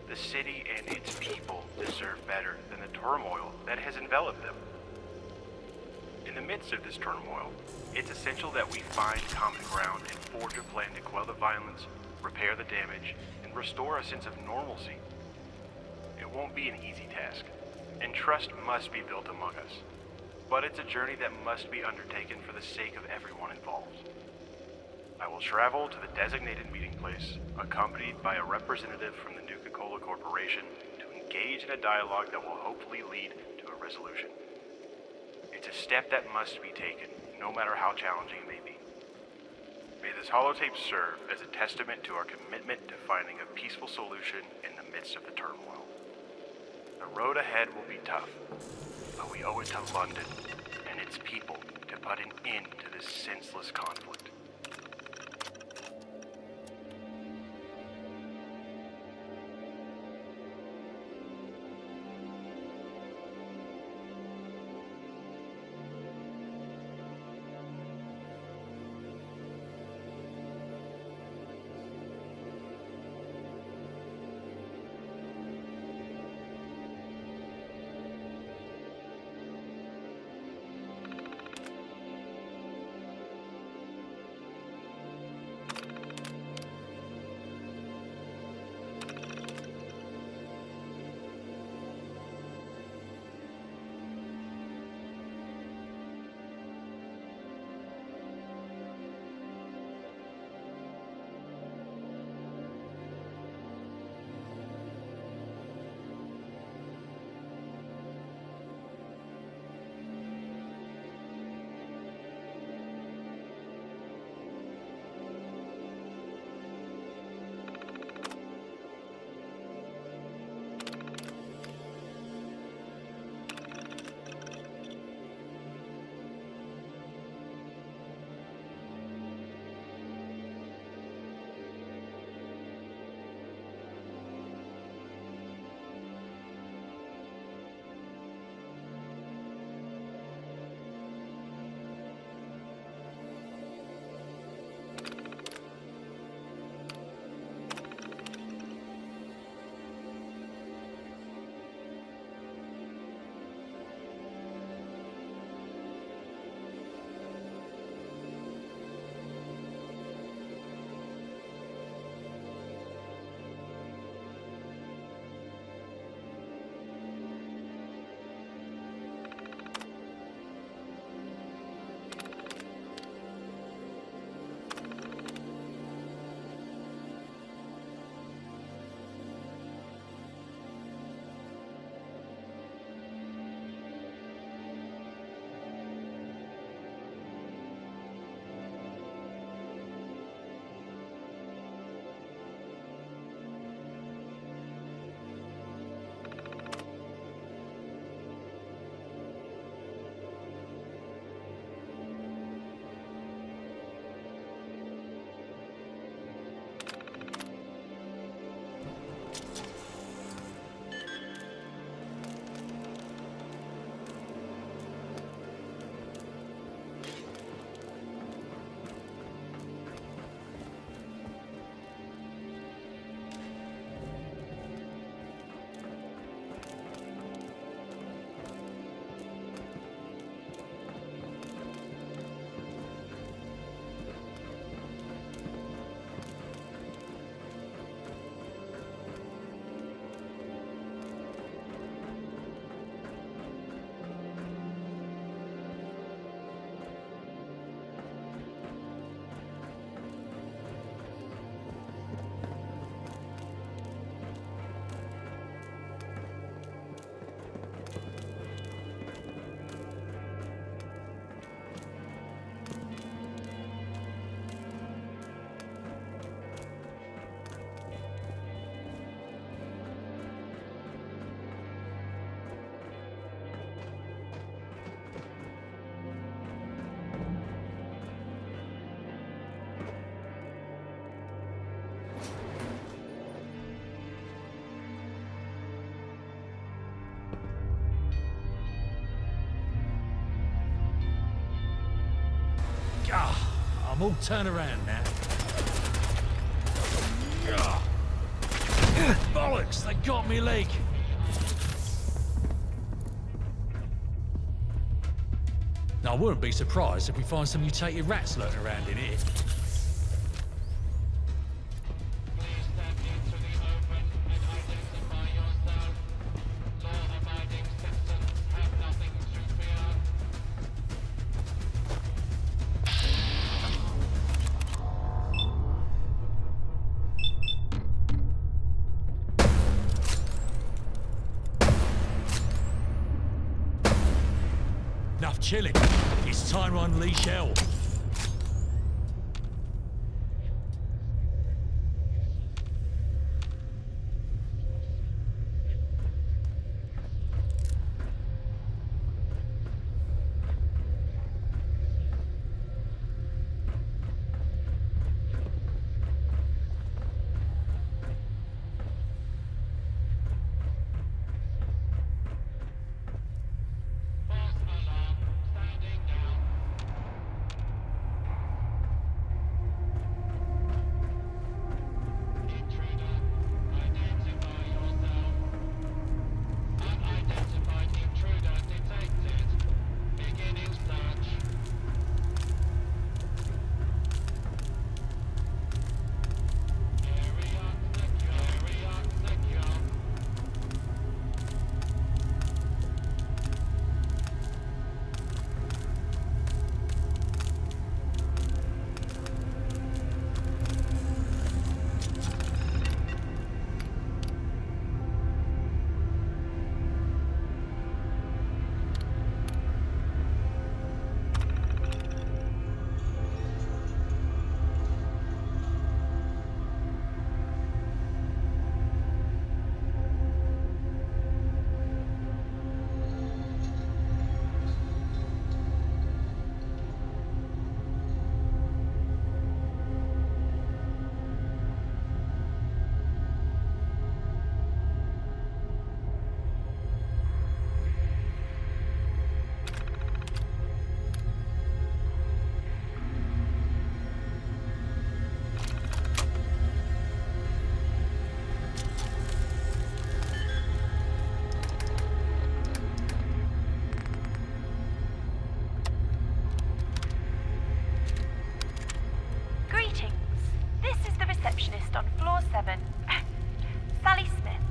The city and its people deserve better than the turmoil that has enveloped them. In the midst of this turmoil, it's essential that we find common ground and forge a plan to quell the violence, repair the damage, and restore a sense of normalcy. It won't be an easy task, and trust must be built among us. But it's a journey that must be undertaken for the sake of everyone involved. I will travel to the designated meeting place, accompanied by a representative from the Nuka-Cola Corporation, to engage in a dialogue that will hopefully lead to a resolution. It's a step that must be taken, no matter how challenging it may be. May this holotape serve as a testament to our commitment to finding a peaceful solution in the midst of the turmoil. The road ahead will be tough, but we owe it to London and its people to put an end to this senseless conflict. I'm all turned around now. Bollocks! They got me leg! Now, I wouldn't be surprised if we find some mutated rats lurking around in here. Enough chilling. It's time to unleash hell. On floor 7. Sally Smith.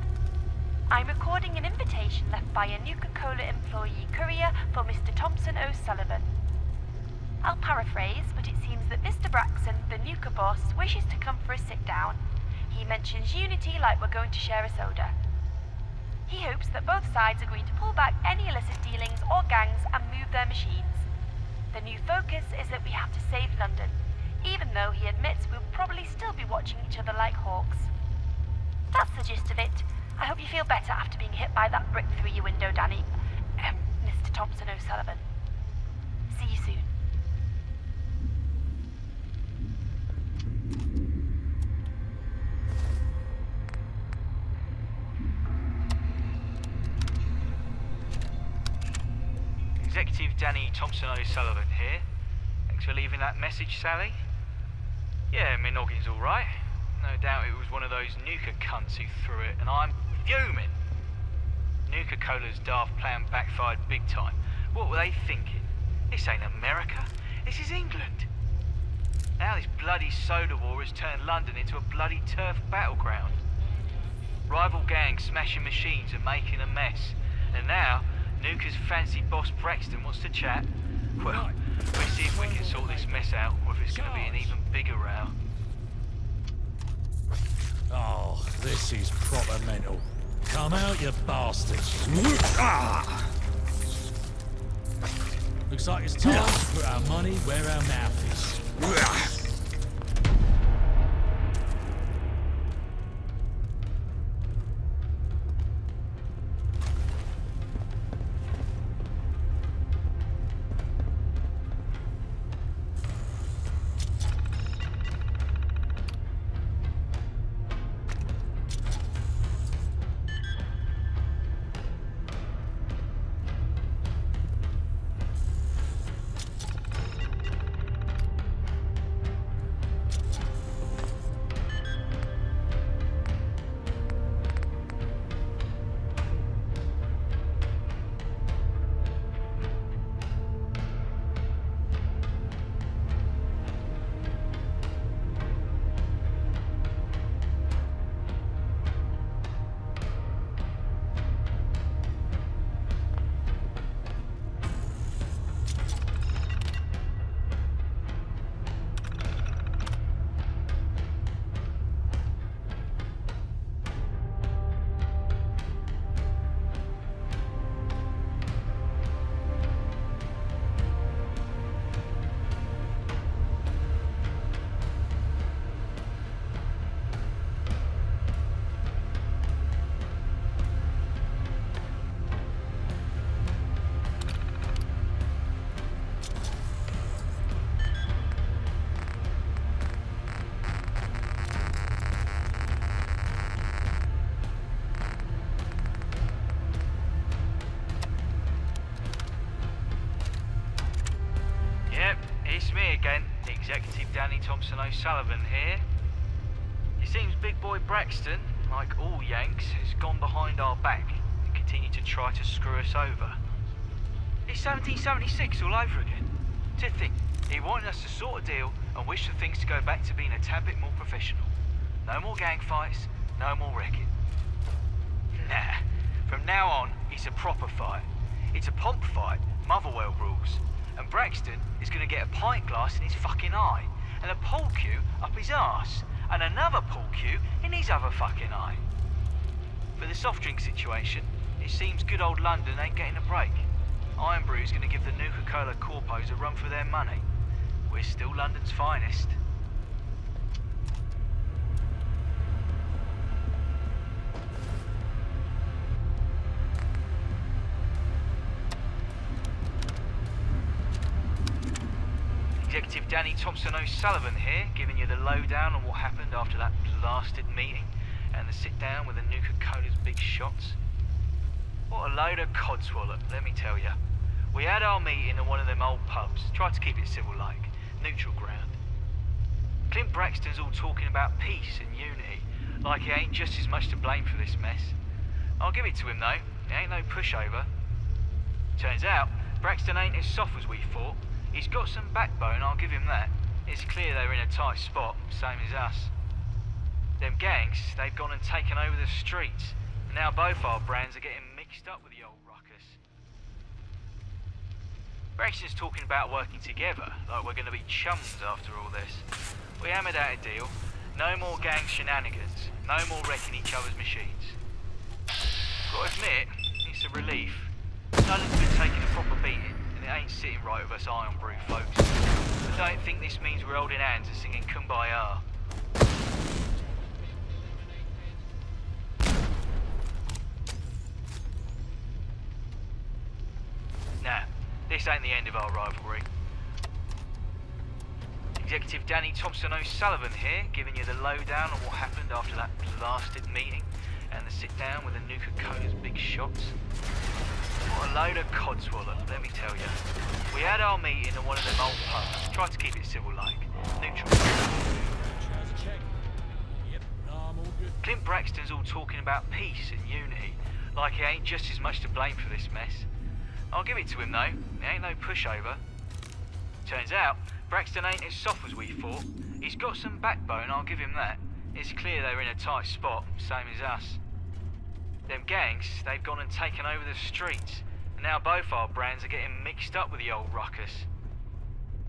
I'm recording an invitation left by a Nuka-Cola employee courier for Mr. Thompson O'Sullivan. I'll paraphrase, but it seems that Mr. Braxton, the Nuka boss, wishes to come for a sit-down. He mentions unity like we're going to share a soda. He hopes that both sides agree to pull back any illicit dealings or gangs and move their machines. The new focus is that we have to save London, even though he admits we'll probably still be watching each other like hawks. That's the gist of it. I hope you feel better after being hit by that brick through your window, Danny. Mr. Thompson O'Sullivan. See you soon. Executive Danny Thompson O'Sullivan here. Thanks for leaving that message, Sally. Yeah, my noggin's alright. No doubt it was one of those Nuka cunts who threw it, and I'm fuming. Nuka-Cola's daft plan backfired big time. What were they thinking? This ain't America. This is England. Now this bloody soda war has turned London into a bloody turf battleground. Rival gangs smashing machines and making a mess. And now, Nuka's fancy boss Braxton wants to chat. Well, we'll see if we can sort this mess out, or if it's going to be an even bigger row. Oh, this is proper mental. Come out, you bastards. Looks like it's time to put our money where our mouth is. Executive Danny Thompson O'Sullivan here. It seems big boy Braxton, like all Yanks, has gone behind our back and continued to try to screw us over. It's 1776 all over again. To think, he wanted us to sort a deal and wished for things to go back to being a tad bit more professional. No more gang fights, no more wrecking. Nah, from now on, it's a proper fight. It's a pomp fight, Motherwell rules. And Braxton is going to get a pint glass in his fucking eye, and a pool cue up his arse, and another pool cue in his other fucking eye. For the soft drink situation, it seems good old London ain't getting a break. Iron Brew's going to give the Nuka-Cola Corpos a run for their money. We're still London's finest. Executive Danny Thompson O'Sullivan here, giving you the lowdown on what happened after that blasted meeting and the sit down with the Nuka-Cola's big shots. What a load of codswallop, let me tell you. We had our meeting in one of them old pubs, tried to keep it civil-like, neutral ground. Clint Braxton's all talking about peace and unity, like he ain't just as much to blame for this mess. I'll give it to him though, he ain't no pushover. Turns out, Braxton ain't as soft as we thought. He's got some backbone, I'll give him that. It's clear they're in a tight spot, same as us. Them gangs, they've gone and taken over the streets. And now both our brands are getting mixed up with the old ruckus. Braxton's talking about working together, like we're going to be chums after all this. We hammered out a deal. No more gang shenanigans. No more wrecking each other's machines. Gotta admit, it's a relief. London's been taking a proper beating. It ain't sitting right with us Iron Brew folks. I don't think this means we're holding hands and singing Kumbaya. Nah, this ain't the end of our rivalry. Executive Danny Thompson O'Sullivan here, giving you the lowdown on what happened after that blasted meeting and the sit down with the Nuka-Cola's big shots. What a load of codswallop, let me tell you. We had our meeting in one of them old pubs, tried to keep it civil-like, neutral. Clint Braxton's all talking about peace and unity, like he ain't just as much to blame for this mess. I'll give it to him though, he ain't no pushover. Turns out, Braxton ain't as soft as we thought. He's got some backbone, I'll give him that. It's clear they're in a tight spot, same as us. Them gangs, they've gone and taken over the streets, and now both our brands are getting mixed up with the old ruckus.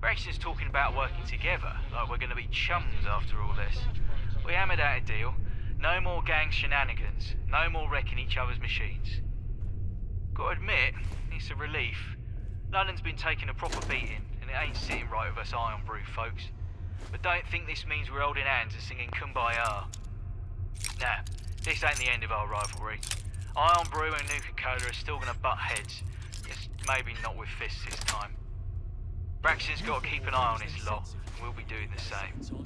Braxton's talking about working together, like we're going to be chums after all this. We hammered out a deal. No more gang shenanigans. No more wrecking each other's machines. Gotta admit, it's a relief. London's been taking a proper beating, and it ain't sitting right with us Iron Brew folks. But don't think this means we're holding hands and singing Kumbaya. Nah. This ain't the end of our rivalry. Iron Brew and Nuka-Cola are still gonna butt heads. Just maybe not with fists this time. Braxton's gotta keep an eye on his lot, and we'll be doing the same.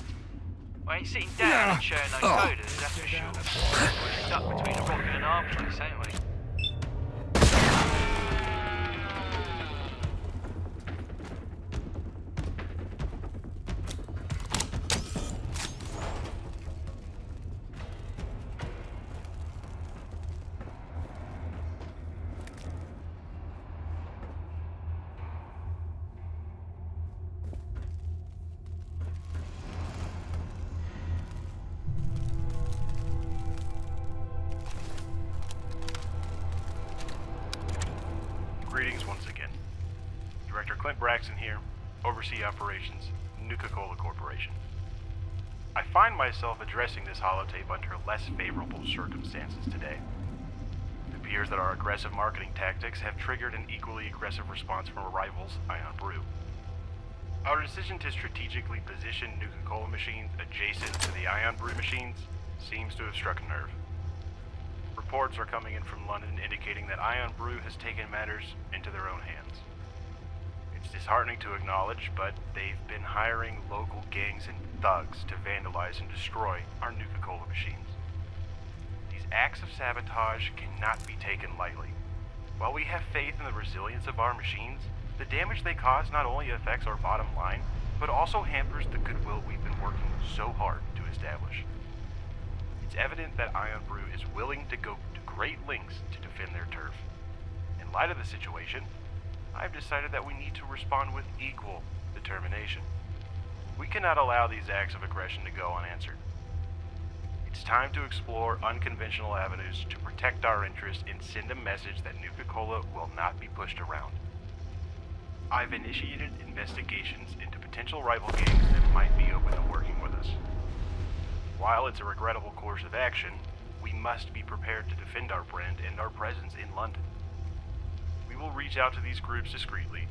We ain't sitting down and sharing no sodas, that's for sure. We're stuck between a rock and an hard place, ain't we? Greetings once again. Director Clint Braxton here, oversee operations, Nuka-Cola Corporation. I find myself addressing this holotape under less favorable circumstances today. It appears that our aggressive marketing tactics have triggered an equally aggressive response from our rivals, Iron Brew. Our decision to strategically position Nuka-Cola machines adjacent to the Iron Brew machines seems to have struck a nerve. Reports are coming in from London indicating that Iron Brew has taken matters into their own hands. It's disheartening to acknowledge, but they've been hiring local gangs and thugs to vandalize and destroy our Nuka-Cola machines. These acts of sabotage cannot be taken lightly. While we have faith in the resilience of our machines, the damage they cause not only affects our bottom line, but also hampers the goodwill we've been working so hard to establish. It's evident that Iron Brew is willing to go to great lengths to defend their turf. In light of the situation, I've decided that we need to respond with equal determination. We cannot allow these acts of aggression to go unanswered. It's time to explore unconventional avenues to protect our interests and send a message that Nuka-Cola will not be pushed around. I've initiated investigations into potential rival gangs that might be open to working with us. While it's a regrettable course of action, we must be prepared to defend our brand and our presence in London. We will reach out to these groups discreetly,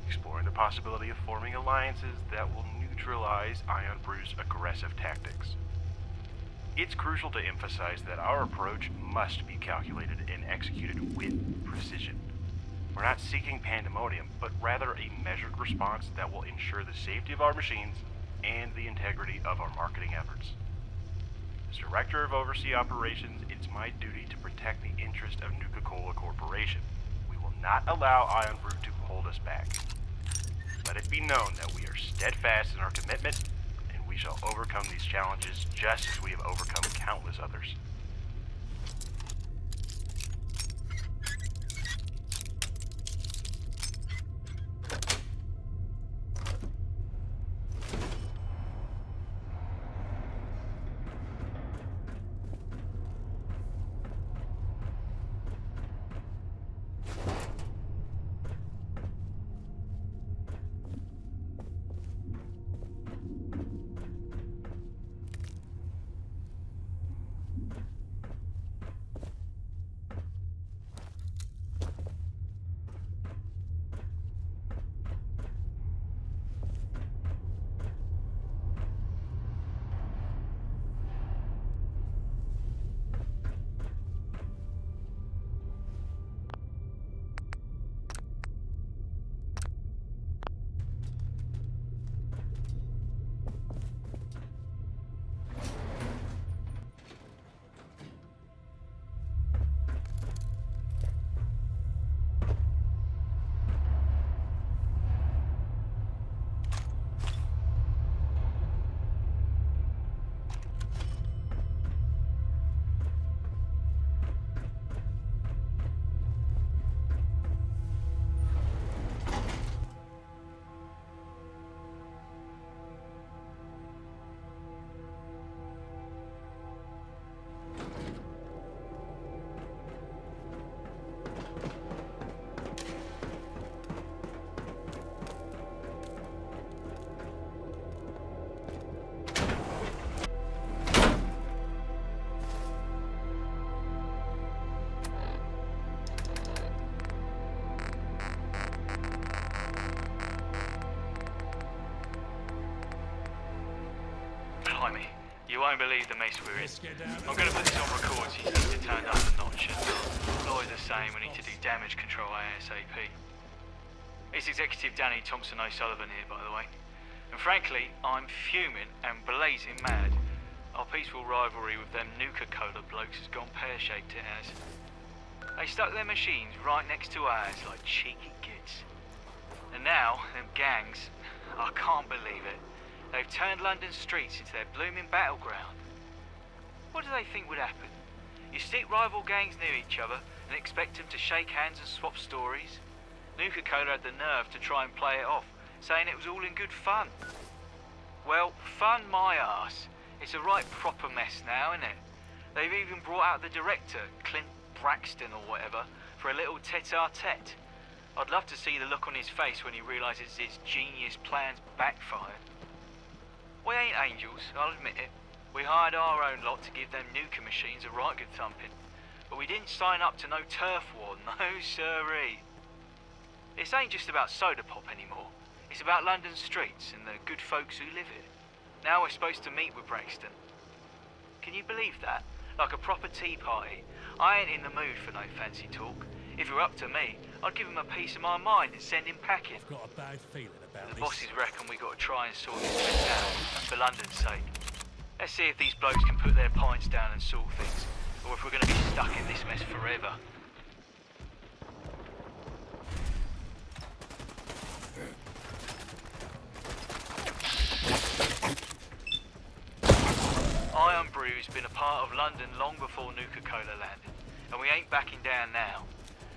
exploring the possibility of forming alliances that will neutralize Iron Brew's aggressive tactics. It's crucial to emphasize that our approach must be calculated and executed with precision. We're not seeking pandemonium, but rather a measured response that will ensure the safety of our machines and the integrity of our marketing efforts. As Director of Overseas Operations, it's my duty to protect the interest of Nuka-Cola Corporation. We will not allow Iron Brew to hold us back. Let it be known that we are steadfast in our commitment, and we shall overcome these challenges just as we have overcome countless others. You won't believe the mess we're in. I'm going to put this on record so you think it turned up a notch. Lawyers are saying we need to do damage control ASAP. It's Executive Danny Thompson O'Sullivan here, by the way. And frankly, I'm fuming and blazing mad. Our peaceful rivalry with them Nuka-Cola blokes has gone pear-shaped, it has. They stuck their machines right next to ours like cheeky gits. And now, them gangs, I can't believe it. They've turned London streets into their blooming battleground. What do they think would happen? You stick rival gangs near each other and expect them to shake hands and swap stories? Nuka-Cola had the nerve to try and play it off, saying it was all in good fun. Well, fun my arse. It's a right proper mess now, isn't it? They've even brought out the director, Clint Braxton or whatever, for a little tete-a-tete. I'd love to see the look on his face when he realises his genius plans backfired. We ain't angels, I'll admit it. We hired our own lot to give them Nuka machines a right good thumping. But we didn't sign up to no turf war, no siree. This ain't just about soda pop anymore. It's about London streets and the good folks who live here. Now we're supposed to meet with Braxton. Can you believe that? Like a proper tea party. I ain't in the mood for no fancy talk. If it were up to me, I'd give him a piece of my mind and send him packing. I've got a bad feeling about The this. bosses reckon we got to try and sort this mess out, for London's sake. Let's see if these blokes can put their pints down and sort things, or if we're going to be stuck in this mess forever. been a part of London long before Nuka-Cola landed, and we ain't backing down now.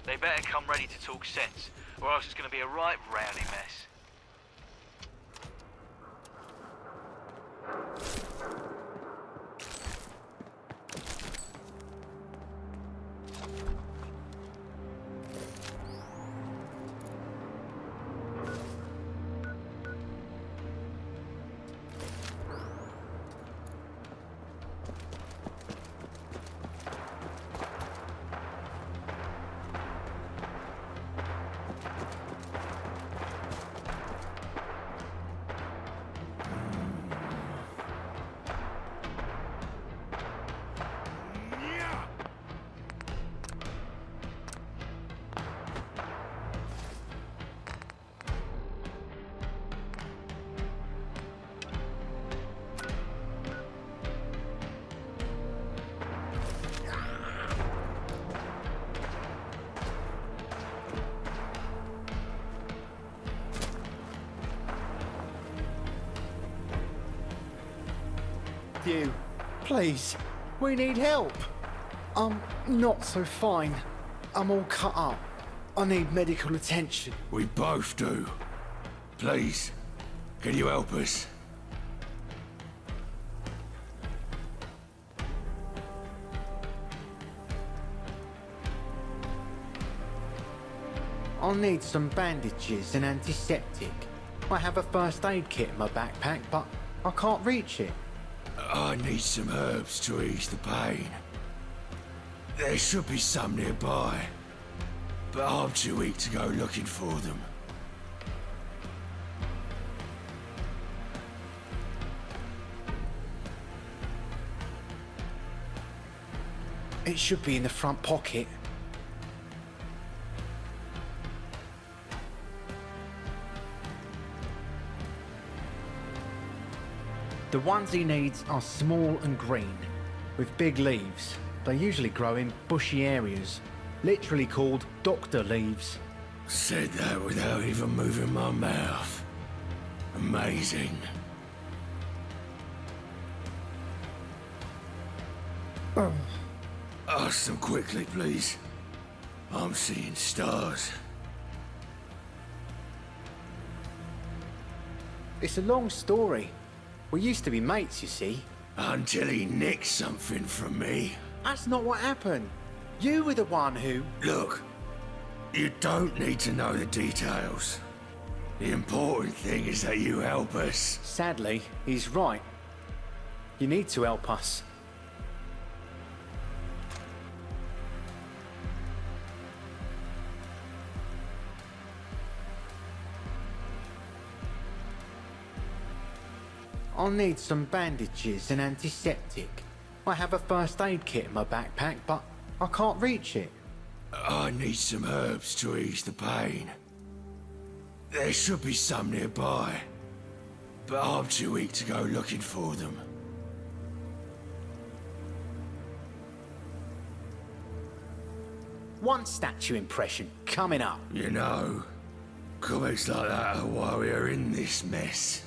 They better come ready to talk sense, or else it's going to be a right rowdy mess. You, please, we need help. I'm not so fine. I'm all cut up. I need medical attention. We both do. Please, can you help us? I'll need some bandages and antiseptic. I have a first aid kit in my backpack, but I can't reach it. I need some herbs to ease the pain. There should be some nearby, but I'm too weak to go looking for them. It should be in the front pocket. The ones he needs are small and green, with big leaves. They usually grow in bushy areas, literally called doctor leaves. Said that without even moving my mouth. Amazing. Ask them quickly, please. I'm seeing stars. It's a long story. We used to be mates, you see. Until he nicked something from me. That's not what happened. You were the one who... Look, you don't need to know the details. The important thing is that you help us. Sadly, he's right. You need to help us. I'll need some bandages and antiseptic. I have a first aid kit in my backpack, but I can't reach it. I need some herbs to ease the pain. There should be some nearby, but I'm too weak to go looking for them. One statue impression coming up. You know, comments like that are why we are in this mess.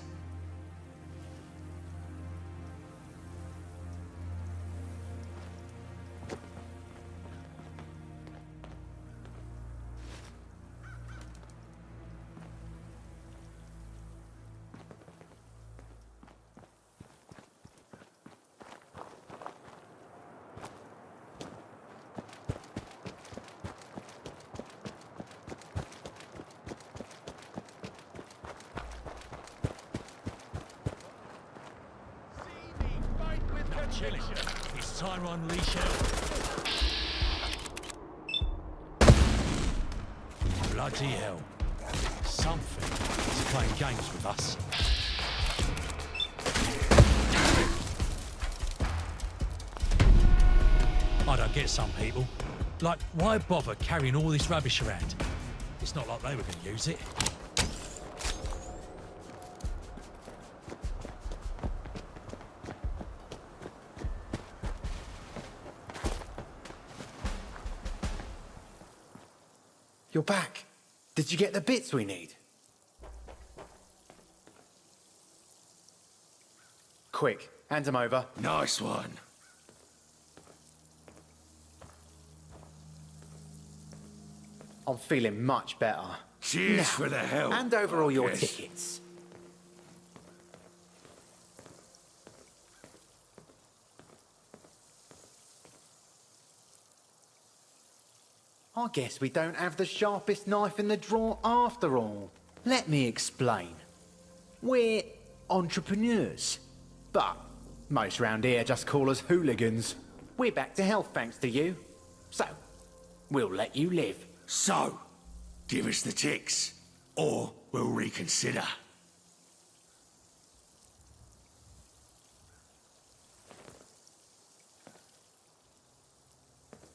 It's time to unleash hell. Bloody hell. Something is playing games with us. I don't get some people. Like, why bother carrying all this rubbish around? It's not like they were going to use it. You're back. Did you get the bits we need? Quick, hand them over. Nice one. I'm feeling much better. Cheers Now, for the help. hand over all your Yes. tickets. I guess we don't have the sharpest knife in the drawer after all. Let me explain. We're entrepreneurs. But most round here just call us hooligans. We're back to health thanks to you. So, we'll let you live. So, give us the ticks, or we'll reconsider.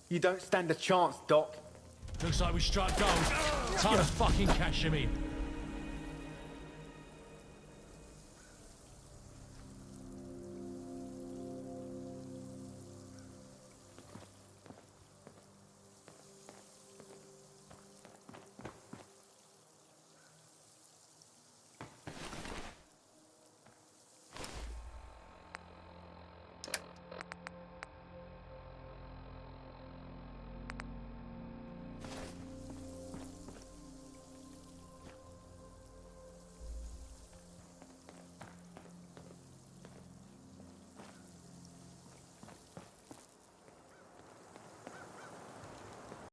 You don't stand a chance, Doc. Looks like we struck gold. Time to fucking cash him in.